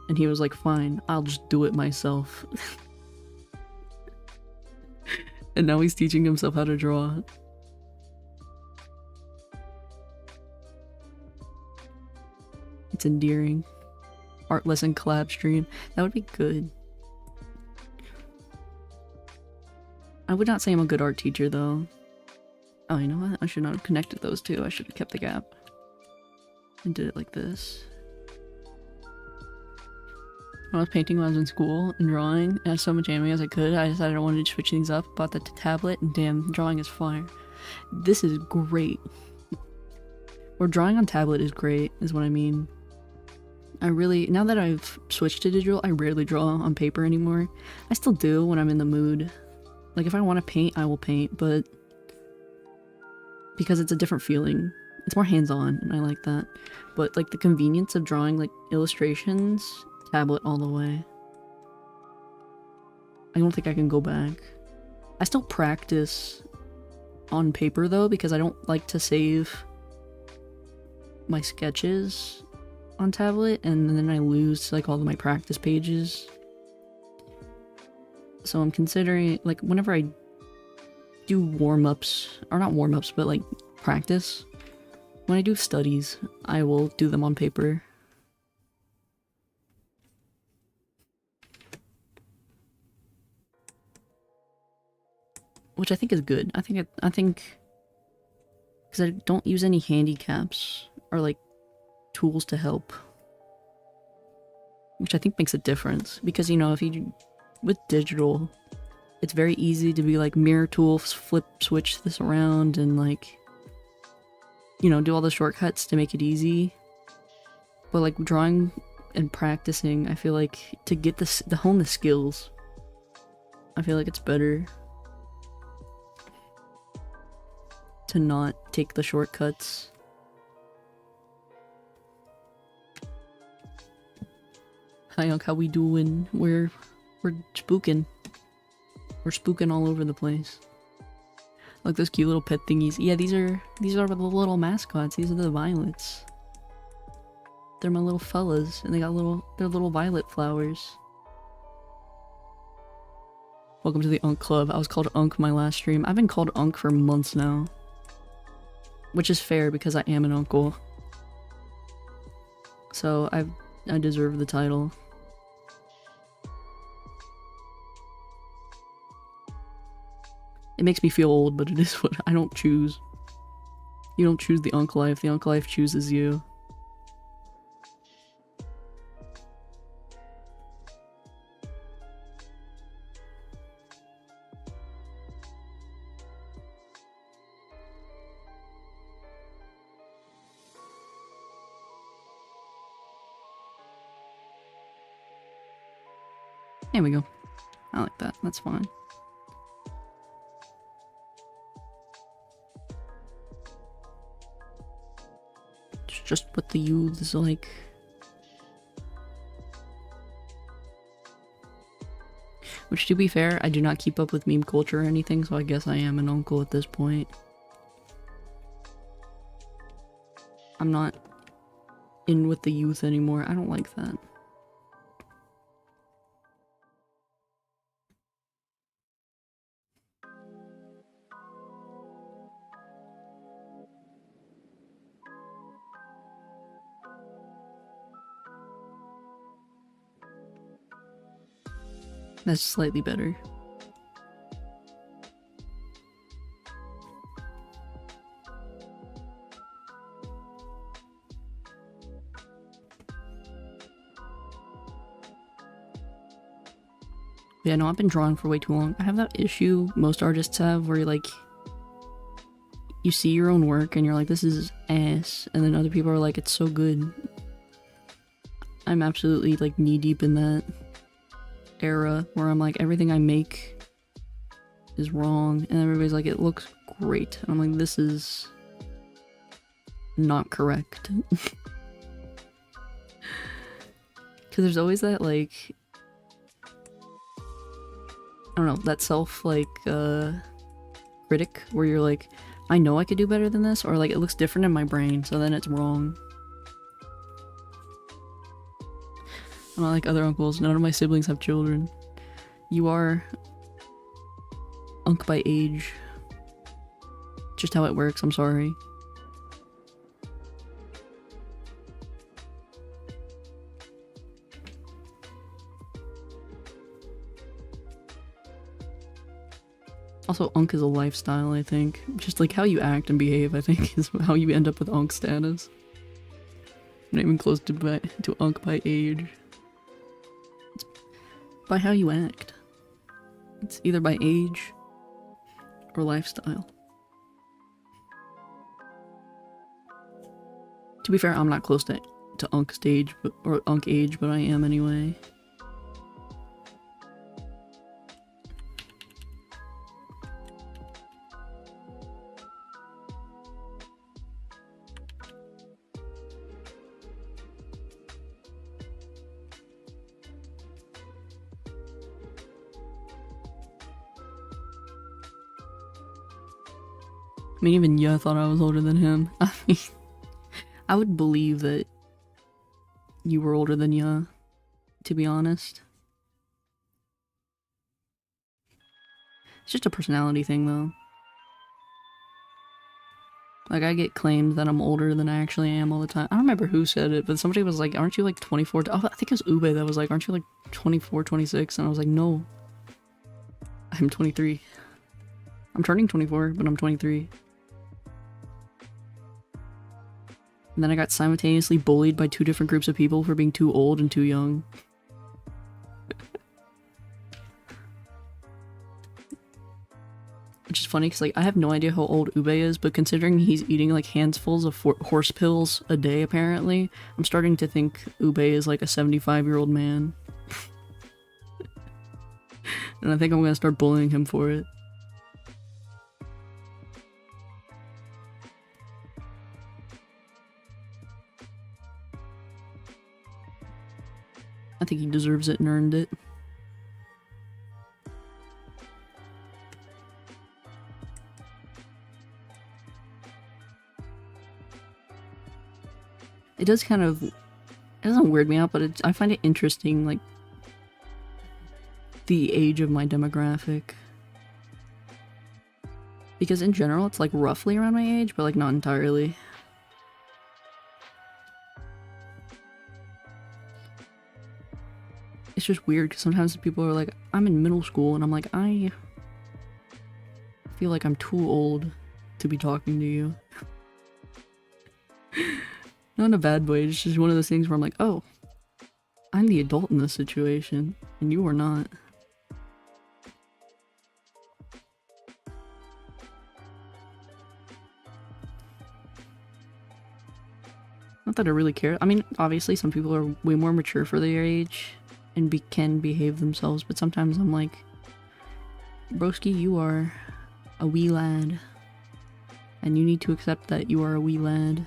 And he was like, fine, I'll just do it myself. And now he's teaching himself how to draw. It's endearing. Art lesson collab stream. That would be good. I would not say I'm a good art teacher though. Oh, you know what? I should not have connected those two. I should have kept the gap. And did it like this. When I was painting when I was in school and drawing, and I had so much anime as I could, I decided I wanted to switch things up. Bought the tablet, and damn, drawing is fire. This is great. Or drawing on tablet is great, is what I mean. I really, now that I've switched to digital, I rarely draw on paper anymore. I still do when I'm in the mood. Like if I want to paint, I will paint, but because it's a different feeling. It's more hands-on, and I like that. But like the convenience of drawing like illustrations, tablet all the way. I don't think I can go back. I still practice on paper though, because I don't like to save my sketches on tablet, and then I lose like all of my practice pages. So I'm considering, like, whenever I do warm-ups, or not warm-ups, but like practice, when I do studies, I will do them on paper. Which I think is good. I think because I don't use any handicaps or like tools to help, which I think makes a difference. Because, you know, if you with digital, it's very easy to be like mirror tool, switch this around, and like, you know, do all the shortcuts to make it easy. But like drawing and practicing, I feel like to get to hone the skills, I feel like it's better to not take the shortcuts. Hi Unc, how we doing? We're spooking. We're spooking all over the place. Look, those cute little pet thingies. Yeah, these are the little mascots. These are the violets. They're my little fellas, and they're little violet flowers. Welcome to the Unc Club. I was called Unc my last stream. I've been called Unc for months now. Which is fair because I am an uncle. So I deserve the title. It makes me feel old, but it is what I don't choose. You don't choose the Unc life. The Unc life chooses you. There we go. I like that. That's fine. It's just what the youths like. Which, to be fair, I do not keep up with meme culture or anything, so I guess I am an uncle at this point. I'm not in with the youth anymore. I don't like that. That's slightly better. Yeah, no, I've been drawing for way too long. I have that issue most artists have where like you see your own work and you're like, this is ass, and then other people are like, it's so good. I'm absolutely like knee deep in that era where I'm like, everything I make is wrong, and everybody's like, it looks great, and I'm like, this is not correct. Because there's always that like, I don't know, that self like critic where you're like, I know I could do better than this, or like it looks different in my brain, so then it's wrong. I'm not like other uncles. None of my siblings have children. You are unk by age. Just how it works, I'm sorry. Also, unk is a lifestyle, I think. Just like how you act and behave, I think, is how you end up with unk status. Not even close to unk by age. It's by how you act. It's either by age or lifestyle. To be fair, I'm not close to unk stage, or unk age, but I am anyway. I mean, even Ya thought I was older than him. I mean, I would believe that you were older than Ya, to be honest. It's just a personality thing, though. Like, I get claimed that I'm older than I actually am all the time. I don't remember who said it, but somebody was like, aren't you like 24? Oh, I think it was Ube that was like, aren't you like 24, 26? And I was like, no. I'm 23. I'm turning 24, but I'm 23. And then I got simultaneously bullied by two different groups of people for being too old and too young. Which is funny because like I have no idea how old Ube is, but considering he's eating like handfuls of horse pills a day apparently, I'm starting to think Ube is like a 75-year-old man. And I think I'm gonna start bullying him for it. I think he deserves it and earned it. It does kind of, it doesn't weird me out, but I find it interesting, like, the age of my demographic. Because in general, it's like roughly around my age, but like not entirely. It's just weird because sometimes people are like, I'm in middle school, and I'm like, I feel like I'm too old to be talking to you. Not in a bad way, it's just one of those things where I'm like, oh, I'm the adult in this situation, and you are not. Not that I really care. I mean, obviously some people are way more mature for their age. and can behave themselves, but sometimes I'm like, broski, you are a wee lad, and you need to accept that you are a wee lad.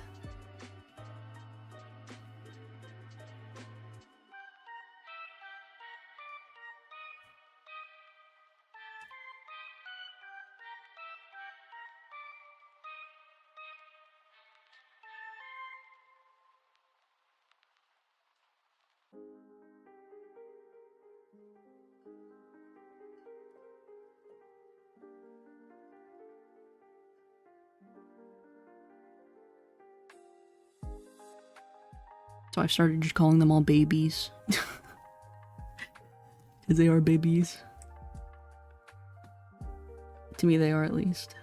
So I started just calling them all babies. Because they are babies. To me, they are at least.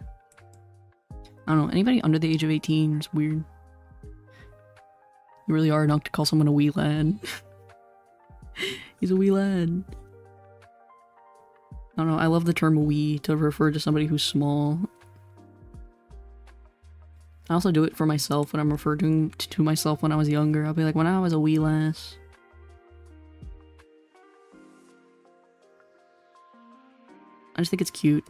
I don't know, anybody under the age of 18 is weird. You really are enough to call someone a wee lad. He's a wee lad. I don't know, I love the term wee to refer to somebody who's small. I also do it for myself when I'm referring to myself when I was younger. I'll be like, when I was a wee lass. I just think it's cute.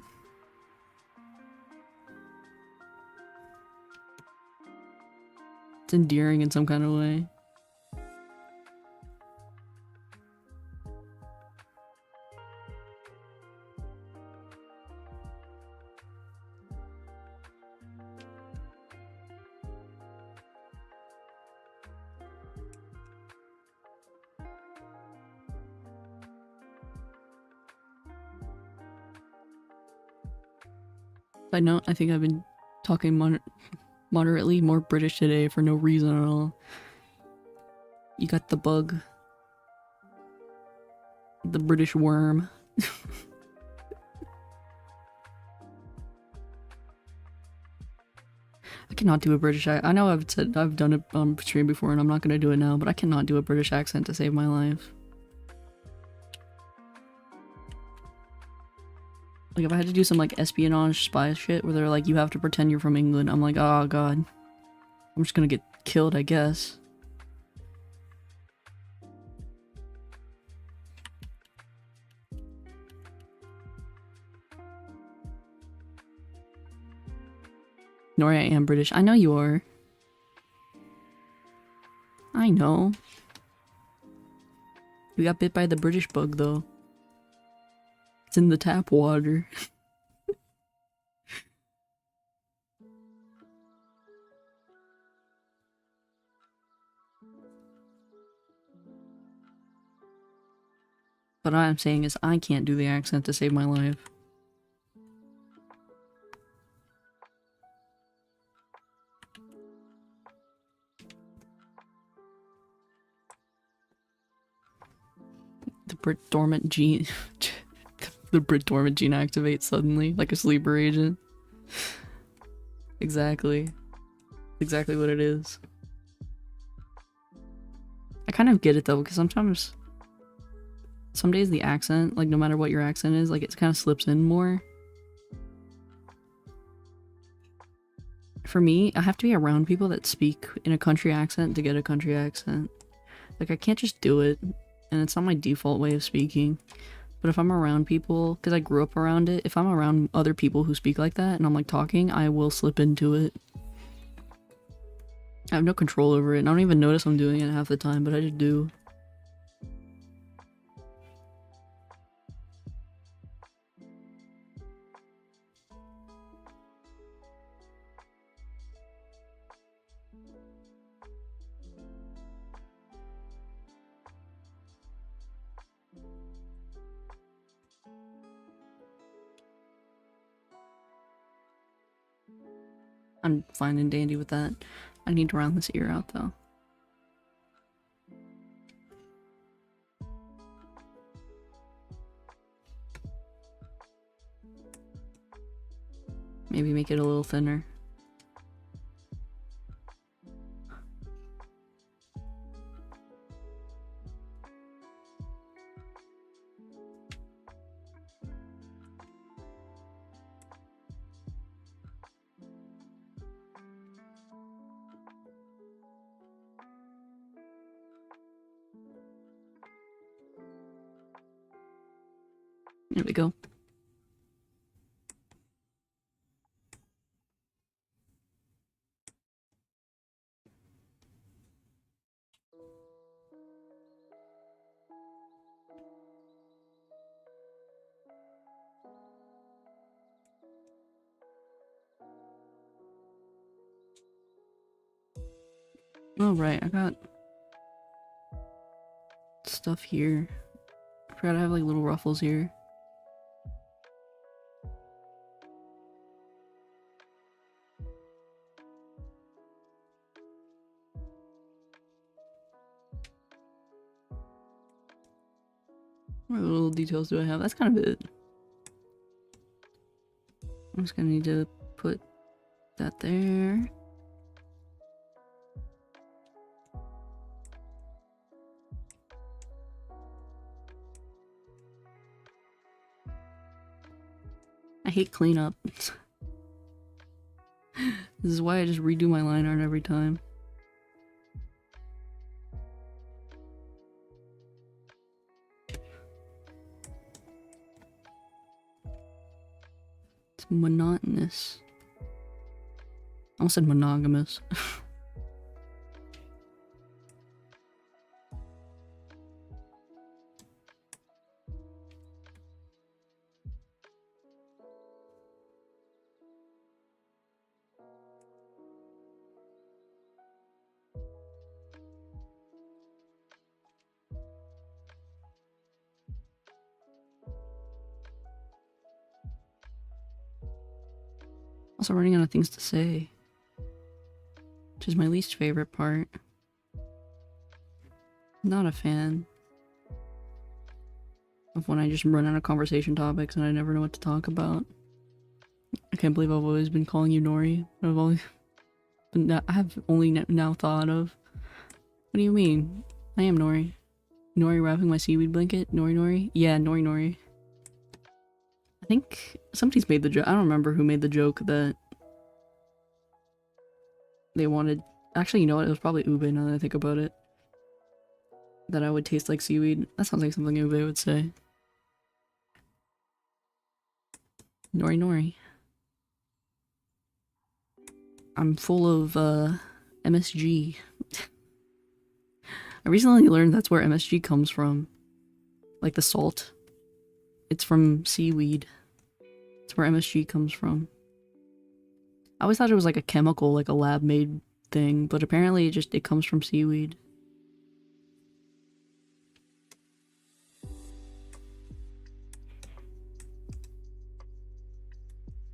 It's endearing in some kind of way. Side note, I think I've been talking moderately more British today for no reason at all. You got the bug. The British worm. I cannot do a British accent. I know I've done it on stream before and I'm not gonna do it now, but I cannot do a British accent to save my life. Like if I had to do some like espionage spy shit where they're like, you have to pretend you're from England, I'm like, oh god. I'm just gonna get killed, I guess. Nori, I am British. I know you are. I know. We got bit by the British bug though. It's in the tap water. But all I'm saying is I can't do the accent to save my life. The Brit dormant gene the Brit dormant gene activates suddenly, like a sleeper agent. Exactly. Exactly what it is. I kind of get it though, because sometimes some days the accent, like no matter what your accent is, like it kind of slips in more. For me, I have to be around people that speak in a country accent to get a country accent. Like I can't just do it, and it's not my default way of speaking. But if I'm around people, because I grew up around it, if I'm around other people who speak like that and I'm like talking, I will slip into it. I have no control over it, and I don't even notice I'm doing it half the time, but I just do. I'm fine and dandy with that. I need to round this ear out though. Maybe make it a little thinner. There we go. Oh, right, I got stuff here. I forgot I have like little ruffles here. What little details do I have? That's kind of it. I'm just gonna need to put that there. I hate cleanup. This is why I just redo my line art every time. It's monotonous. I almost said monogamous. Also running out of things to say, which is my least favorite part. Not a fan of when I just run out of conversation topics and I never know what to talk about. I can't believe I've always been calling you Nori. I have only now thought of. What do you mean? I am Nori. Nori wrapping my seaweed blanket? Nori? Yeah, Nori. I think somebody's made the joke. I don't remember who made the joke that they wanted. Actually, you know what? It was probably Ube now that I think about it. That I would taste like seaweed. That sounds like something Ube would say. Nori. I'm full of MSG. I recently learned that's where MSG comes from. Like the salt. It's from seaweed. It's where MSG comes from. I always thought it was like a chemical, like a lab-made thing, but apparently it comes from seaweed.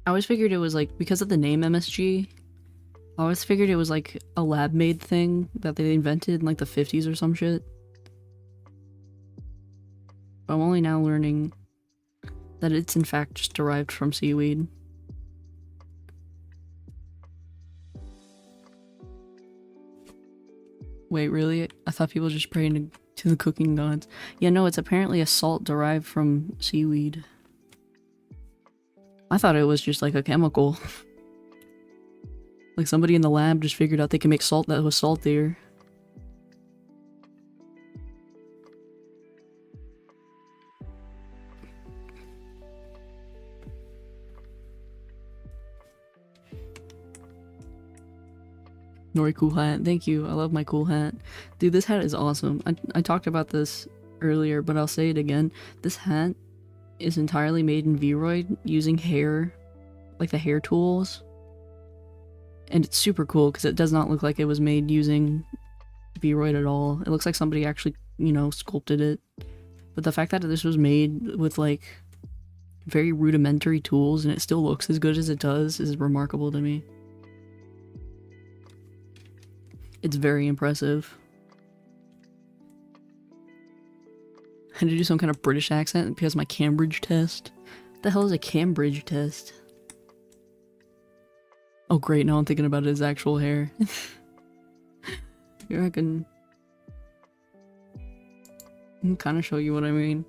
I always figured it was like, because of the name MSG, I always figured it was like a lab-made thing that they invented in like the 50s or some shit. But I'm only now learning that it's in fact just derived from seaweed. Wait, really? I thought people just prayed to the cooking gods. Yeah, no, it's apparently a salt derived from seaweed. I thought it was just like a chemical. Like somebody in the lab just figured out they can make salt that was saltier. Nori cool hat. Thank you. I love my cool hat. Dude, this hat is awesome. I talked about this earlier, but I'll say it again. This hat is entirely made in Vroid using hair, like the hair tools. And it's super cool because it does not look like it was made using Vroid at all. It looks like somebody actually, you know, sculpted it. But the fact that this was made with like very rudimentary tools and it still looks as good as it does is remarkable to me. It's very impressive. I had to do some kind of British accent because my Cambridge test. What the hell is a Cambridge test? Oh great, now I'm thinking about his actual hair. Here I can kind of show you what I mean.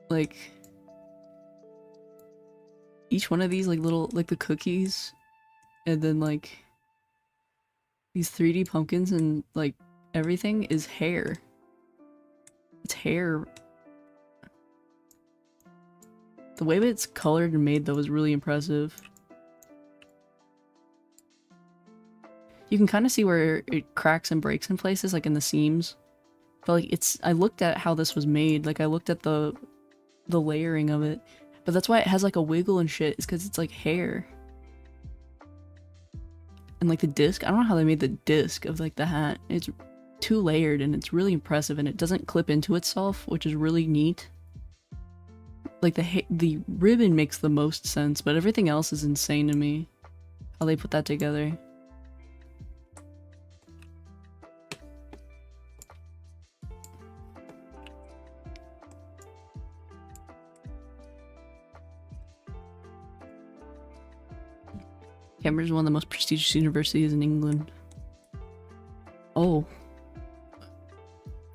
Like, each one of these like little, like the cookies, and then like these 3D pumpkins and like everything is hair. It's hair. The way that it's colored and made though is really impressive. You can kind of see where it cracks and breaks in places, like in the seams. But like I looked at how this was made, like I looked at the layering of it. But that's why it has like a wiggle and shit, is because it's like hair. And like the disc, I don't know how they made the disc of like the hat. It's 2-layered and it's really impressive, and it doesn't clip into itself, which is really neat. Like the ribbon makes the most sense, but everything else is insane to me. How they put that together. Cambridge is one of the most prestigious universities in England. Oh.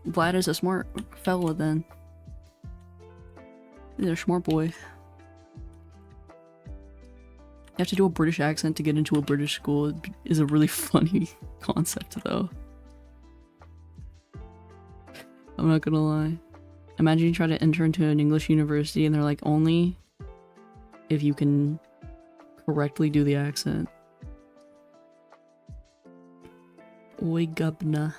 Vlad is a smart fella then. He's a smart boy. You have to do a British accent to get into a British school. It is a really funny concept though. I'm not gonna lie. Imagine you try to enter into an English university and they're like, only if you can correctly do the accent. Oi gubna.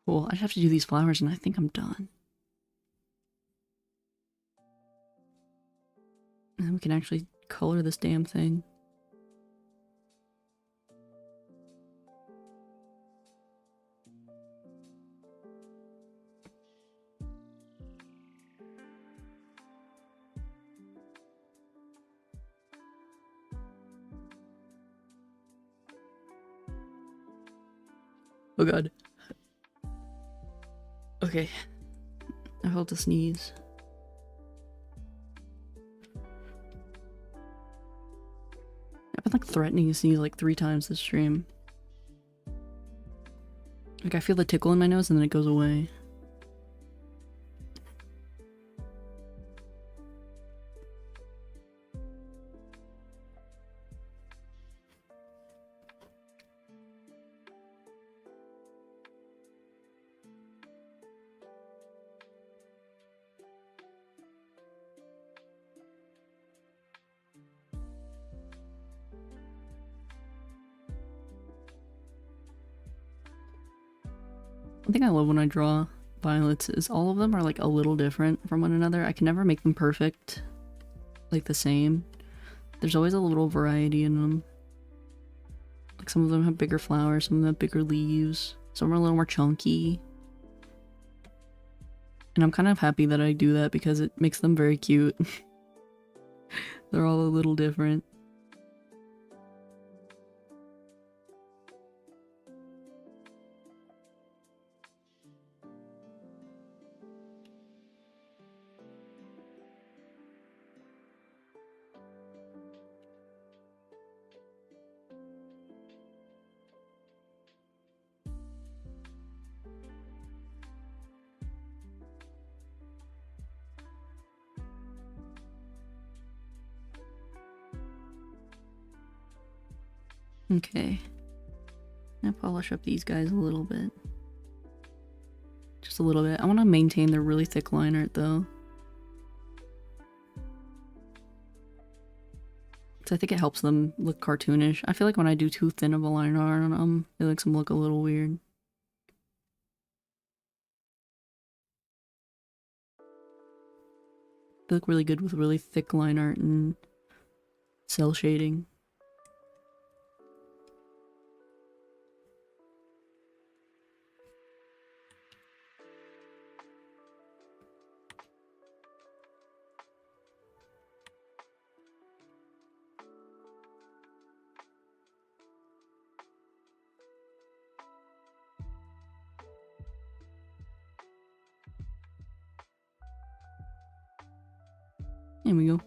Cool, I just have to do these flowers and I think I'm done. And then we can actually color this damn thing. Oh god. Okay. I felt a sneeze. I've been like threatening to sneeze like 3 times this stream. Like I feel the tickle in my nose and then it goes away. One thing I love when I draw violets is all of them are like a little different from one another. I can never make them perfect, like the same. There's always a little variety in them. Like some of them have bigger flowers, some of them have bigger leaves, some are a little more chunky. And I'm kind of happy that I do that because it makes them very cute. They're all a little different. Okay. I'm gonna polish up these guys a little bit. Just a little bit. I want to maintain their really thick line art though. So I think it helps them look cartoonish. I feel like when I do too thin of a line art on them, it makes them look a little weird. They look really good with really thick line art and cell shading. There we go.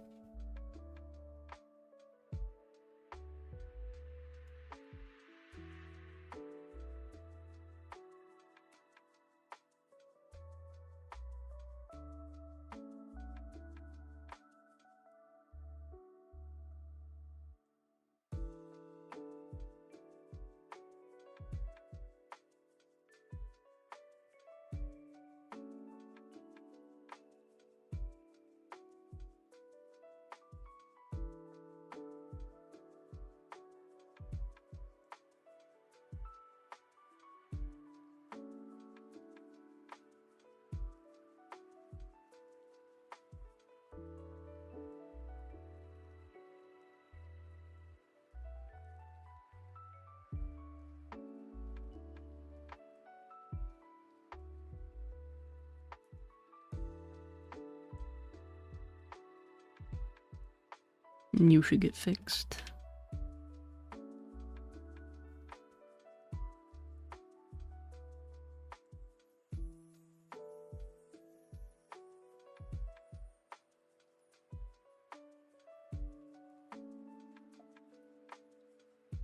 You should get fixed.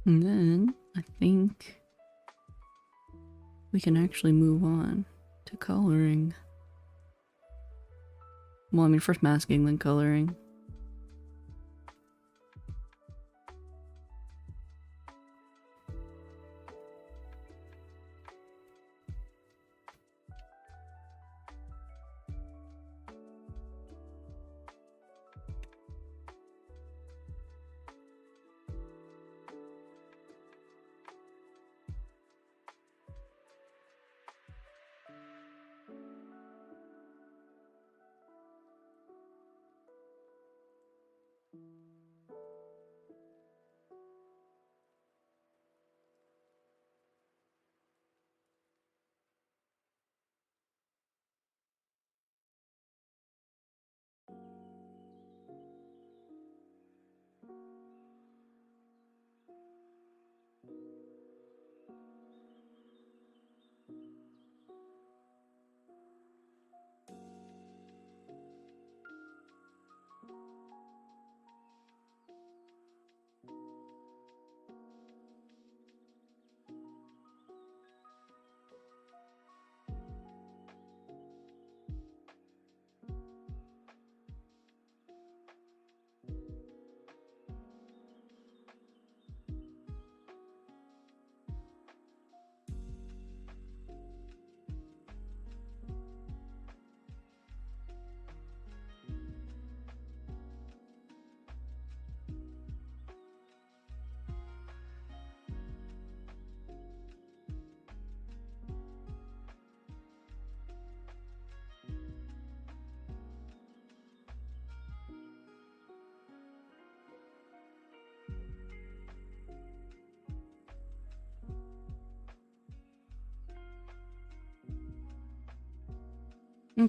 And then I think we can actually move on to coloring. Well, I mean, first masking, then coloring.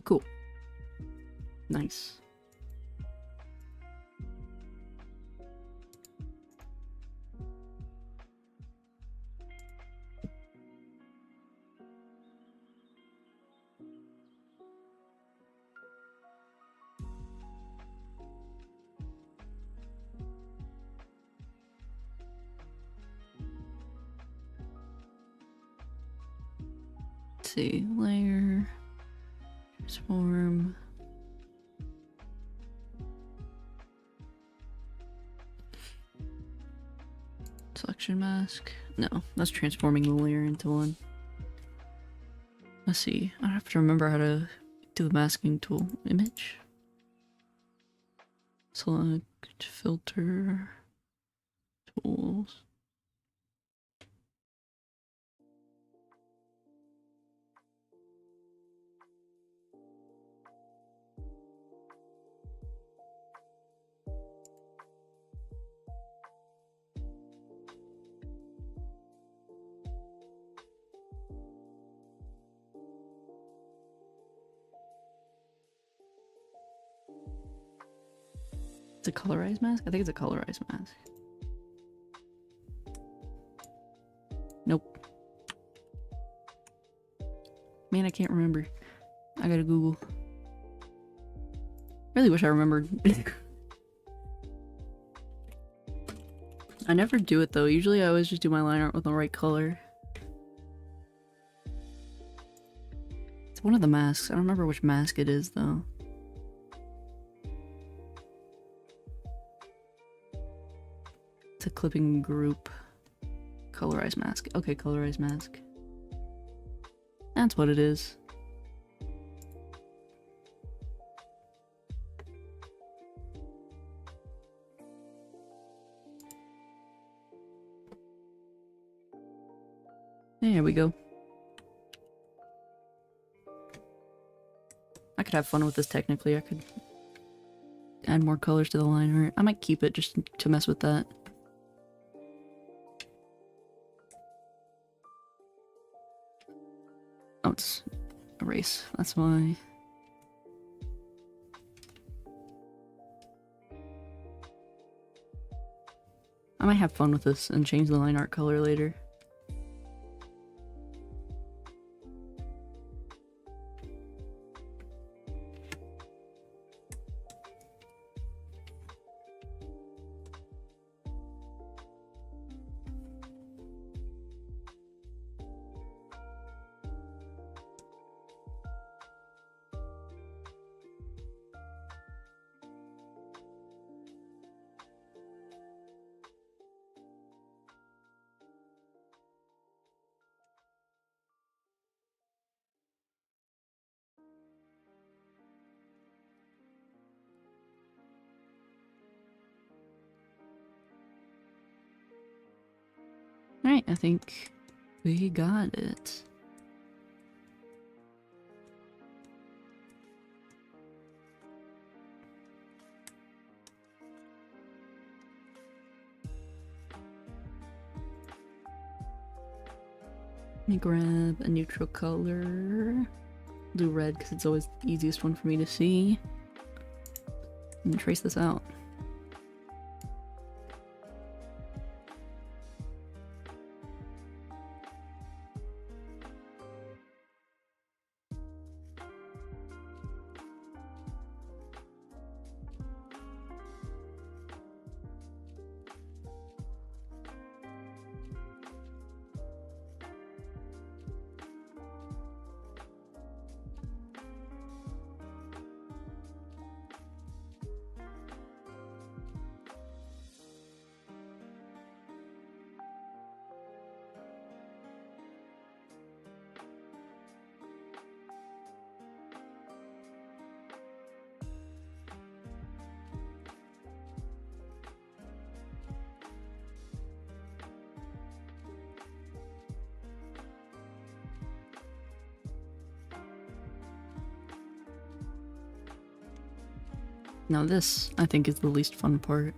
Cool. Nice. Let's see, layer, transform. Selection mask. No, that's transforming the layer into one. Let's see, I have to remember how to do the masking tool. Image. Select, filter, tools. It's a colorized mask? I think it's a colorized mask. Nope. Man, I can't remember. I gotta Google. Really wish I remembered. I never do it though. Usually I always just do my line art with the right color. It's one of the masks. I don't remember which mask it is though. It's a clipping group. Colorized mask. Okay, colorized mask. That's what it is. There we go. I could have fun with this technically. I could add more colors to the line art. I might keep it just to mess with that. Oh, it's erase. That's why. I might have fun with this and change the line art color later. Alright, I think we got it. Let me grab a neutral color. Do red because it's always the easiest one for me to see. And trace this out. Now this, I think, is the least fun part.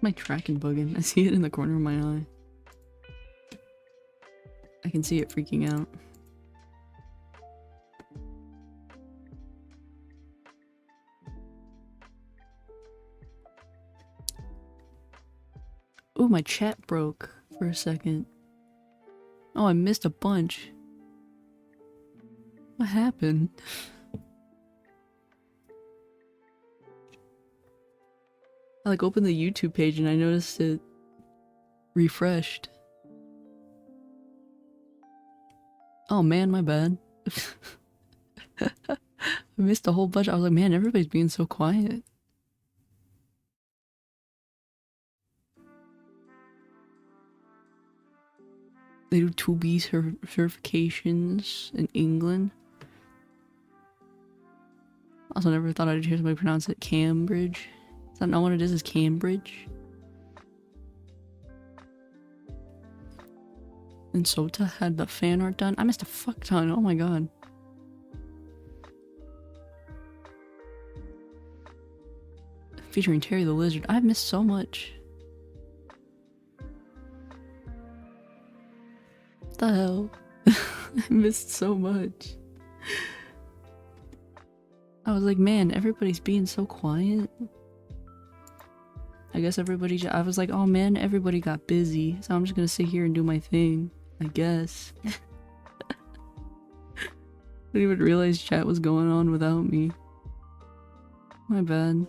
my tracking bugging? I see it in the corner of my eye. I can see it freaking out. Oh, my chat broke for a second. Oh, I missed a bunch. What happened? I like opened the YouTube page and I noticed it refreshed. Oh man, my bad. I missed a whole bunch. I was like, man, everybody's being so quiet. They do 2B certifications in England. Also, never thought I'd hear somebody pronounce it Cambridge. Is that not what it is? Is Cambridge? And Sota had the fan art done. I missed a fuck ton. Oh my god. Featuring Terry the Lizard. I've missed so much. What the hell? I missed so much. I was like, man, everybody's being so quiet. I guess everybody I was like, oh man, everybody got busy. So I'm just gonna sit here and do my thing. I guess. I didn't even realize chat was going on without me. My bad.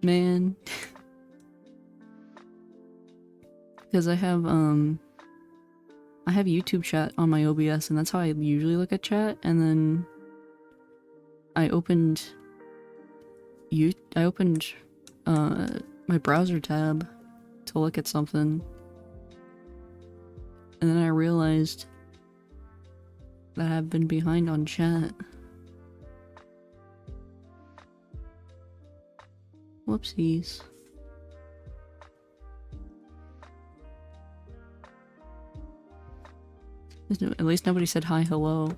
Man. Because I have YouTube chat on my OBS and that's how I usually look at chat, and then I opened my browser tab to look at something, and then I realized that I've been behind on chat. Whoopsies. At least nobody said hi, hello.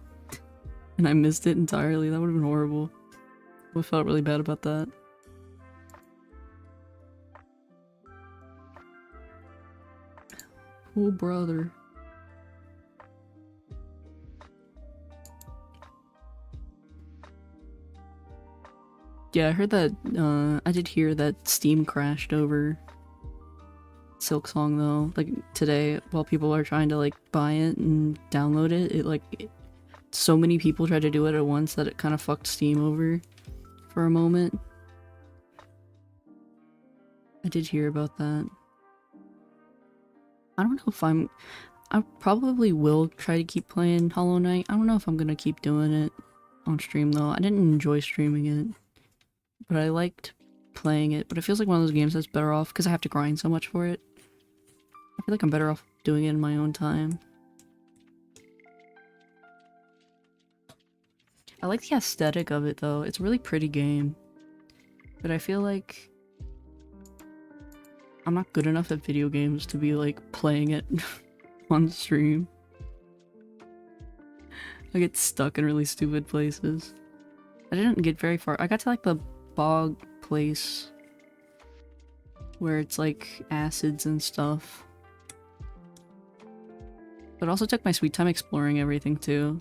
And I missed it entirely. That would have been horrible. I felt really bad about that. Oh, brother. Yeah, I heard that, I did hear that Steam crashed over Silksong though, like today while people are trying to like buy it and download it, so many people tried to do it at once that it kind of fucked Steam over for a moment. I did hear about that. I don't know if I probably will try to keep playing Hollow Knight. I don't know if I'm gonna keep doing it on stream though. I didn't enjoy streaming it, but I liked playing it. But it feels like one of those games that's better off because I have to grind so much for it. I feel like I'm better off doing it in my own time. I like the aesthetic of it though. It's a really pretty game. But I feel like I'm not good enough at video games to be like playing it on stream. I get stuck in really stupid places. I didn't get very far. I got to like the bog place where it's like acids and stuff. But also took my sweet time exploring everything too.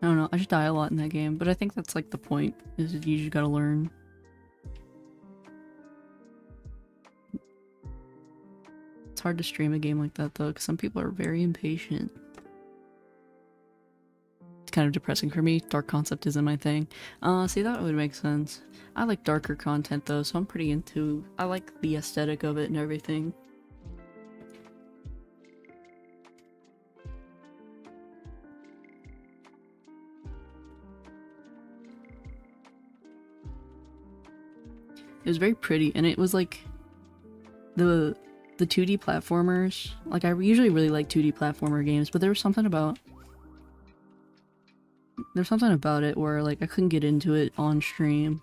I don't know, I just die a lot in that game, but I think that's like the point, is you just gotta learn. It's hard to stream a game like that though, because some people are very impatient. It's kind of depressing for me. Dark concept isn't my thing. See, that would make sense. I like darker content though, so I'm pretty into... I like the aesthetic of it and everything. It was very pretty, and it was like... The 2D platformers... Like, I usually really like 2D platformer games, but there was something about... There's something about it where, like, I couldn't get into it on stream.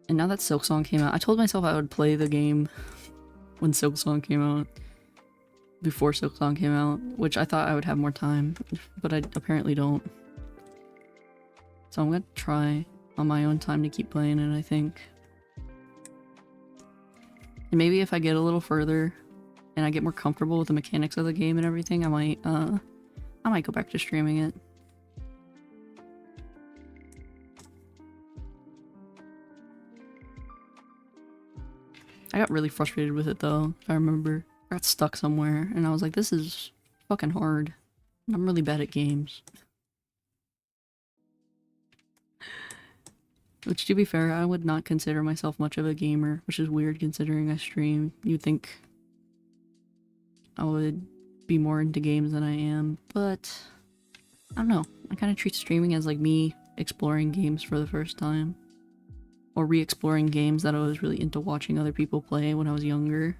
And now that Silksong came out, I told myself I would play the game when Silksong came out. before Silksong came out, which I thought I would have more time, but I apparently don't. So I'm gonna try on my own time to keep playing it, I think. And maybe if I get a little further and I get more comfortable with the mechanics of the game and everything, I might go back to streaming it. I got really frustrated with it though, if I remember. I got stuck somewhere and I was like, this is fucking hard. I'm really bad at games. Which, to be fair, I would not consider myself much of a gamer, which is weird considering I stream. You'd think I would be more into games than I am, but I don't know. I kind of treat streaming as like me exploring games for the first time. Or re-exploring games that I was really into watching other people play when I was younger.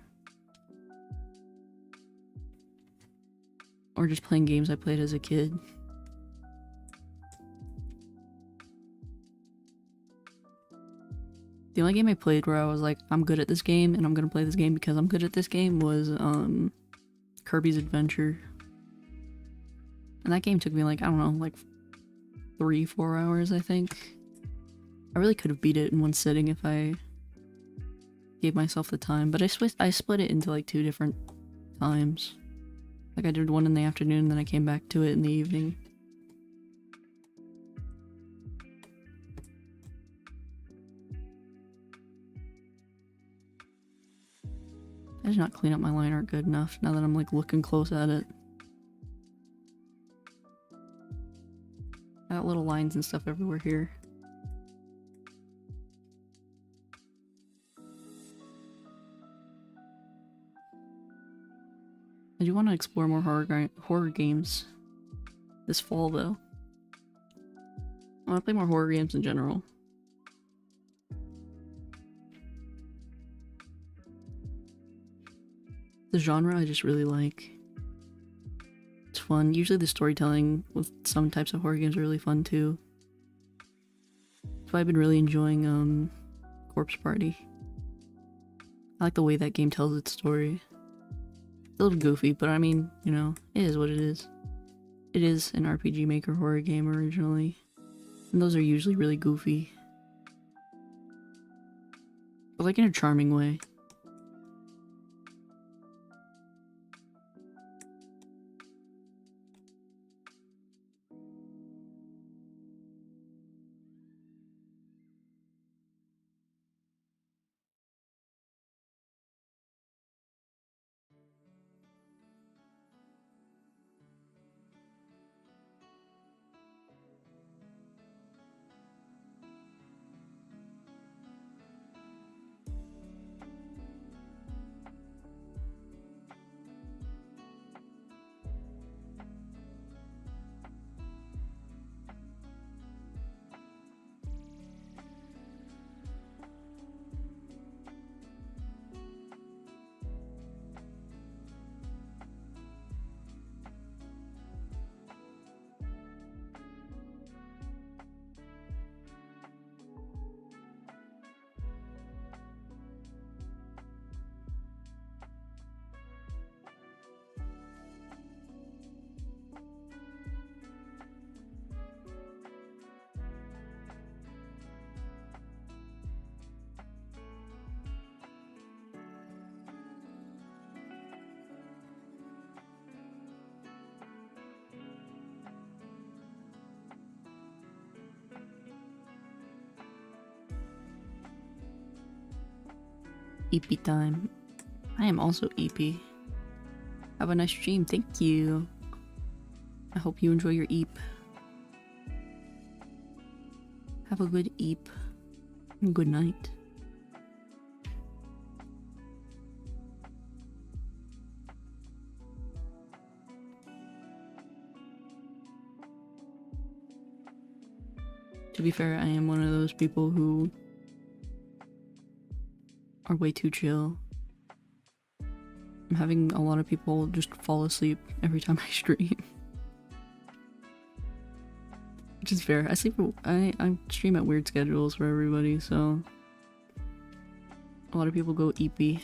Or just playing games I played as a kid. The only game I played where I was like, I'm good at this game and I'm gonna play this game because I'm good at this game was Kirby's Adventure. And that game took me like, I don't know, like 3-4 hours, I think. I really could have beat it in one sitting if I gave myself the time, but I split it into like 2 different times. Like I did one in the afternoon, then I came back to it in the evening. I did not clean up my line art good enough now that I'm like looking close at it. I got little lines and stuff everywhere here. I do want to explore more horror games this fall, though. I want to play more horror games in general. The genre I just really like. It's fun. Usually the storytelling with some types of horror games are really fun too. That's why I've been really enjoying Corpse Party. I like the way that game tells its story. It's a little goofy, but I mean, you know, it is what it is. It is an RPG Maker horror game originally, and those are usually really goofy. But like in a charming way. EP time. I am also EP. Have a nice stream, thank you. I hope you enjoy your EP. Have a good EP. And good night. To be fair, I am one of those people who are way too chill. I'm having a lot of people just fall asleep every time I stream. Which is fair. I stream at weird schedules for everybody, so a lot of people go EP. Hey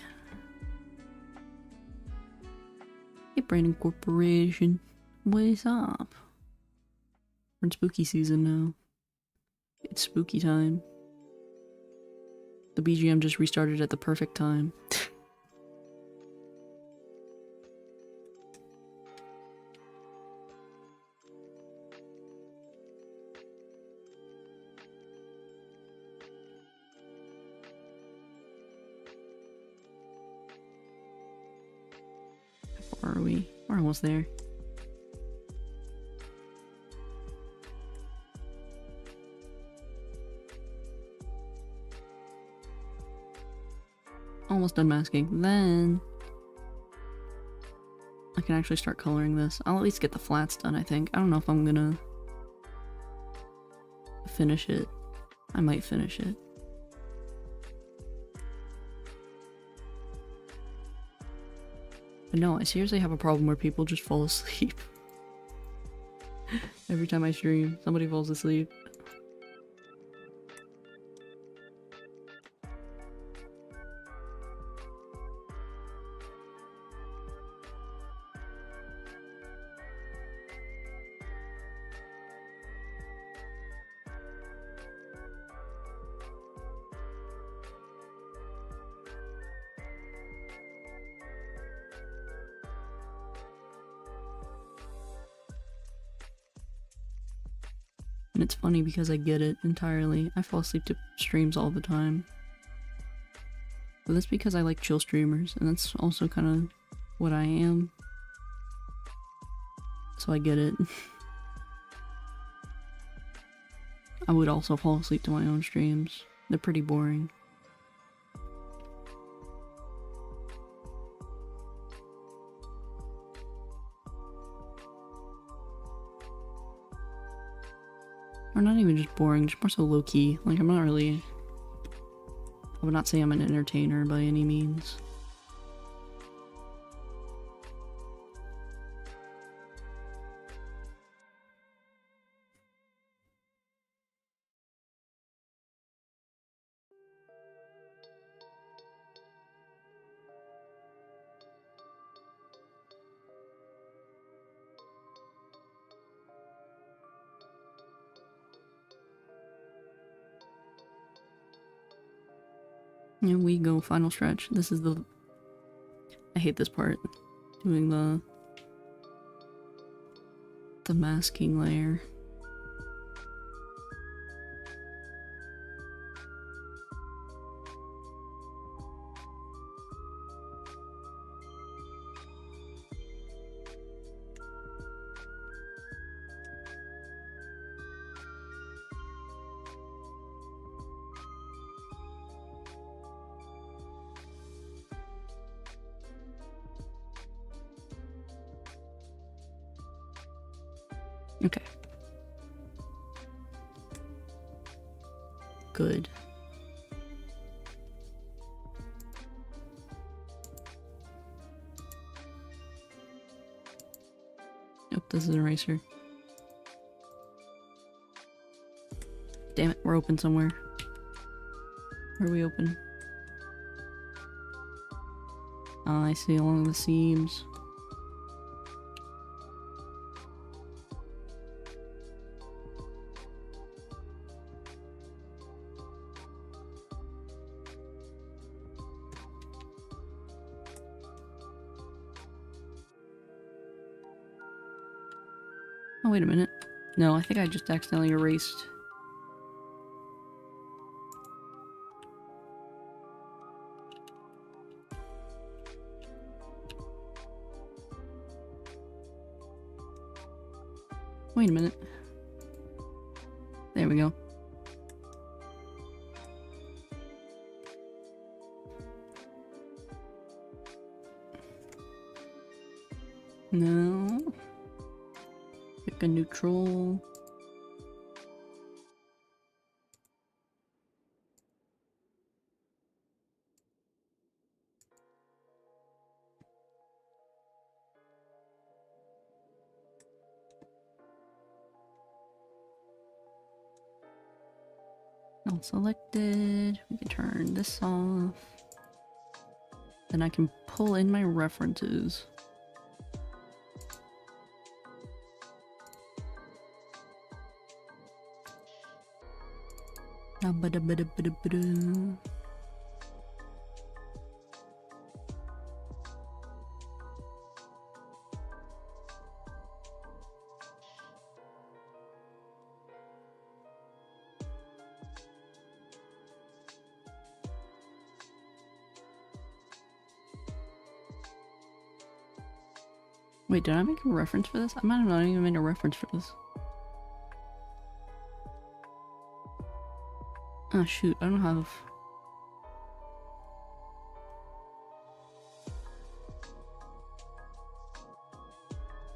Brandon Corporation. What's up? We're in spooky season now. It's spooky time. The BGM just restarted at the perfect time. How far are we? We're almost there. Almost done masking. Then I can actually start coloring this. I'll at least get the flats done, I think. I don't know if I'm gonna finish it. I might finish it. But no, I seriously have a problem where people just fall asleep. Every time I stream, somebody falls asleep. And it's funny because I get it entirely. I fall asleep to streams all the time. But that's because I like chill streamers, and that's also kind of what I am. So I get it. I would also fall asleep to my own streams. They're pretty boring. Or not even just boring, just more so low-key. Like, I'm not really... I would not say I'm an entertainer by any means. And we go final stretch. This is the... I hate this part. Doing the masking layer. Okay. Good. Nope, this is an eraser. Damn it, we're open somewhere. Where are we open? Oh, I see along the seams. Oh, wait a minute. No, I think I just accidentally erased. Wait a minute. There we go. No. Pick a neutral. All selected. We can turn this off. Then I can pull in my references. Wait, did I make a reference for this? I might have not even made a reference for this. Oh shoot, I don't have...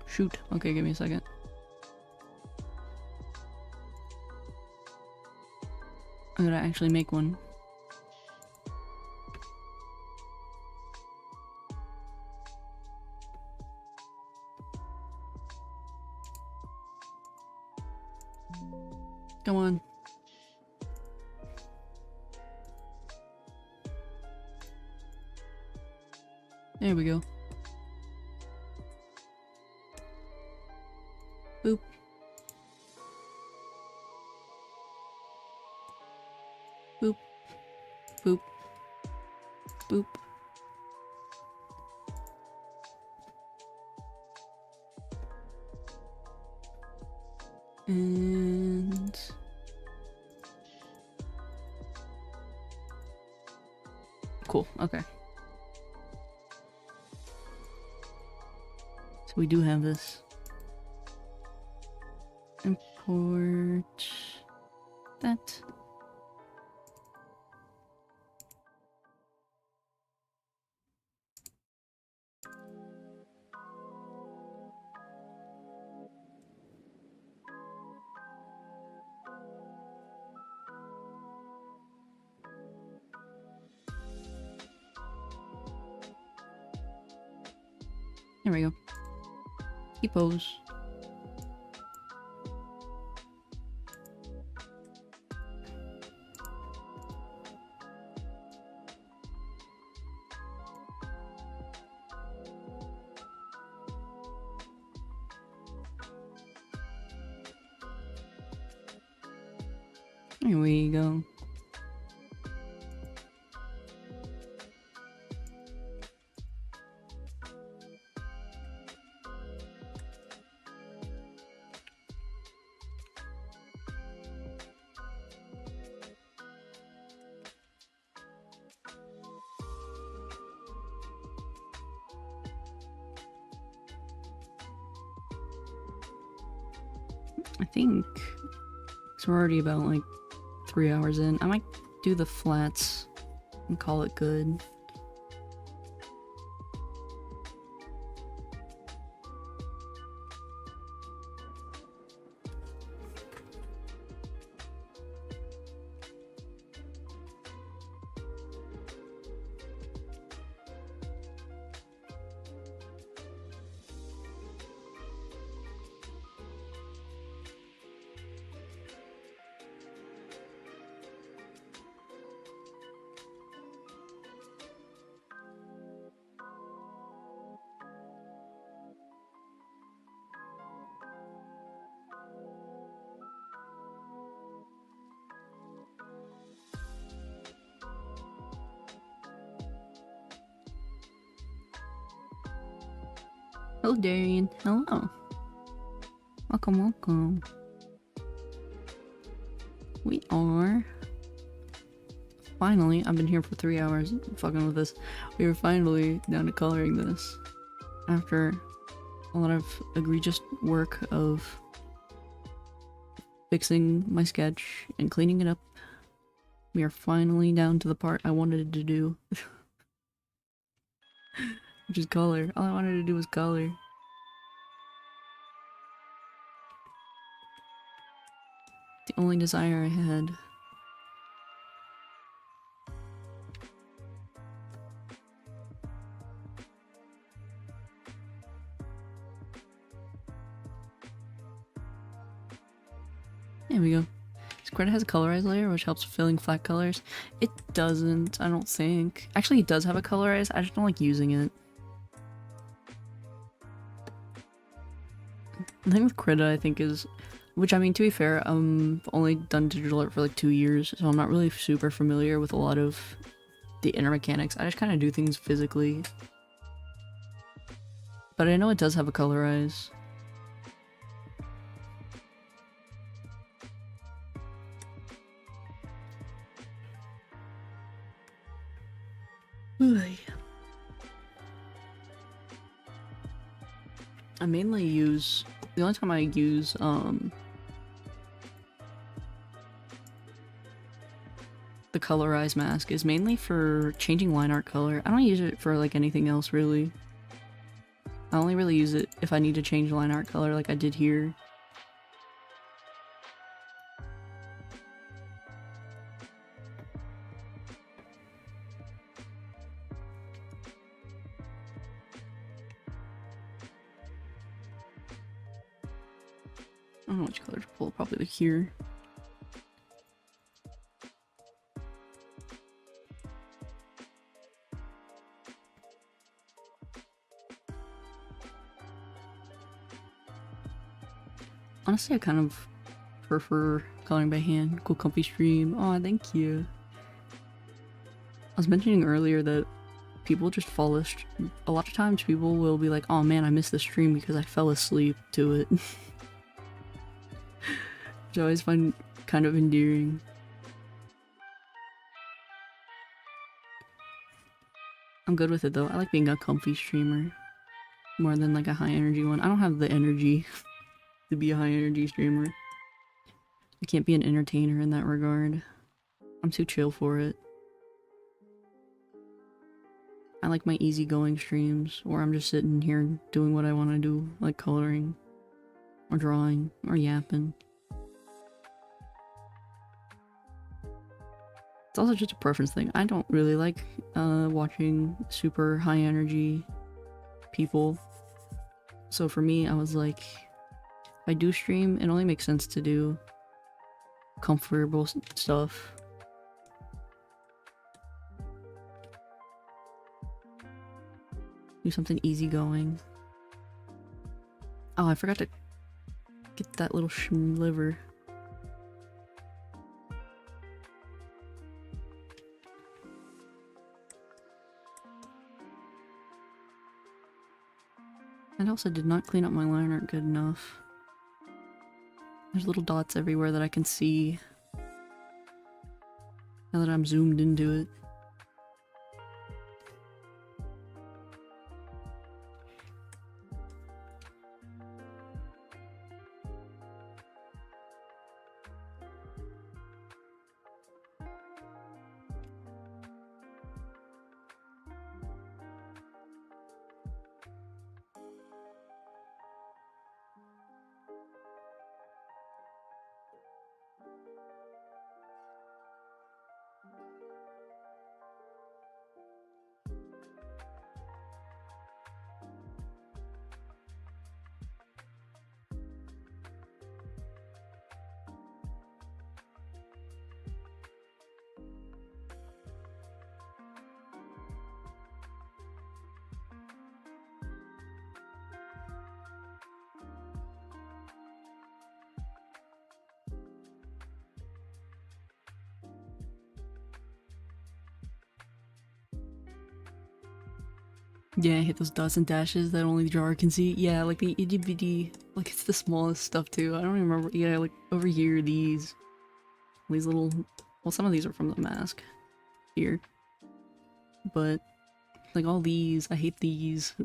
Shoot. Okay, give me a second. I gotta actually make one. Come on. There we go. Boop. Boop. Boop. Boop. And... Cool, okay. So we do have this. Import... that. There we go. Keep pose. Here we go. I think, because we're already about like 3 hours in, I might do the flats and call it good. Hello, Darian. Hello. Welcome, welcome. We are... Finally, I've been here for 3 hours fucking with this. We are finally down to coloring this. After a lot of egregious work of fixing my sketch and cleaning it up, we are finally down to the part I wanted to do. Which is color. All I wanted to do was color. The only desire I had. There we go. Square has a colorize layer which helps filling flat colors. It doesn't, I don't think. Actually, it does have a colorize, I just don't like using it. The thing with Krita, I think, is Which, I mean, to be fair, I've only done digital art for like 2 years, so I'm not really super familiar with a lot of the inner mechanics. I just kind of do things physically. But I know it does have a colorize. I mainly use... The only time I use, the colorize mask is mainly for changing line art color. I don't use it for like anything else really. I only really use it if I need to change line art color like I did here. I don't know which color to pull, probably like here. Honestly, I kind of prefer coloring by hand. Cool comfy stream. Oh, thank you. I was mentioning earlier that people just fall asleep. A lot of times people will be like, oh man, I missed the stream because I fell asleep to it. Which I always find kind of endearing. I'm good with it though. I like being a comfy streamer more than like a high energy one. I don't have the energy to be a high energy streamer. I can't be an entertainer in that regard. I'm too chill for it. I like my easygoing streams where I'm just sitting here doing what I want to do, like coloring, or drawing, or yapping. It's also just a preference thing. I don't really like watching super high energy people. So for me, I was like, if I do stream, it only makes sense to do comfortable stuff. Do something easygoing. Oh, I forgot to get that little liver. And also did not clean up my line art good enough. There's little dots everywhere that I can see now that I'm zoomed into it. Yeah, I hit those dots and dashes that only the drawer can see. Yeah, like the itty bitty, like it's the smallest stuff too. I don't even remember. Yeah, like over here, these little, well, some of these are from the mask here, but like all these, I hate these.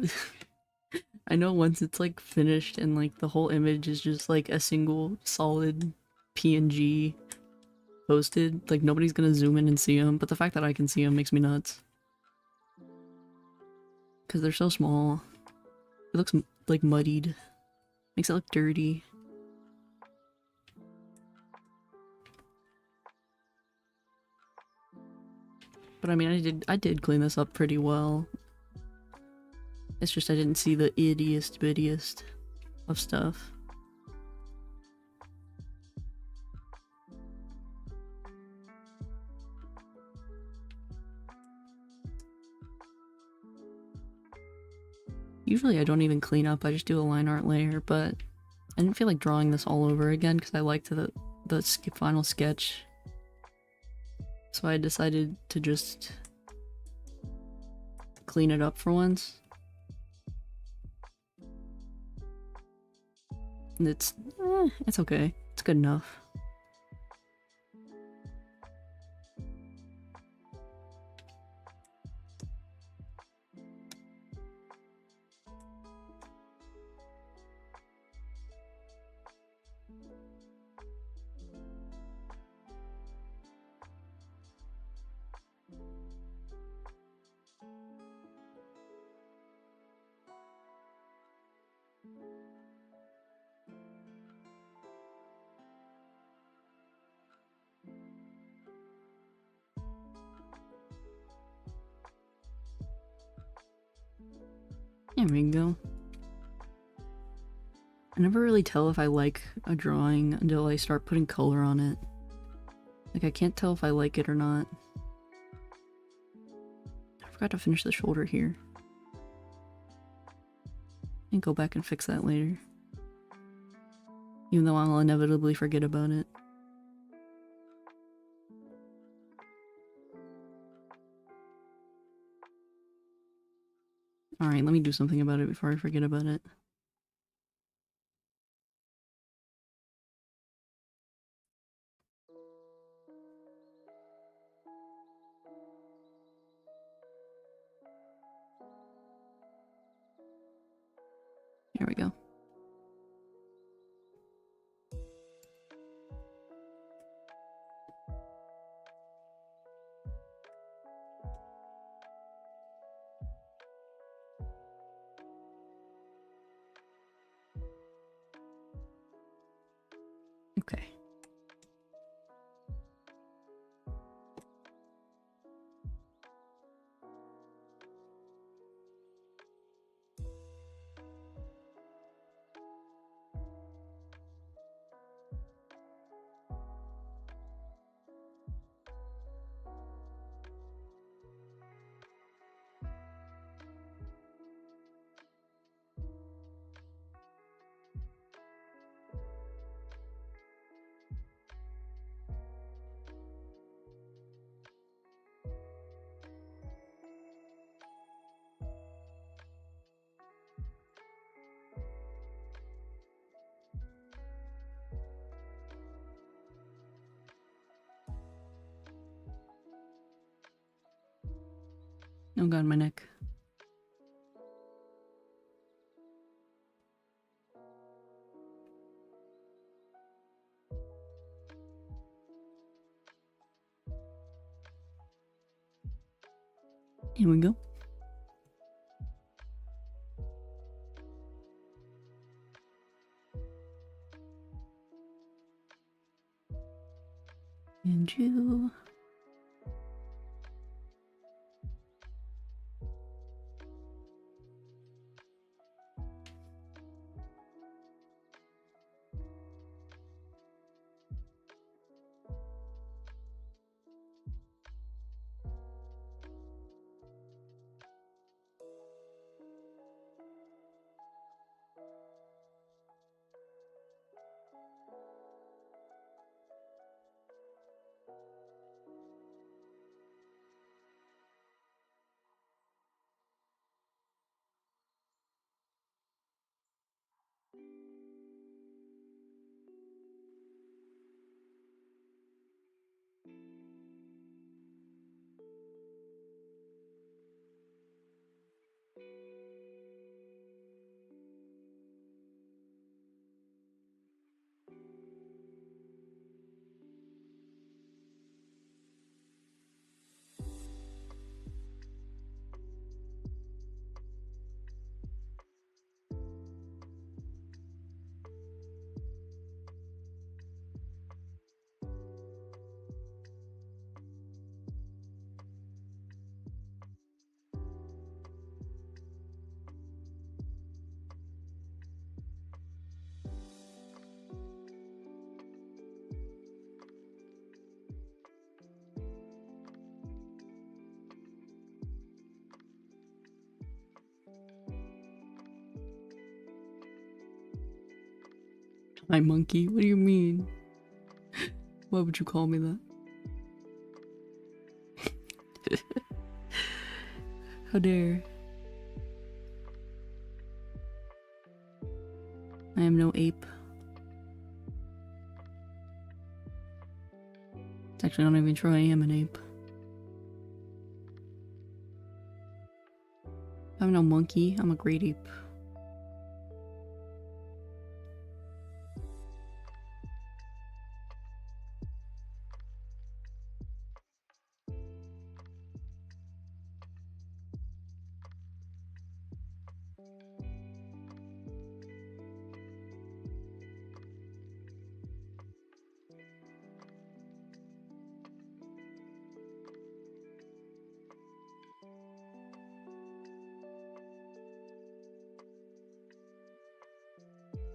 I know once it's like finished and like the whole image is just like a single solid PNG posted, like nobody's gonna zoom in and see them, but the fact that I can see them makes me nuts. Because they're so small. It looks like muddied. Makes it look dirty. But I mean, I did clean this up pretty well. It's just I didn't see the ittiest bittiest of stuff. Usually I don't even clean up, I just do a line art layer, but I didn't feel like drawing this all over again because I liked the final sketch. So I decided to just clean it up for once. And it's okay. It's good enough. There we go. I never really tell if I like a drawing until I start putting color on it. Like, I can't tell if I like it or not. I forgot to finish the shoulder here. And go back and fix that later. Even though I'll inevitably forget about it. Alright, let me do something about it before I forget about it. There we go. Okay. Oh god, my neck. Here we go. And you... My monkey? What do you mean? Why would you call me that? How dare. I am no ape. It's actually not even true, I am an ape. I'm no monkey, I'm a great ape.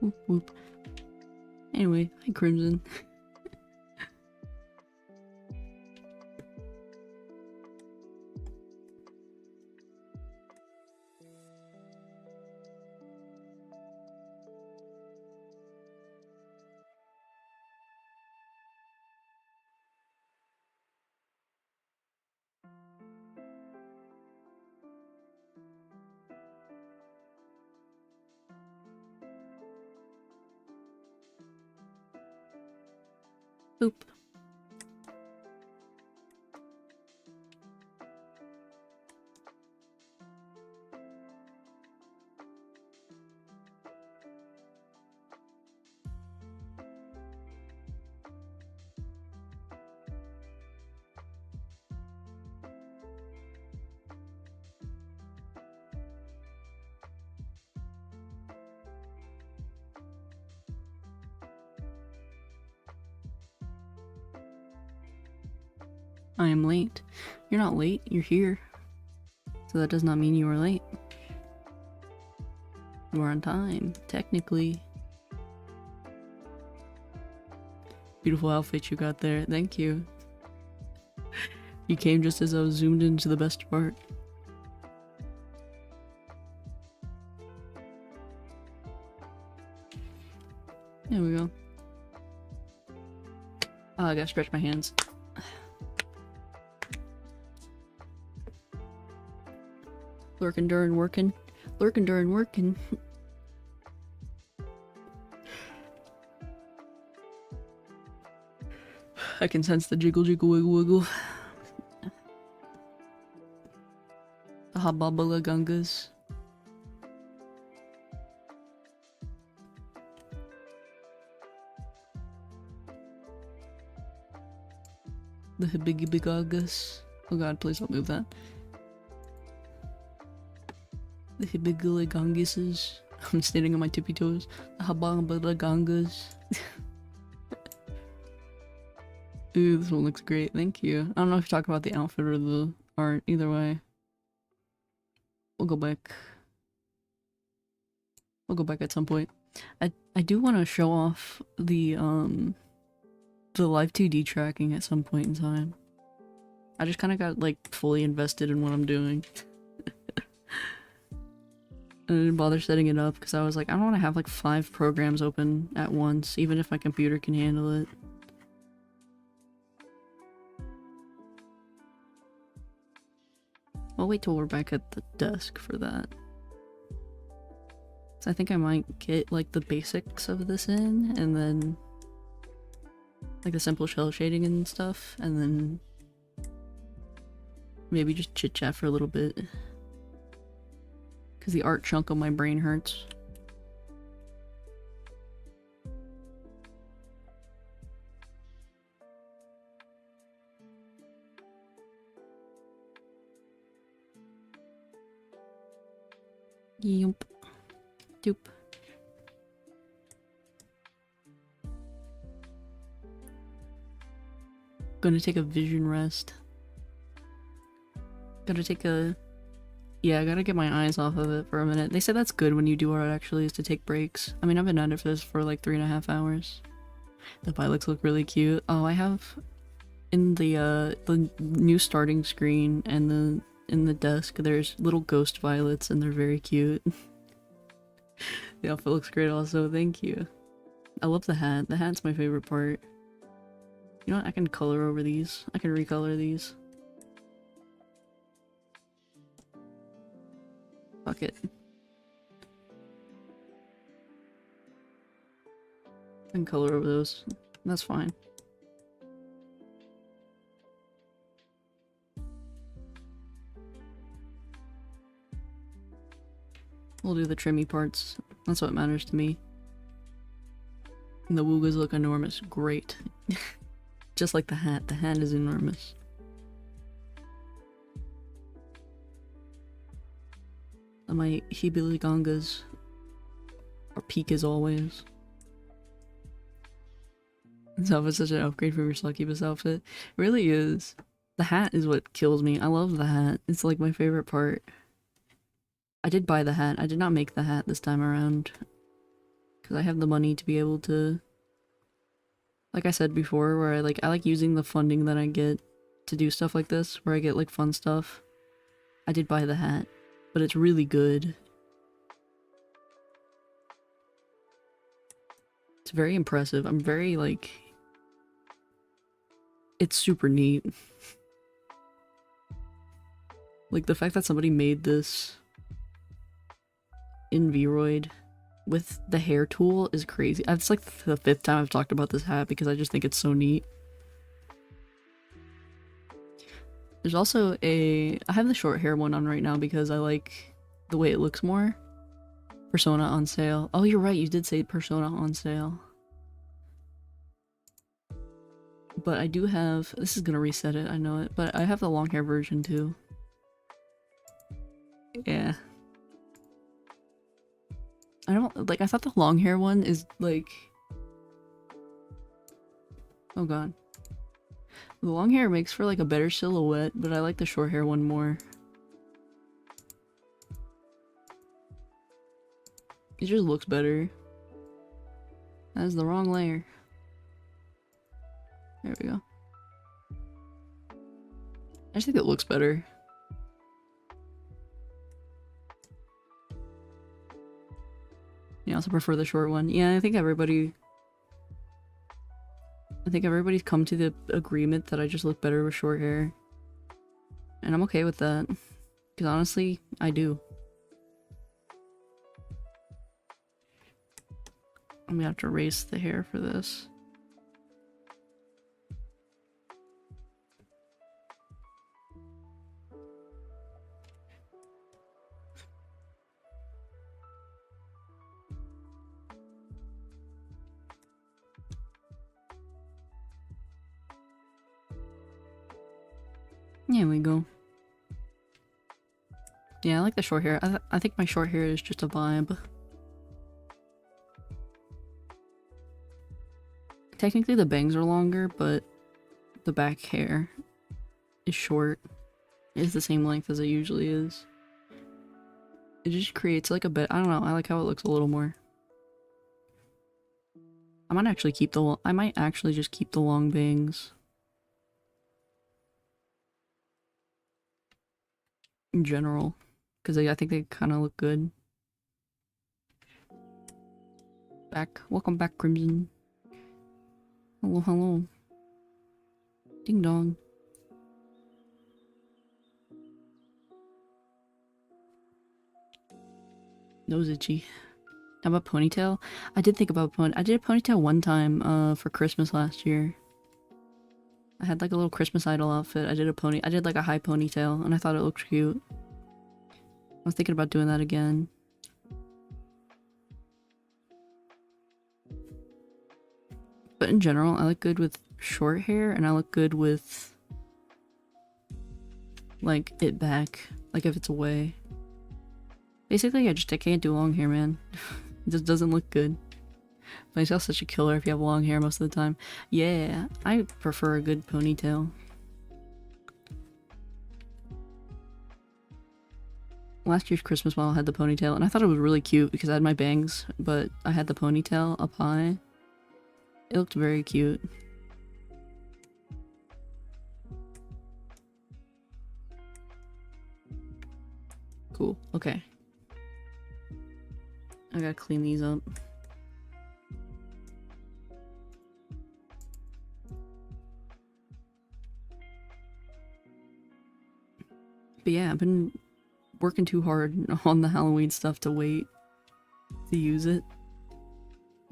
Whoop whoop. Anyway, hi Crimson. Boop. I am late. You're not late, you're here. So that does not mean you are late. You are on time, technically. Beautiful outfit you got there, thank you. You came just as I was zoomed into the best part. There we go. Oh, I gotta stretch my hands. Lurking during working. Lurking during working. I can sense the jiggle jiggle wiggle wiggle. The hababala gungas. The hibigibagagas. Oh god, please don't move that. The hibigiliganguses. I'm standing on my tippy toes. The hababalagangas. Ooh, this one looks great, thank you. I don't know if you're talking about the outfit or the art, either way. We'll go back. We'll go back at some point. I do want to show off the live 2D tracking at some point in time. I just kind of got like fully invested in what I'm doing. I didn't bother setting it up because I was like, I don't want to have like 5 programs open at once, even if my computer can handle it. I'll wait till we're back at the desk for that. So I think I might get like the basics of this in, and then like the simple shell shading and stuff, and then maybe just chit chat for a little bit. Because the art chunk of my brain hurts. Yump. Doop. Gonna take a vision rest. Gotta take a... Yeah, I gotta get my eyes off of it for a minute. They say that's good when you do art, actually, is to take breaks. I mean, I've been at it for this for like 3.5 hours. The violets look really cute. Oh, I have... In the new starting screen and in the desk, there's little ghost violets and they're very cute. The outfit looks great also, thank you. I love the hat. The hat's my favorite part. You know what? I can color over these. I can recolor these. Fuck it. I can color over those. That's fine. We'll do the trimmy parts. That's what matters to me. And the woogas look enormous. Great. Just like the hat. The hat is enormous. And my Hibbiligongas are peak as always. This outfit's such an upgrade from your succubus outfit. It really is. The hat is what kills me. I love the hat. It's like my favorite part. I did buy the hat. I did not make the hat this time around. Because I have the money to be able to... Like I said before, where I like using the funding that I get to do stuff like this, where I get like fun stuff. I did buy the hat, but it's really good. It's very impressive. I'm very like... It's super neat. Like the fact that somebody made this in Vroid with the hair tool is crazy. It's like the 5th time I've talked about this hat because I just think it's so neat. There's also I have the short hair one on right now because I like the way it looks more. Persona on sale. Oh, you're right, you did say Persona on sale. But I do have, this is gonna reset it, I know it, but I have the long hair version too. Yeah. I don't, like, I thought the long hair one is, like... Oh god. The long hair makes for, like, a better silhouette, but I like the short hair one more. It just looks better. That is the wrong layer. There we go. I just think it looks better. You also prefer the short one. Yeah, I think everybody's come to the agreement that I just look better with short hair. And I'm okay with that. Because honestly, I do. I'm gonna have to erase the hair for this. There we go. Yeah, I like the short hair. I think my short hair is just a vibe. Technically the bangs are longer, but the back hair is short. It's the same length as it usually is. It just creates like a bit, I don't know, I like how it looks a little more. I might actually just keep the long bangs. In general, because I think they kind of look good. Welcome back, Crimson. Hello, hello. Ding dong. Nose itchy. How about ponytail? I did think about I did a ponytail one time for Christmas last year. I had like a little Christmas Idol outfit. I did like a high ponytail and I thought it looked cute. I was thinking about doing that again. But in general, I look good with short hair and I look good with like it back, like if it's away. Basically, I can't do long hair, man. It just doesn't look good. Ponytail's such a killer if you have long hair most of the time. Yeah, I prefer a good ponytail. Last year's Christmas model had the ponytail, and I thought it was really cute because I had my bangs, but I had the ponytail up high. It looked very cute. Cool, okay. I gotta clean these up. But yeah, I've been working too hard on the Halloween stuff to wait to use it.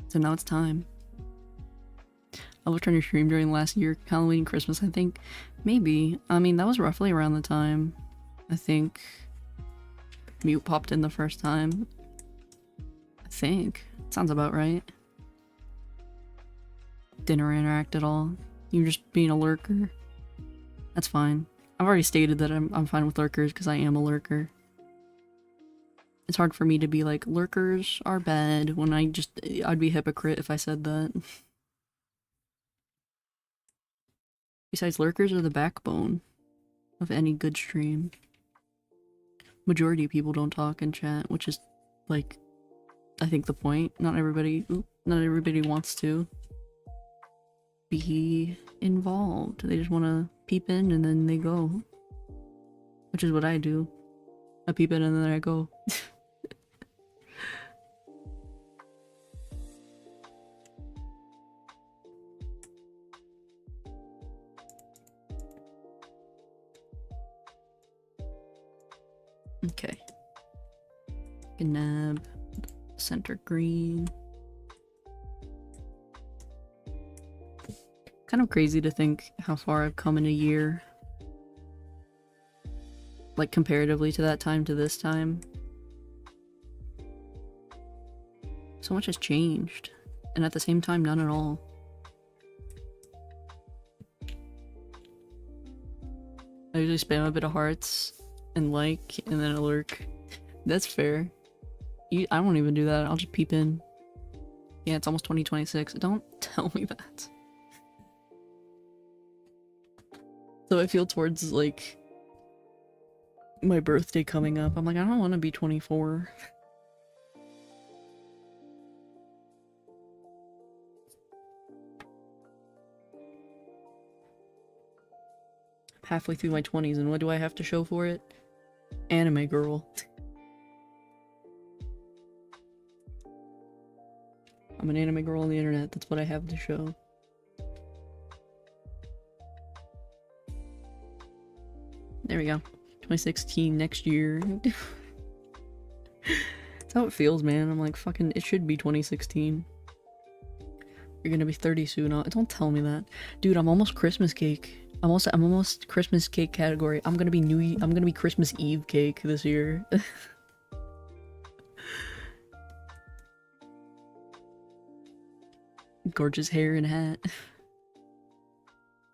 So now it's time. I was trying to stream during last year, Halloween and Christmas, I think. Maybe. I mean, that was roughly around the time, I think, Mute popped in the first time. I think. Sounds about right. Didn't interact at all. You're just being a lurker. That's fine. I've already stated that I'm fine with lurkers because I am a lurker. It's hard for me to be like, lurkers are bad, when I'd be a hypocrite if I said that. Besides, lurkers are the backbone of any good stream. Majority of people don't talk in chat, which is, like, I think the point. Not everybody wants to be involved. They just want to peep in and then they go. Which is what I do. I peep in and then I go. Okay. Gnab, center green. Kind of crazy to think how far I've come in a year. Like, comparatively to that time to this time. So much has changed. And at the same time, none at all. I usually spam a bit of hearts and like, and then a lurk. That's fair. I won't even do that. I'll just peep in. Yeah, it's almost 2026. Don't tell me that. So I feel towards, like, my birthday coming up, I'm like, I don't want to be 24. Halfway through my 20s, and what do I have to show for it? Anime girl. I'm an anime girl on the internet, that's what I have to show. There we go. 2016 next year. That's how it feels, man. I'm like, fucking, it should be 2016. You're gonna be 30 soon. Don't tell me that. Dude, I'm almost Christmas cake. I'm almost Christmas cake category. I'm gonna be Christmas Eve cake this year. Gorgeous hair and hat. That's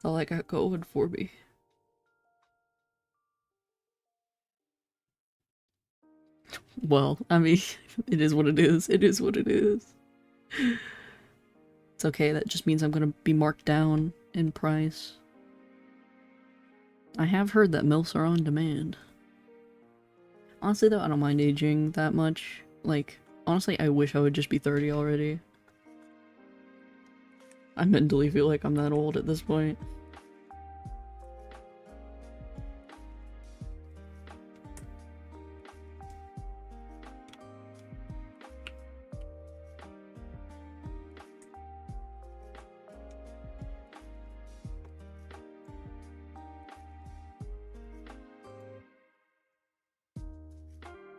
all I got going for me. Well, I mean, it is what it is. It is what it is. It's okay, that just means I'm gonna be marked down in price. I have heard that MILFs are on demand. Honestly though, I don't mind aging that much. Like, honestly, I wish I would just be 30 already. I mentally feel like I'm that old at this point.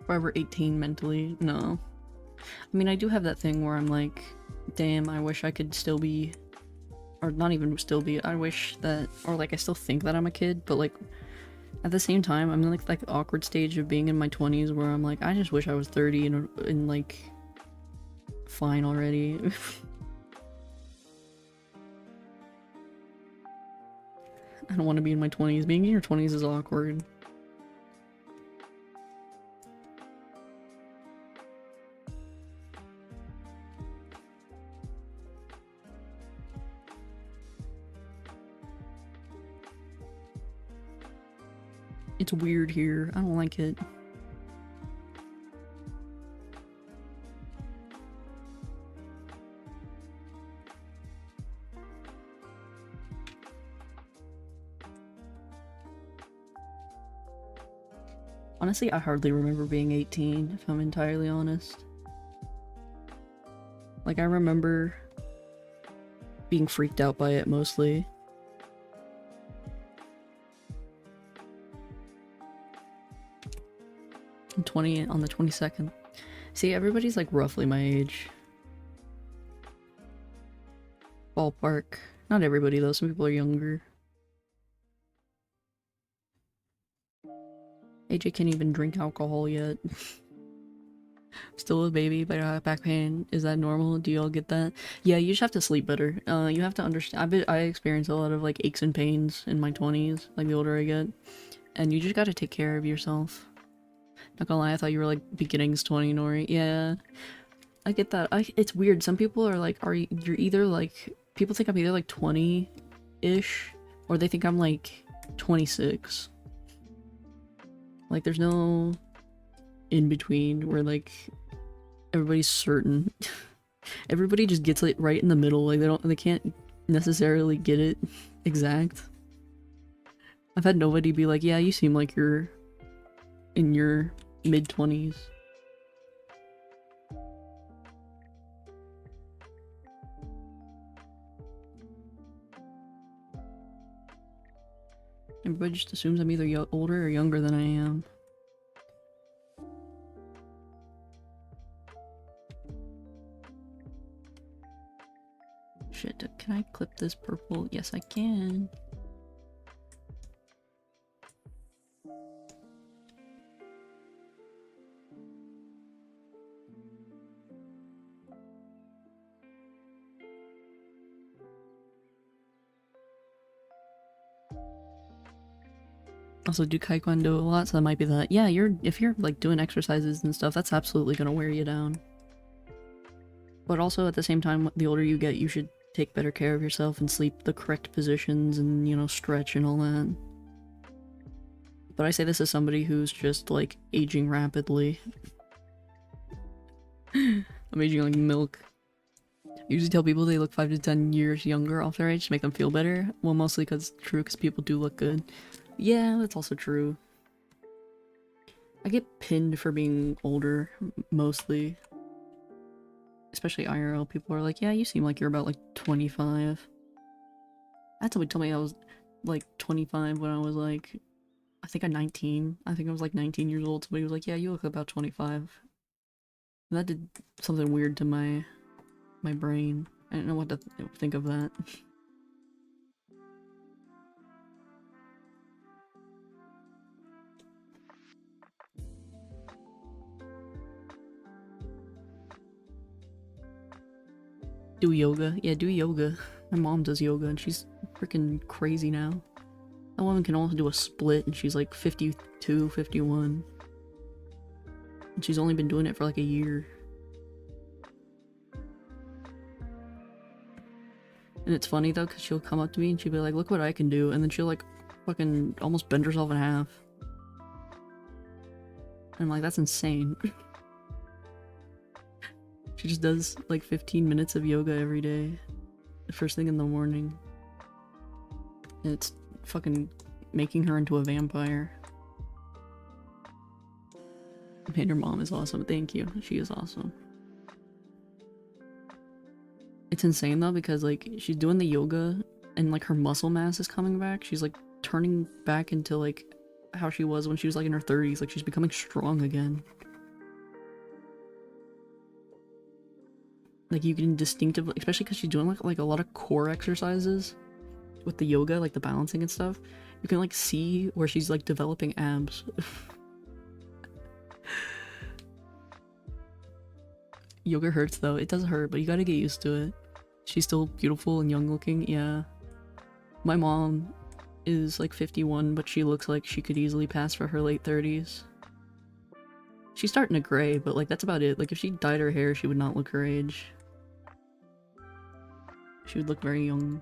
Forever 18 mentally, no. I mean, I do have that thing where I'm like, damn, I wish I could still be, or not even still be, I wish that, or like I still think that I'm a kid, but like, at the same time, I'm in like the awkward stage of being in my 20s where I'm like, I just wish I was 30 and like, fine already. I don't want to be in my 20s. Being in your 20s is awkward. It's weird here. I don't like it. Honestly, I hardly remember being 18, if I'm entirely honest. Like, I remember being freaked out by it mostly. I'm 20 on the 22nd. See, everybody's like roughly my age. Ballpark. Not everybody though, some people are younger. AJ can't even drink alcohol yet. Still a baby, but back pain. Is that normal? Do y'all get that? Yeah, you just have to sleep better. You have to understand. I experience a lot of like aches and pains in my 20s, like the older I get. And you just gotta take care of yourself. Not gonna lie, I thought you were like beginnings 20, Nori. Yeah, I get that. It's weird. Some people are like, you're either like, people think I'm either like 20-ish, or they think I'm like 26. Like, there's no in between where like everybody's certain. Everybody just gets it right in the middle. Like they can't necessarily get it exact. I've had nobody be like, yeah, you seem like you're in your mid-20s. Everybody just assumes I'm either older or younger than I am. Shit, can I clip this purple? Yes, I can. Also do Taekwondo a lot, so that might be that. Yeah, if you're like doing exercises and stuff, that's absolutely gonna wear you down. But also at the same time, the older you get, you should take better care of yourself and sleep the correct positions and, you know, stretch and all that. But I say this as somebody who's just like aging rapidly. I'm aging like milk. I usually tell people they look 5 to 10 years younger off their age to make them feel better. Well, mostly because it's true, because people do look good. Yeah, that's also true. I get pinned for being older, mostly. Especially IRL, people are like, yeah, you seem like you're about like 25. That's somebody told me I was like 25 when I was like, I think I'm 19. I think I was like 19 years old. Somebody was like, yeah, you look about 25. And that did something weird to my brain. I didn't know what to think of that. Do yoga? Yeah, do yoga. My mom does yoga and she's freaking crazy now. That woman can also do a split and she's like 52, 51. And she's only been doing it for like a year. And it's funny though, because she'll come up to me and she'll be like, look what I can do. And then she'll like fucking almost bend herself in half. And I'm like, that's insane. She just does like 15 minutes of yoga every day. The first thing in the morning. And it's fucking making her into a vampire. Man, your mom is awesome. Thank you. She is awesome. It's insane though, because like she's doing the yoga and like her muscle mass is coming back. She's like turning back into like how she was when she was like in her 30s. Like she's becoming strong again. Like you can distinctively, especially because she's doing like a lot of core exercises with the yoga, like the balancing and stuff. You can like see where she's like developing abs. Yoga hurts though. It does hurt, but you gotta get used to it. She's still beautiful and young looking, yeah. My mom is like 51, but she looks like she could easily pass for her late 30s. She's starting to gray, but like that's about it. Like if she dyed her hair, she would not look her age. She would look very young.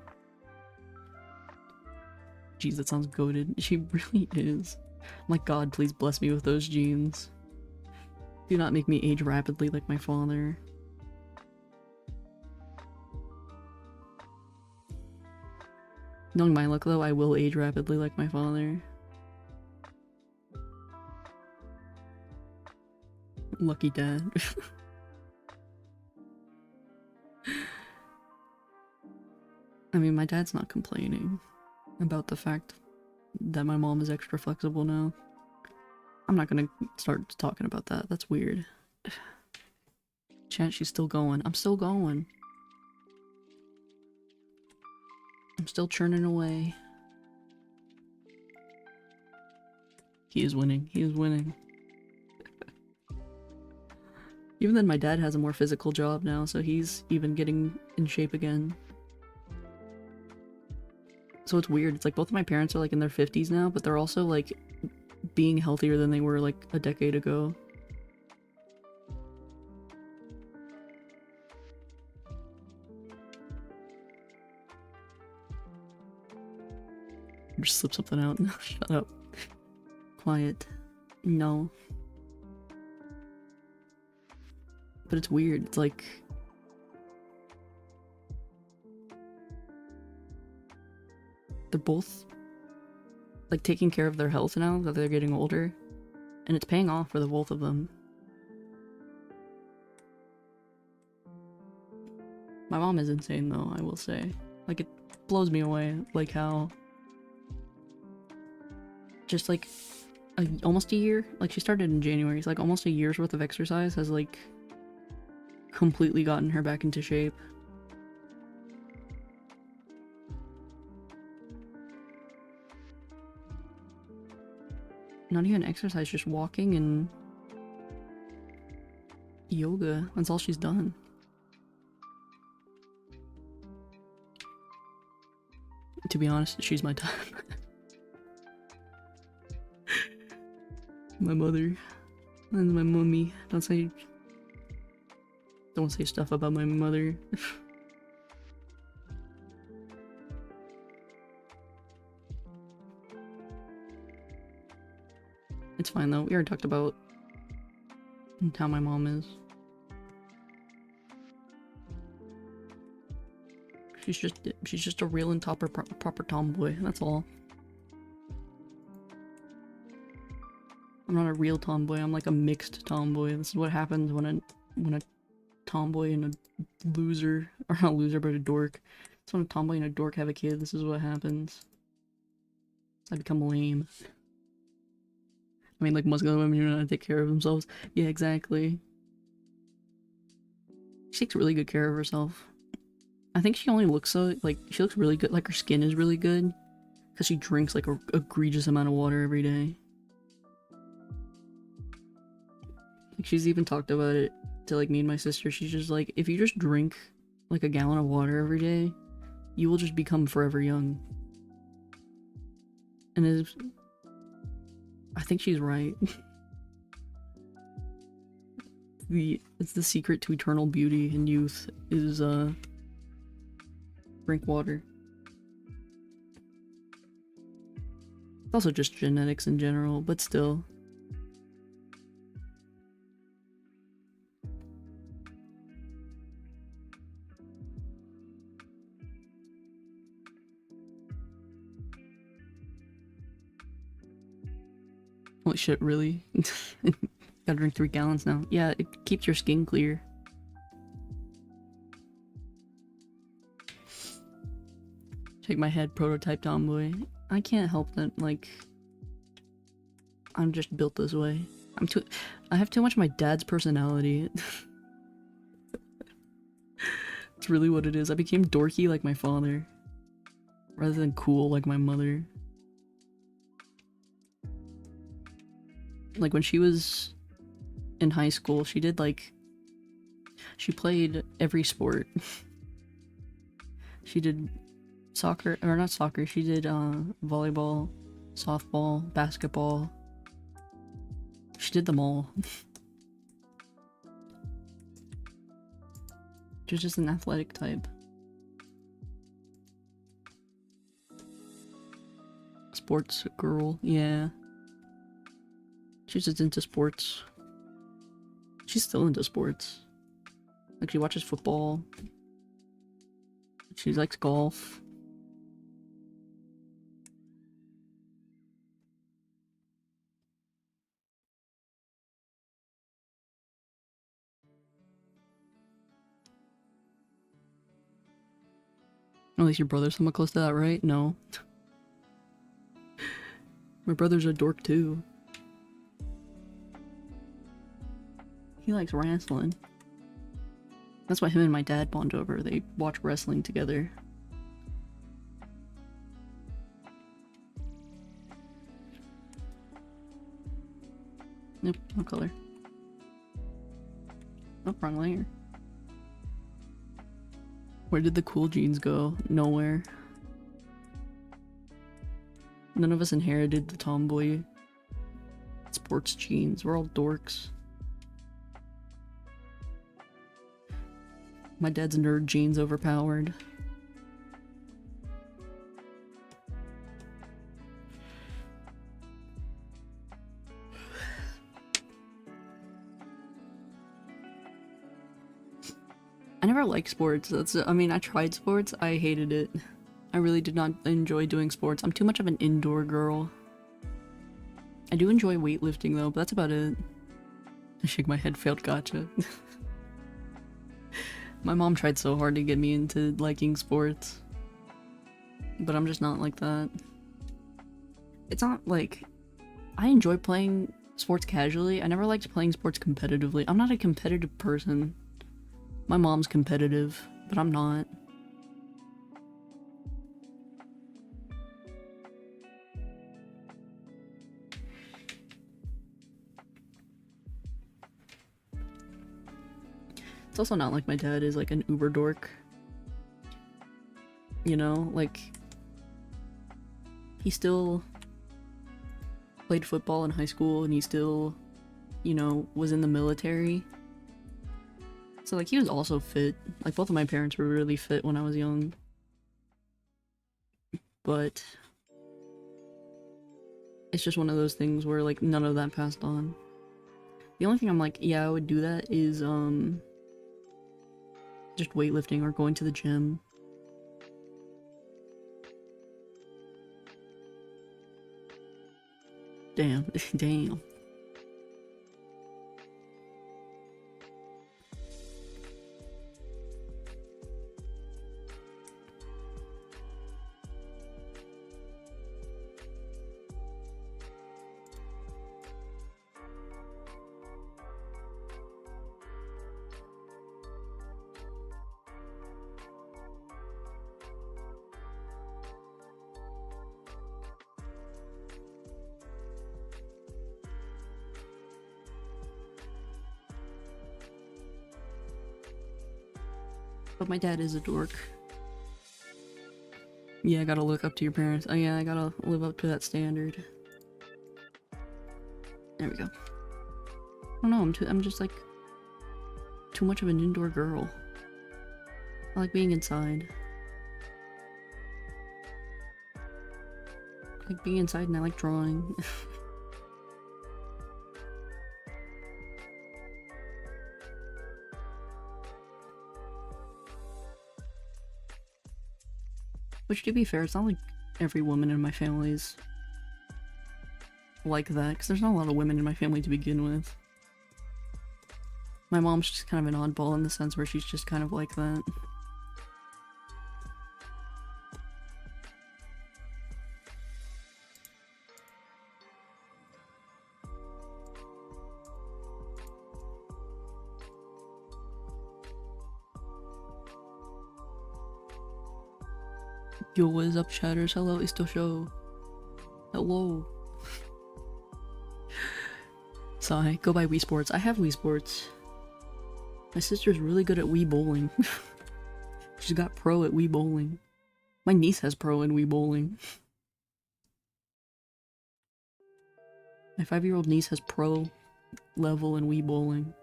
Jeez, that sounds goated. She really is. My god, please bless me with those genes. Do not make me age rapidly like my father. Knowing my luck though, I will age rapidly like my father. Lucky dad. I mean, my dad's not complaining about the fact that my mom is extra flexible now. I'm not gonna start talking about that. That's weird. Chat, she's still going. I'm still going. I'm still churning away. He is winning. He is winning. Even then, my dad has a more physical job now, so he's even getting in shape again. So it's weird. It's like both of my parents are like in their 50s now, but they're also like being healthier than they were like a decade ago. Just slip something out. Shut up. Quiet. No. But it's weird. It's like... they're both like taking care of their health now that they're getting older. And it's paying off for the both of them. My mom is insane though, I will say. Like, it blows me away, like how... just like almost a year, like she started in January, so like almost a year's worth of exercise has like completely gotten her back into shape. Not even exercise, just walking and yoga. That's all she's done. To be honest, she's my type. My mother and my mummy. Don't say stuff about my mother. It's fine though. We already talked about how my mom is. She's just a real and proper tomboy. That's all. I'm not a real tomboy. I'm like a mixed tomboy. This is what happens when a tomboy and a loser, or not a loser, but a dork. It's when a tomboy and a dork have a kid. This is what happens. I become lame. I mean, like most other women, you know how to take care of themselves. Yeah, exactly. She takes really good care of herself. I think she only looks so, like, she looks really good. Like, her skin is really good. Because she drinks, like, a egregious amount of water every day. Like, she's even talked about it to, like, me and my sister. She's just like, if you just drink, like, a gallon of water every day, you will just become forever young. And I think she's right. It's the secret to eternal beauty and youth is, drink water. It's also just genetics in general, but still. Holy shit, really? Gotta drink 3 gallons now. Yeah, it keeps your skin clear. Shake my head, prototype tomboy. I can't help that, like... I'm just built this way. I have too much of my dad's personality. It's really what it is. I became dorky like my father. Rather than cool like my mother. Like when she was in high school, she did like... she played every sport. She did soccer, or not soccer, she did volleyball, softball, basketball. She did them all. She's just an athletic type. Sports girl, yeah. She's just into sports. She's still into sports. Like, she watches football. She likes golf. At least your brother's somewhat close to that, right? No. My brother's a dork too. He likes wrestling. That's why him and my dad bond over. They watch wrestling together. Nope, no color. Oh, wrong layer. Where did the cool jeans go? Nowhere. None of us inherited the tomboy sports jeans. We're all dorks. My dad's nerd jeans overpowered. I never liked sports. I mean, I tried sports. I hated it. I really did not enjoy doing sports. I'm too much of an indoor girl. I do enjoy weightlifting though, but that's about it. I shake my head, failed gotcha. My mom tried so hard to get me into liking sports. But I'm just not like that. It's not like... I enjoy playing sports casually. I never liked playing sports competitively. I'm not a competitive person. My mom's competitive, but I'm not. It's also not like my dad is like an uber dork. You know, like... He still played football in high school and he still, you know, was in the military. So like he was also fit. Like both of my parents were really fit when I was young. But it's just one of those things where like none of that passed on. The only thing I'm like, yeah, I would do that is just weightlifting or going to the gym. Damn, damn. But my dad is a dork. Yeah, I gotta look up to your parents. Oh yeah, I gotta live up to that standard. There we go. I don't know, I'm just like too much of an indoor girl. I like being inside. I like being inside and I like drawing. Which, to be fair, it's not like every woman in my family is like that, because there's not a lot of women in my family to begin with. My mom's just kind of an oddball in the sense where she's just kind of like that. Yo, what is up, chatters? Hello, it's the show. Hello. Sigh, go buy Wii Sports. I have Wii Sports. My sister's really good at Wii Bowling. She's got pro at Wii Bowling. My niece has pro in Wii Bowling. My 5-year-old niece has pro level in Wii Bowling.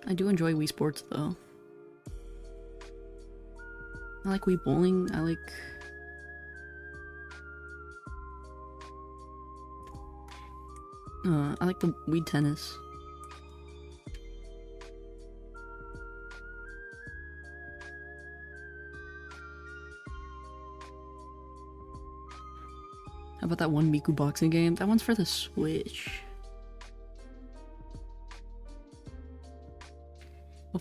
I do enjoy Wii Sports though. I like Wii Bowling, I like... I like the Wii Tennis. How about that one Miku boxing game? That one's for the Switch.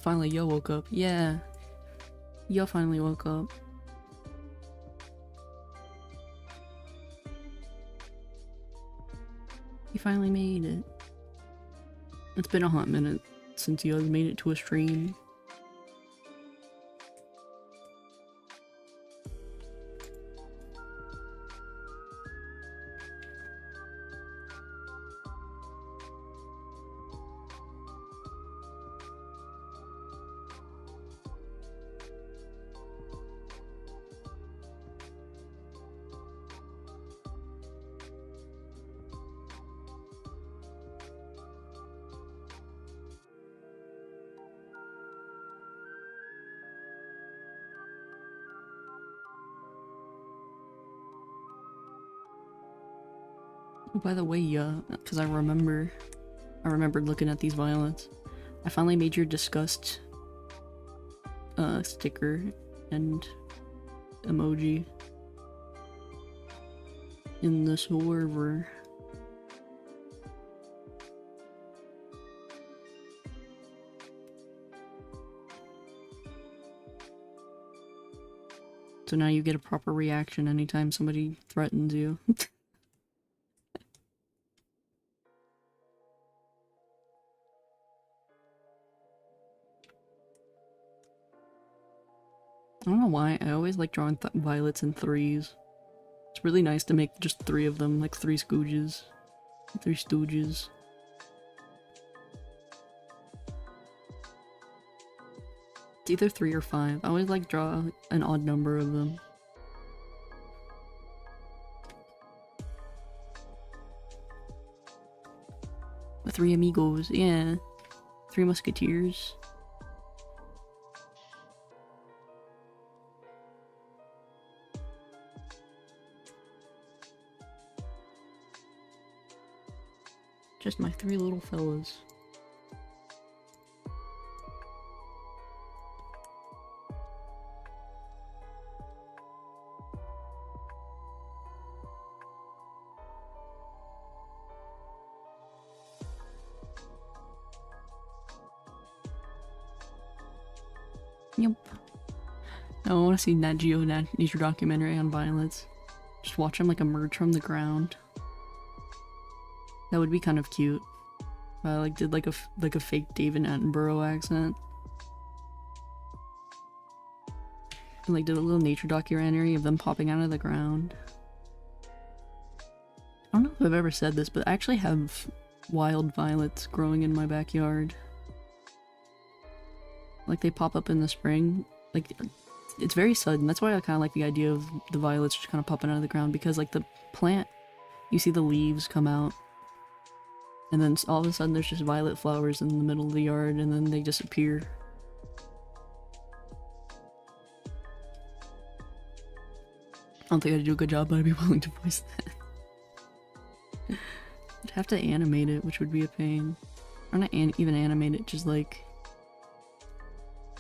finally, yo woke up. Yeah. Yo finally woke up. You finally made it. It's been a hot minute since you made it to a stream. Oh, by the way, yeah, because I remembered looking at these violets. I finally made your disgust sticker and emoji in the server. So now you get a proper reaction anytime somebody threatens you. I don't know why, I always like drawing violets in threes. It's really nice to make just 3 of them, like 3 Scooges. 3 Stooges. It's either 3 or 5. I always like draw an odd number of them. The 3 amigos, yeah. 3 musketeers. Just my 3 little fellas. Yep. I want to see Nat Geo nature documentary on violets. Just watch them like emerge from the ground. That would be kind of cute. I like did like a fake David Attenborough accent. And like did a little nature documentary of them popping out of the ground. I don't know if I've ever said this, but I actually have wild violets growing in my backyard. Like they pop up in the spring. Like it's very sudden. That's why I kind of like the idea of the violets just kind of popping out of the ground, because like the plant, you see the leaves come out. And then all of a sudden there's just violet flowers in the middle of the yard, and then they disappear. I don't think I'd do a good job, but I'd be willing to voice that. I'd have to animate it, which would be a pain. Or not even animate it, just like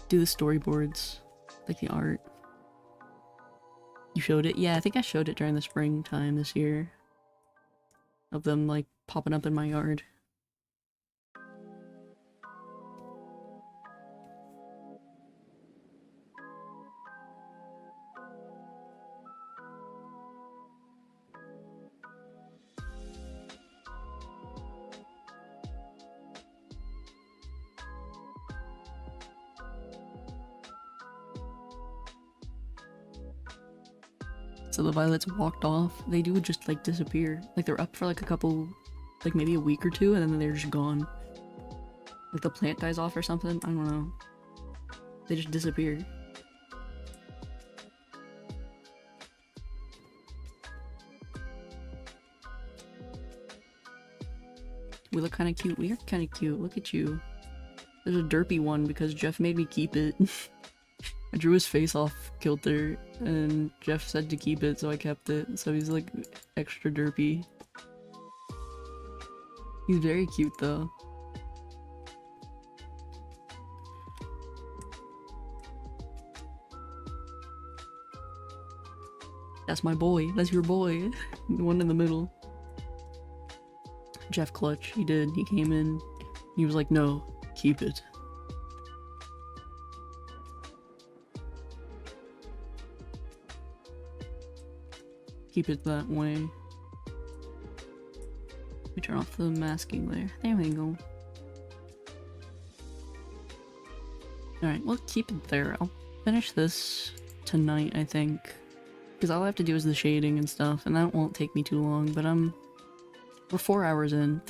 do the storyboards, like the art. You showed it? Yeah, I think I showed it during the springtime this year. Of them like popping up in my yard. So the violets walked off. They do just like disappear. Like they're up for like a couple, like maybe a week or 2, and then they're just gone. Like the plant dies off or something. I don't know. They just disappear. We look kind of cute. We are kind of cute. Look at you. There's a derpy one because Jeff made me keep it. I drew his face off kilter, and Jeff said to keep it, so I kept it. So he's like extra derpy. He's very cute though. That's my boy. That's your boy. The one in the middle. Jeff Clutch. He did. He came in. He was like, no, keep it. keep it that way. Let me turn off the masking layer. There we go. Alright, we'll keep it there. I'll finish this tonight, I think. Because all I have to do is the shading and stuff, and that won't take me too long, but we're 4 hours in.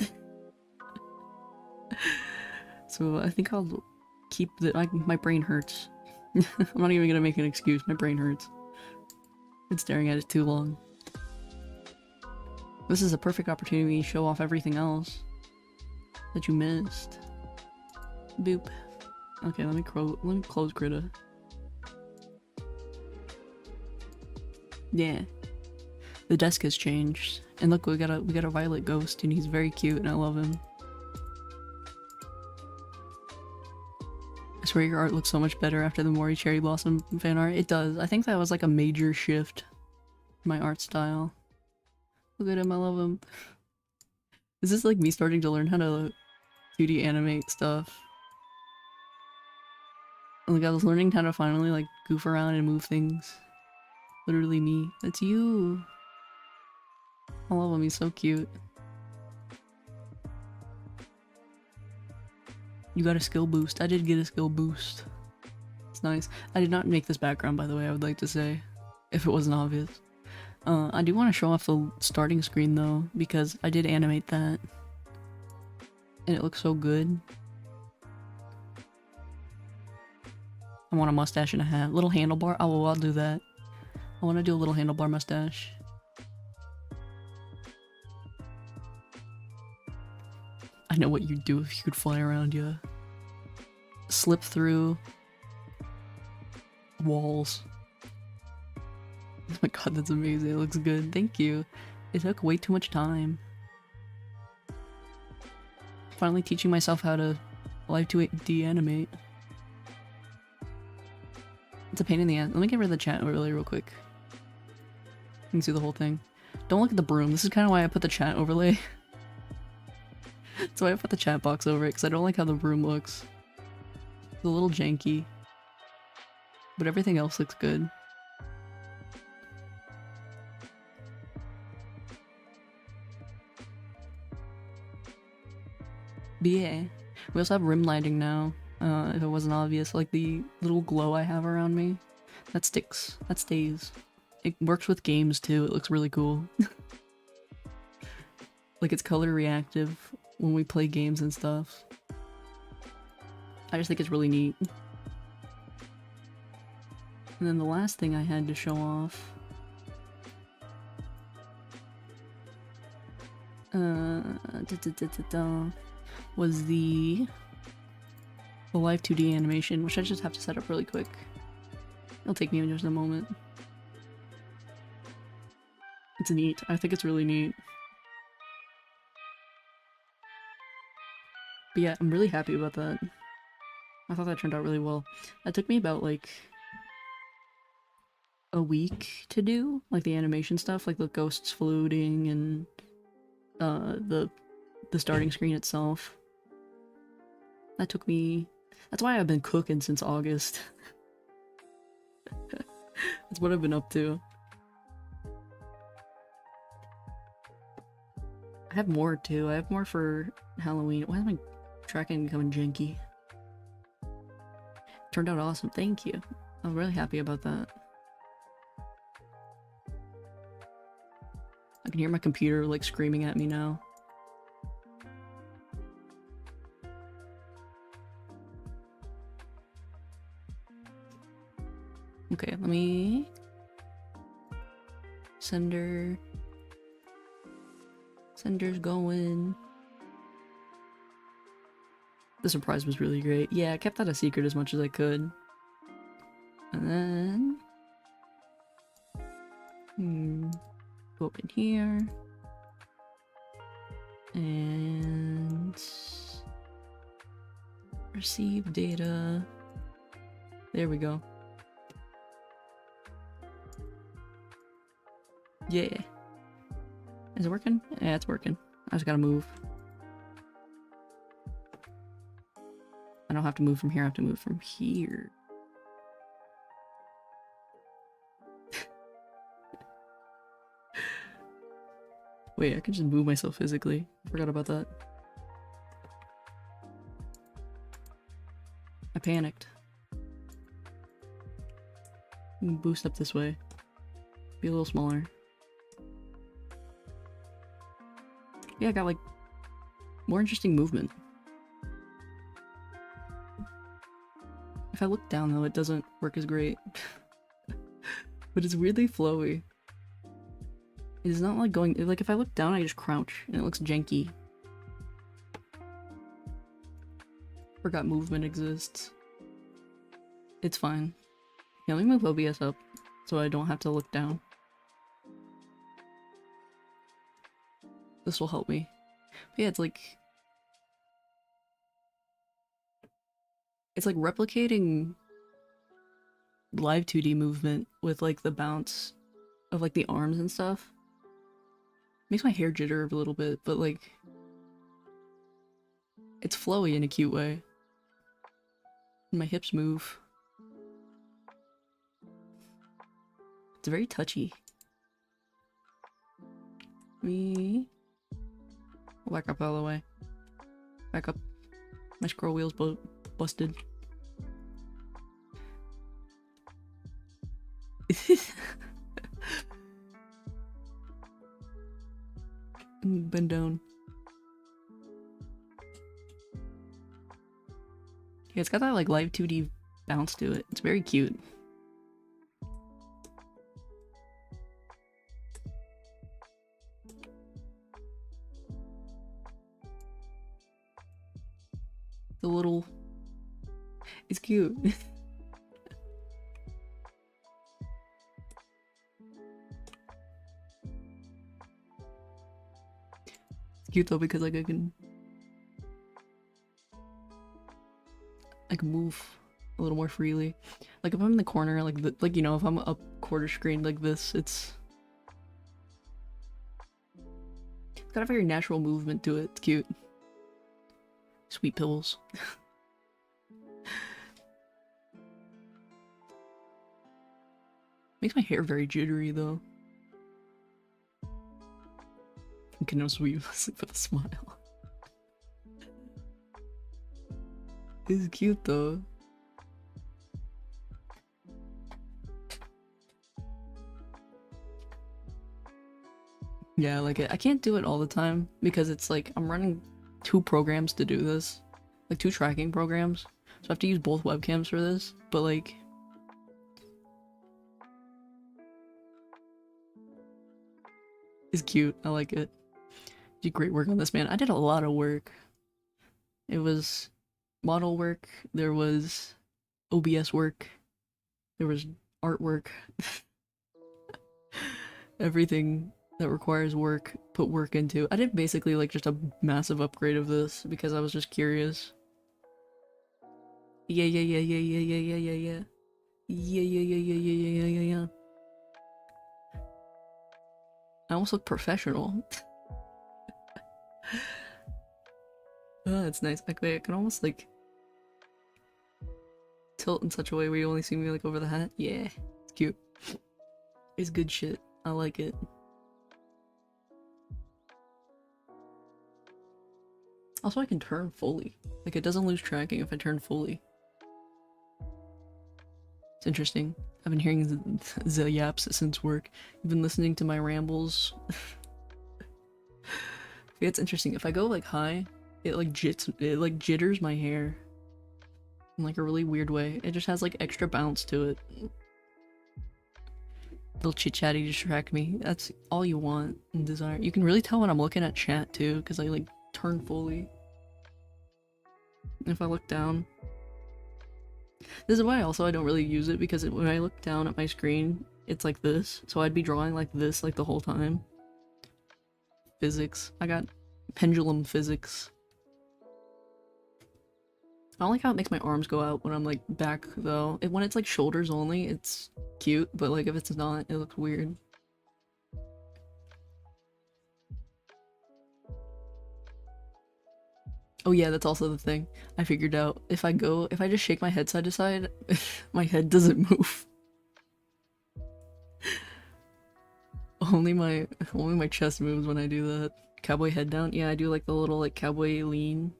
So I think I'll keep my brain hurts. I'm not even gonna make an excuse, my brain hurts. Been staring at it too long. This is a perfect opportunity to show off everything else that you missed. Boop. Okay, let me close Krita. Yeah. The desk has changed. And look, we got a violet ghost and he's very cute and I love him. I swear your art looks so much better after the Mori Cherry Blossom fan art. It does. I think that was like a major shift in my art style. Look at him, I love him. This is like me starting to learn how to 2D animate stuff. Like I was learning how to finally like goof around and move things. Literally me. That's you! I love him, he's so cute. You got a skill boost. I did get a skill boost. It's nice. I did not make this background, by the way, I would like to say. If it wasn't obvious. I do want to show off the starting screen, though, because I did animate that. And it looks so good. I want a mustache and a hat. Little handlebar? Oh, well, I'll do that. I want to do a little handlebar mustache. I know what you'd do if you could fly around, yeah. Slip through walls. Oh my god, that's amazing. It looks good. Thank you. It took way too much time. Finally teaching myself how to live to de-animate. It's a pain in the ass. Let me get rid of the chat overlay real quick. You can see the whole thing. Don't look at the broom. This is kind of why I put the chat overlay. That's why I put the chat box over it, because I don't like how the broom looks. It's a little janky. But everything else looks good. But yeah. We also have rim lighting now. If it wasn't obvious, like the little glow I have around me. That sticks. That stays. It works with games too. It looks really cool. Like it's color reactive when we play games and stuff. I just think it's really neat. And then the last thing I had to show off was the live 2D animation, which I just have to set up really quick. It'll take me just a moment. It's neat. I think it's really neat. But yeah, I'm really happy about that. I thought that turned out really well. That took me about like a week to do, like the animation stuff, like the ghosts floating and the starting screen itself. That took me. That's why I've been cooking since August. That's what I've been up to. I have more too. I have more for Halloween. Why is my tracking becoming janky? Turned out awesome. Thank you. I'm really happy about that. I can hear my computer like screaming at me now. Okay, let me... Sender's going. The surprise was really great. Yeah, I kept that a secret as much as I could. And then... Go up in here. And... Receive data. There we go. Yeah. Is it working? Yeah, it's working. I just gotta move. I don't have to move from here, I have to move from here. Wait, I can just move myself physically. I forgot about that. I panicked. Boost up this way. Be a little smaller. Yeah, I got like more interesting movement. If I look down though, it doesn't work as great. But it's weirdly flowy. It is not like going, like if I look down I just crouch and it looks janky. Forgot movement exists. It's fine. Yeah, let me move OBS up so I don't have to look down. This will help me. But yeah, it's like replicating live 2D movement with like the bounce of like the arms and stuff. Makes my hair jitter a little bit, but like it's flowy in a cute way. And my hips move. It's very touchy. Back up all the way. Back up. My scroll wheel's busted. Bend down. Yeah, it's got that like live 2D bounce to it. It's very cute. The little... It's cute. It's cute though because like I can move a little more freely. Like if I'm in the corner, like you know, if I'm up quarter screen like this, it's got a very natural movement to it. It's cute. Sweet pills. Makes my hair very jittery though. You can also sleep with a smile. It's cute though. Yeah, like I can't do it all the time because it's like I'm running 2 programs to do this. Like 2 tracking programs. So I have to use both webcams for this, but like it's cute. I like it. You did great work on this, man. I did a lot of work. It was model work, there was OBS work, there was artwork. Everything that requires work, put work into. I did basically like just a massive upgrade of this because I was just curious. Yeah. I almost look professional. Oh, it's nice. Like, I can almost like tilt in such a way where you only see me like over the hat. Yeah, it's cute. It's good shit. I like it. Also, I can turn fully. Like, it doesn't lose tracking if I turn fully. It's interesting. I've been hearing the yaps since work. You've been listening to my rambles. Yeah, it's interesting. If I go like high, it like jitters my hair in like a really weird way. It just has like extra bounce to it. Little chit-chatty distract me. That's all you want and desire. You can really tell when I'm looking at chat too, because I like turn fully. If I look down, this is why also I don't really use it, because when I look down at my screen, it's like this. So I'd be drawing like this like the whole time. Physics. I got pendulum physics. I don't like how it makes my arms go out when I'm like back though. When it's like shoulders only, it's cute, but like if it's not, it looks weird. Oh yeah, that's also the thing I figured out. If I just shake my head side to side, my head doesn't move. only my chest moves when I do that. Cowboy head down. Yeah, I do like the little like cowboy lean.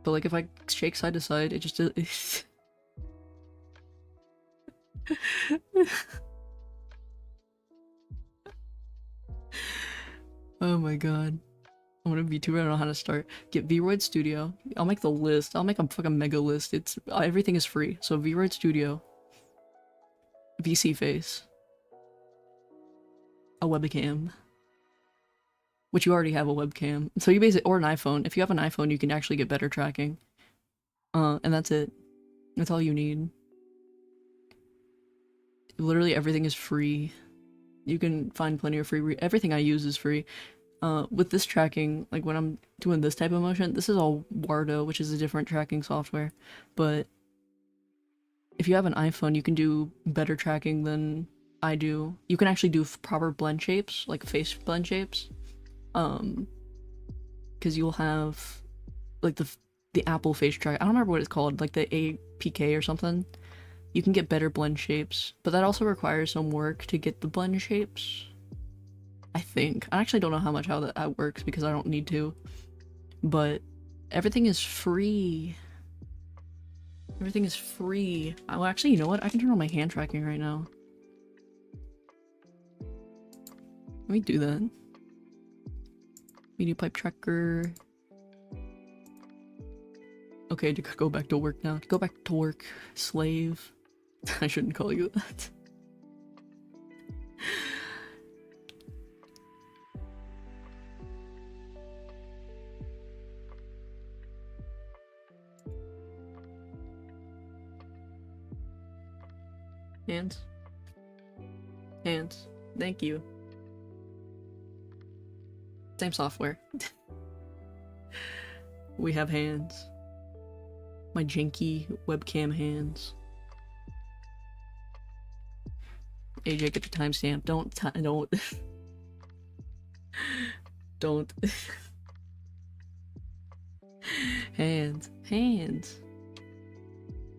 But like if I shake side to side, it just oh my god. I want to VTuber, I don't know how to start. Get Vroid Studio. I'll make the list. I'll make a fucking mega list. It's everything is free. So Vroid Studio. VSeeFace. A webcam. Which you already have a webcam. So you basically, or an iPhone. If you have an iPhone, you can actually get better tracking. And that's it. That's all you need. Literally everything is free. You can find plenty of free, everything I use is free. With this tracking, like when I'm doing this type of motion, this is all Wardo, which is a different tracking software. But if you have an iPhone, you can do better tracking than I do. You can actually do proper blend shapes, like face blend shapes. Because you'll have like the Apple face track. I don't remember what it's called, like the APK or something. You can get better blend shapes, but that also requires some work to get the blend shapes. I think. I actually don't know how that works because I don't need to. But everything is free. Everything is free. Oh, actually, you know what? I can turn on my hand tracking right now. Let me do that. Media pipe tracker. Okay, to go back to work now. Go back to work, slave. I shouldn't call you that. Hands. Hands. Thank you. Same software. We have hands. My janky webcam hands. AJ, get the timestamp. Don't. Don't. Hands. Hands.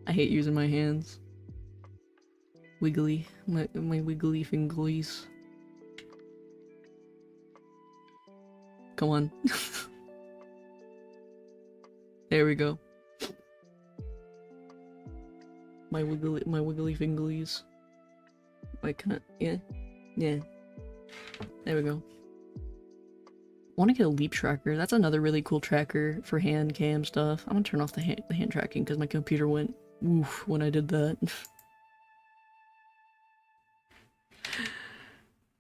I hate using my hands. Wiggly. My wiggly finglies. Come on. There we go. My wiggly finglies. Like, yeah. Yeah. There we go. Want to get a leap tracker. That's another really cool tracker for hand cam stuff. I'm gonna turn off the hand tracking because my computer went oof when I did that.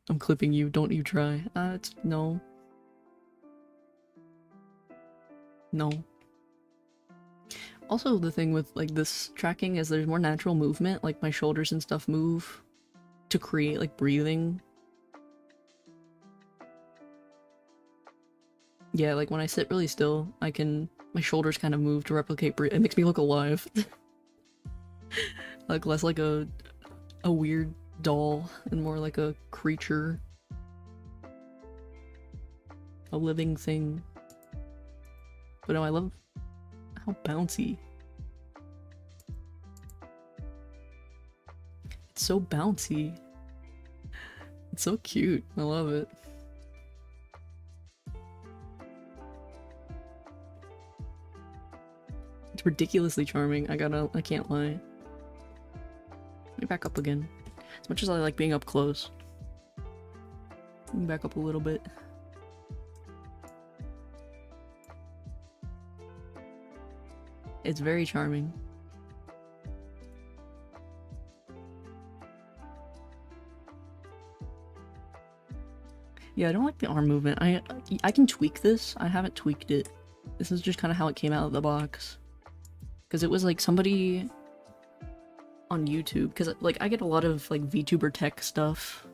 I'm clipping you. Don't you try. It's no. No. Also, the thing with like this tracking is there's more natural movement. Like my shoulders and stuff move to create like breathing. Yeah, like when I sit really still, my shoulders kind of move to replicate breathing. It makes me look alive. Like less like a weird doll and more like a creature. A living thing. But no, I love how bouncy. It's so bouncy. It's so cute. I love it. It's ridiculously charming. I can't lie. Let me back up again. As much as I like being up close. Let me back up a little bit. It's very charming. Yeah, I don't like the arm movement. I can tweak this. I haven't tweaked it. This is just kind of how it came out of the box. Because it was like somebody on YouTube. Because like I get a lot of like VTuber tech stuff.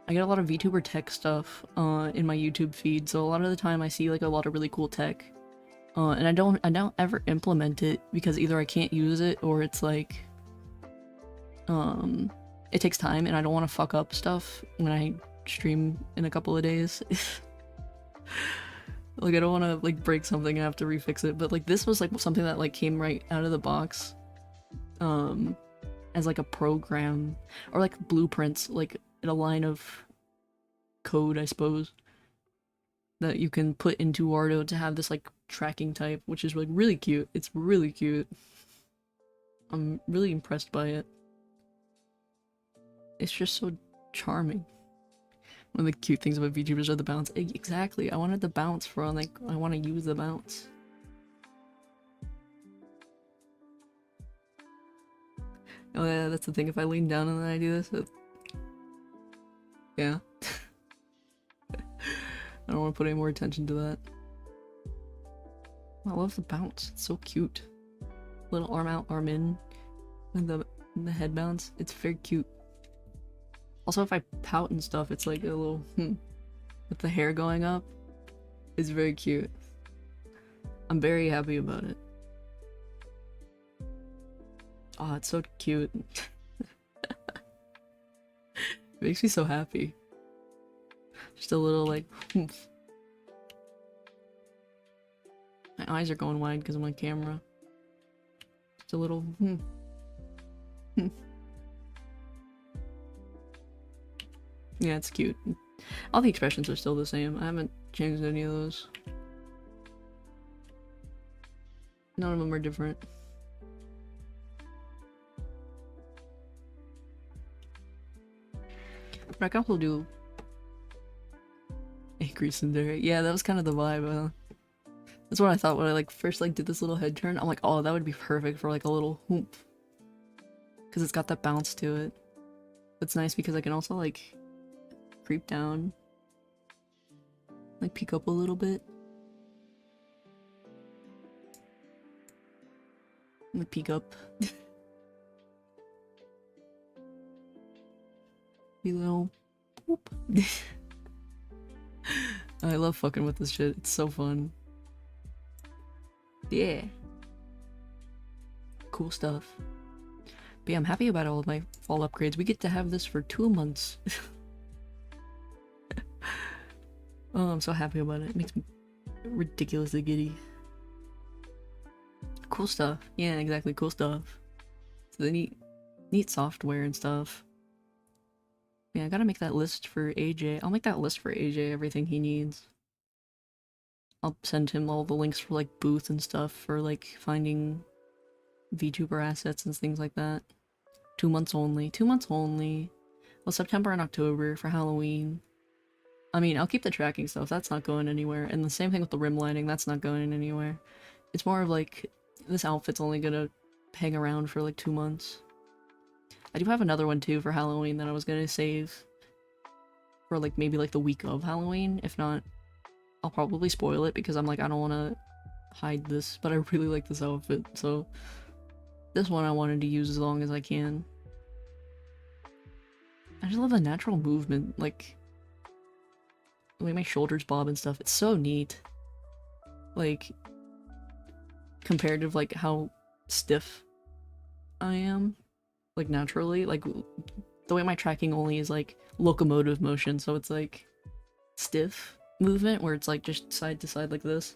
I get a lot of VTuber tech stuff in my YouTube feed. So a lot of the time I see like a lot of really cool tech. And I don't ever implement it because either I can't use it or it's like it takes time and I don't want to fuck up stuff when I stream in a couple of days. Like I don't want to like break something and have to refix it, but like this was like something that like came right out of the box. And as like a program or like blueprints, like in a line of code, I suppose, that you can put into Ardo to have this like tracking type, which is like really cute. It's really cute. I'm really impressed by it. It's just so charming. One of the cute things about VTubers are the bounce. Exactly, I wanted the bounce for like, I want to use the bounce. Oh yeah, that's the thing, if I lean down and then I do this, yeah. I don't want to put any more attention to that. I love the bounce, it's so cute. Little arm out, arm in, and the head bounce, it's very cute. Also, if I pout and stuff, it's like a little with the hair going up. It's very cute. I'm very happy about it. Oh, it's so cute. It makes me so happy. Just a little like oomph. My eyes are going wide because I'm on camera. Just a little Yeah, it's cute. All the expressions are still the same. I haven't changed any of those. None of them are different. But I can also do angry Tsundere. Yeah, that was kind of the vibe. That's what I thought when I like first like did this little head turn. I'm like, oh, that would be perfect for like a little whoop, because it's got that bounce to it. It's nice because I can also like creep down, like peek up a little bit, like peek up. Below. Whoop. I love fucking with this shit. It's so fun. Yeah. Cool stuff. But yeah, I'm happy about all of my fall upgrades. We get to have this for 2 months. Oh, I'm so happy about it. It makes me ridiculously giddy. Cool stuff. Yeah, exactly. Cool stuff. So the neat software and stuff. Yeah, I gotta make that list for AJ. I'll make that list for AJ, everything he needs. I'll send him all the links for like booth and stuff for like finding VTuber assets and things like that. 2 months only. 2 months only. Well, September and October for Halloween. I mean, I'll keep the tracking stuff. That's not going anywhere. And the same thing with the rim lighting. That's not going anywhere. It's more of like, this outfit's only gonna hang around for like 2 months. I do have another one too for Halloween that I was gonna save for like maybe like the week of Halloween. If not, I'll probably spoil it because I'm like, I don't want to hide this, but I really like this outfit, so this one I wanted to use as long as I can. I just love the natural movement, like the way my shoulders bob and stuff. It's so neat. Like, compared to like how stiff I am, like naturally, like the way my tracking only is like locomotive motion, so it's like stiff movement where it's like just side to side like this.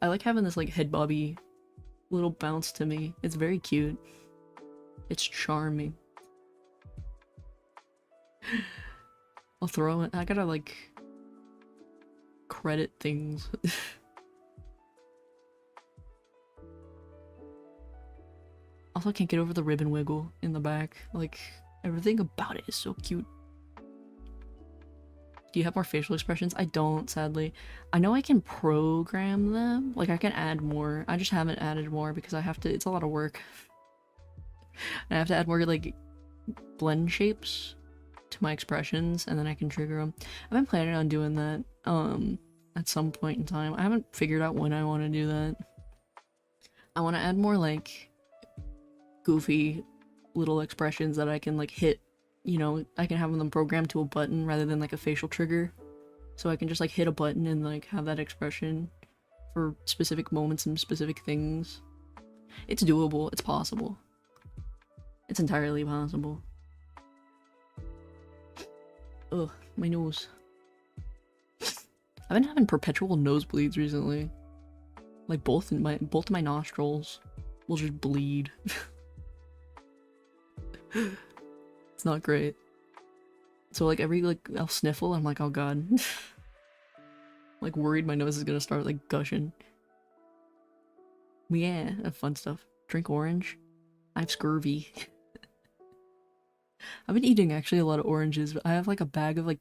I like having this like head bobby little bounce to me. It's very cute. It's charming. I'll throw it. I gotta like credit things. Also can't get over the ribbon wiggle in the back. Like, everything about it is so cute. Do you have more facial expressions? I don't, sadly. I know I can program them. Like, I can add more. I just haven't added more because I have to— it's a lot of work. And I have to add more, like, blend shapes to my expressions, and then I can trigger them. I've been planning on doing that, at some point in time. I haven't figured out when I want to do that. I want to add more, like, goofy little expressions that I can, like, hit. You know, I can have them programmed to a button rather than like a facial trigger. So I can just like hit a button and like have that expression for specific moments and specific things. It's doable, it's possible. It's entirely possible. Ugh, my nose. I've been having perpetual nosebleeds recently. Like both of my nostrils will just bleed. It's not great. So like every like I'll sniffle, I'm like, oh god. Like worried my nose is gonna start like gushing. Yeah, have fun stuff. Drink orange. I have scurvy. I've been eating actually a lot of oranges. I have like a bag of like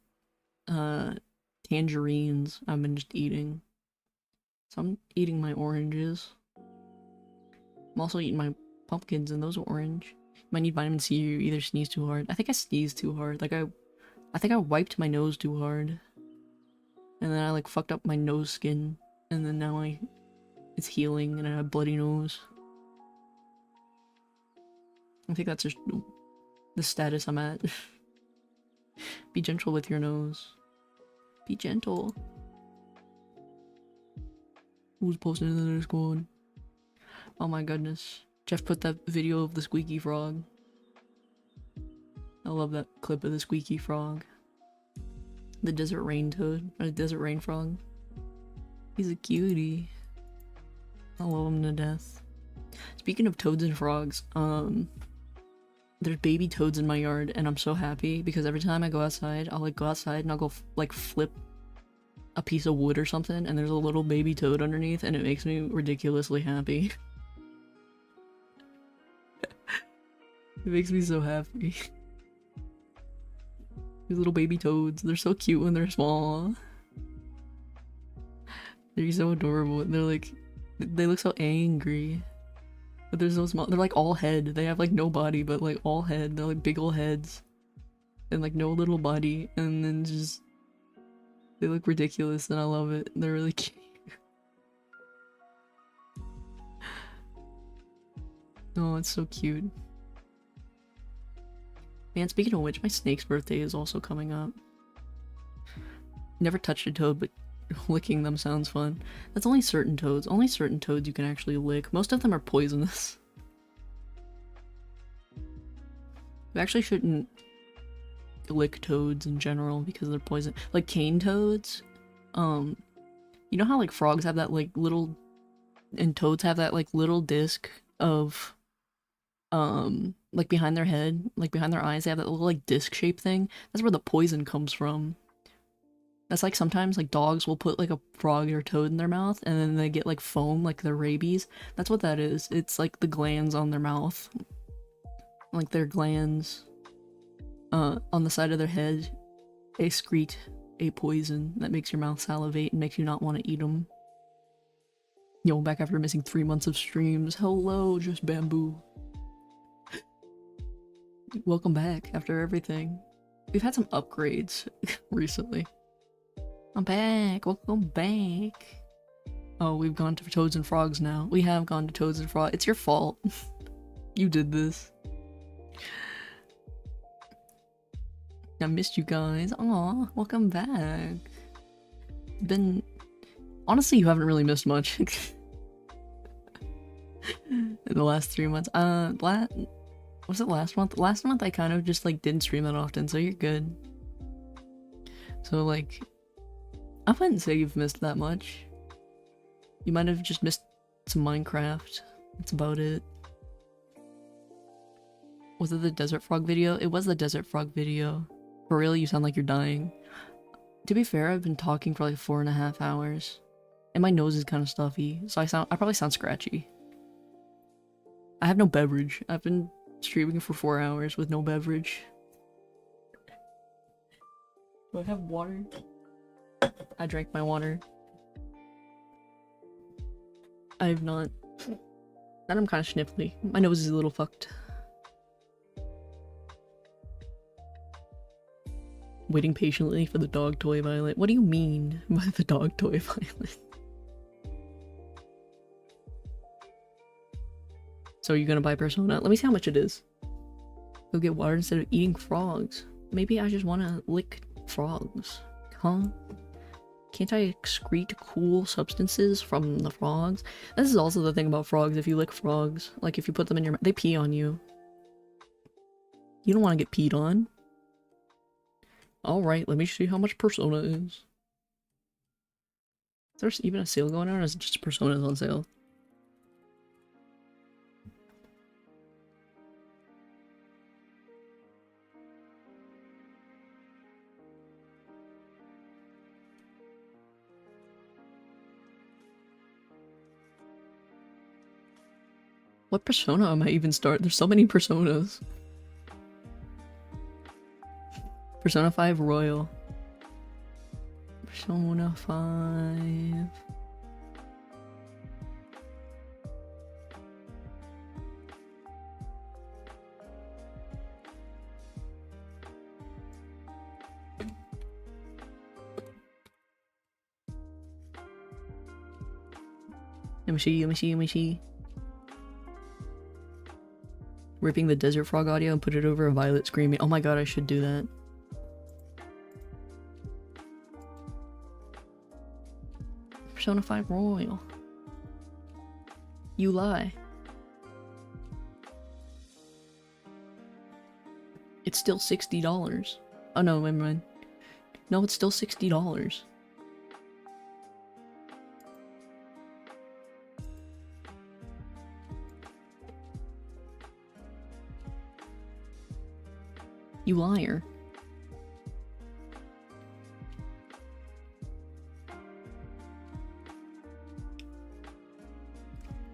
tangerines I've been just eating. So I'm eating my oranges. I'm also eating my pumpkins and those are orange. Might need vitamin C or you either sneeze too hard. I think I sneezed too hard. Like I think I wiped my nose too hard. And then I like fucked up my nose skin. And then now it's healing and I have bloody nose. I think that's just the status I'm at. Be gentle with your nose. Be gentle. Who's posting in the Discord? Oh my goodness. Jeff put that video of the squeaky frog. I love that clip of the squeaky frog. The desert rain toad. Or the desert rain frog. He's a cutie. I love him to death. Speaking of toads and frogs, there's baby toads in my yard and I'm so happy because every time I go outside, I'll like go outside and I'll go like flip a piece of wood or something and there's a little baby toad underneath and it makes me ridiculously happy. It makes me so happy. These little baby toads, they're so cute when they're small. They're so adorable. They're like, they look so angry. But they're so small. They're like all head. They have like no body, but like all head. They're like big ol' heads. And like no little body. And then just, they look ridiculous and I love it. They're really cute. Oh, it's so cute. Man, speaking of which, my snake's birthday is also coming up. Never touched a toad, but licking them sounds fun. That's only certain toads. Only certain toads you can actually lick. Most of them are poisonous. You actually shouldn't lick toads in general because they're poison. Like cane toads. You know how like frogs have that like little, and toads have that like little disc of like behind their head, like behind their eyes, they have that little like disc shaped thing. That's where the poison comes from. That's like sometimes like dogs will put like a frog or toad in their mouth and then they get like foam, like their rabies. That's what that is. It's like the glands on their mouth. Like their glands on the side of their head excrete a poison that makes your mouth salivate and makes you not want to eat them. Yo, back after missing 3 months of streams. Hello, just bamboo. Welcome back after everything. We've had some upgrades recently. I'm back. Welcome back. Oh, we've gone to Toads and Frogs now. We have gone to Toads and Frogs. It's your fault. You did this. I missed you guys. Aw, welcome back. Been... Honestly, you haven't really missed much. In the last 3 months. Was it last month? Last month I kind of just like didn't stream that often, so you're good. So like, I wouldn't say you've missed that much. You might have just missed some Minecraft. That's about it. Was it the Desert Frog video? It was the Desert Frog video. For real, you sound like you're dying. To be fair, I've been talking for like 4.5 hours. And my nose is kind of stuffy, so I probably sound scratchy. I have no beverage. I've been streaming for 4 hours with no beverage. Do I have water? I drank my water. I have not. And I'm kind of sniffly. My nose is a little fucked. Waiting patiently for the dog toy Violet. What do you mean by the dog toy Violet? So you're gonna buy Persona? Let me see how much it is. Go get water instead of eating frogs. Maybe I just wanna lick frogs. Huh? Can't I excrete cool substances from the frogs? This is also the thing about frogs. If you lick frogs, like if you put them in your mouth, they pee on you. You don't want to get peed on. Alright, let me see how much Persona is. Is there even a sale going on, or is it just Persona's on sale? What persona am I even start? There's so many personas. Persona 5 Royal. Persona 5. Let me see. Ripping the Desert Frog audio and put it over a Violet screaming. Oh my god, I should do that. Persona 5 Royal. You lie. It's still $60. Oh no, never mind. No, it's still $60. You liar.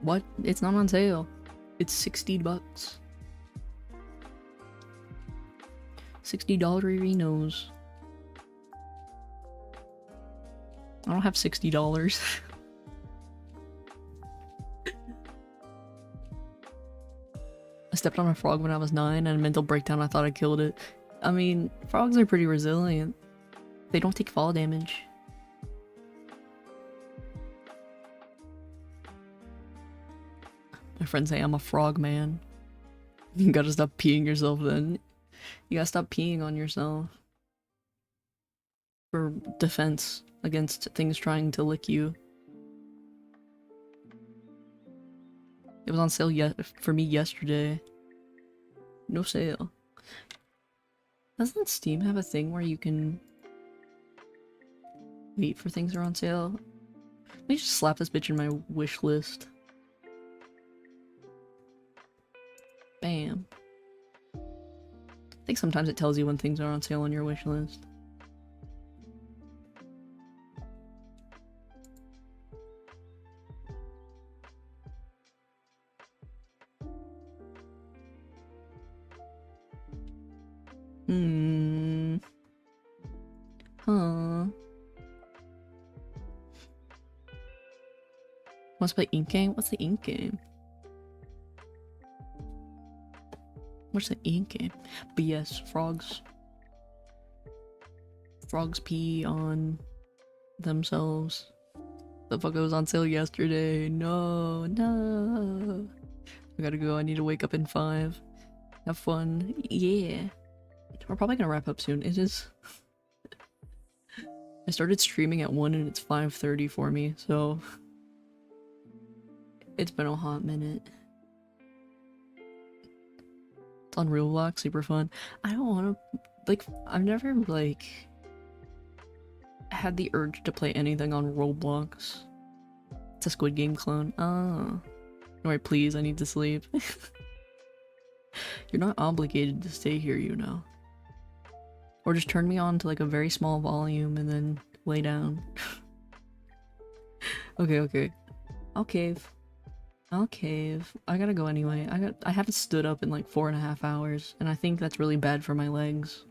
What? It's not on sale. It's $60. $60 Renos. I don't have $60. I stepped on a frog when I was 9 and a mental breakdown, I thought I killed it. I mean, frogs are pretty resilient. They don't take fall damage. My friends say I'm a frog man. You gotta stop peeing yourself then. You gotta stop peeing on yourself. For defense against things trying to lick you. It was on sale for me yesterday. No sale. Doesn't Steam have a thing where you can wait for things that are on sale? Let me just slap this bitch in my wish list. Bam. I think sometimes it tells you when things are on sale on your wish list. Huh. Wants to play Ink Game? What's the Ink Game? What's the Ink Game? But yes, frogs. Frogs pee on themselves. The fuck, it was on sale yesterday. No. I gotta go. I need to wake up in 5. Have fun. Yeah. We're probably gonna wrap up soon. It is... I started streaming at 1 and it's 5:30 for me, so... It's been a hot minute. It's on Roblox, super fun. I don't wanna... Like, I've never, like... had the urge to play anything on Roblox. It's a Squid Game clone. Ah. Alright, please, I need to sleep. You're not obligated to stay here, you know. Or just turn me on to like a very small volume and then lay down. Okay. I'll cave. I gotta go anyway. I haven't stood up in like 4.5 hours, and I think that's really bad for my legs.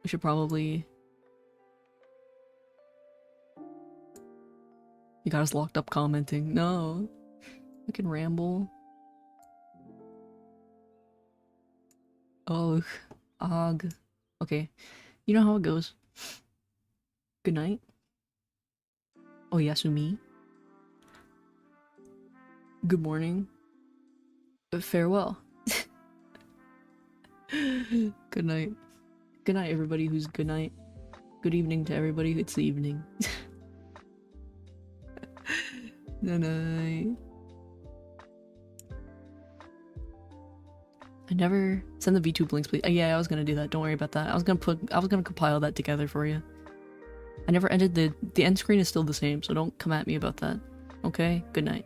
We should probably... You got us locked up commenting. No. I can ramble. Oh, og. Okay. You know how it goes. Good night. Oh, Yasumi. Good morning. Farewell. Good night. Good night, everybody who's good night. Good evening to everybody. It's the evening. Good night. I never send the VTube links, please. Yeah, I was gonna do that. Don't worry about that. I was gonna compile that together for you. I never ended the end screen is still the same, so don't come at me about that. Okay? Good night.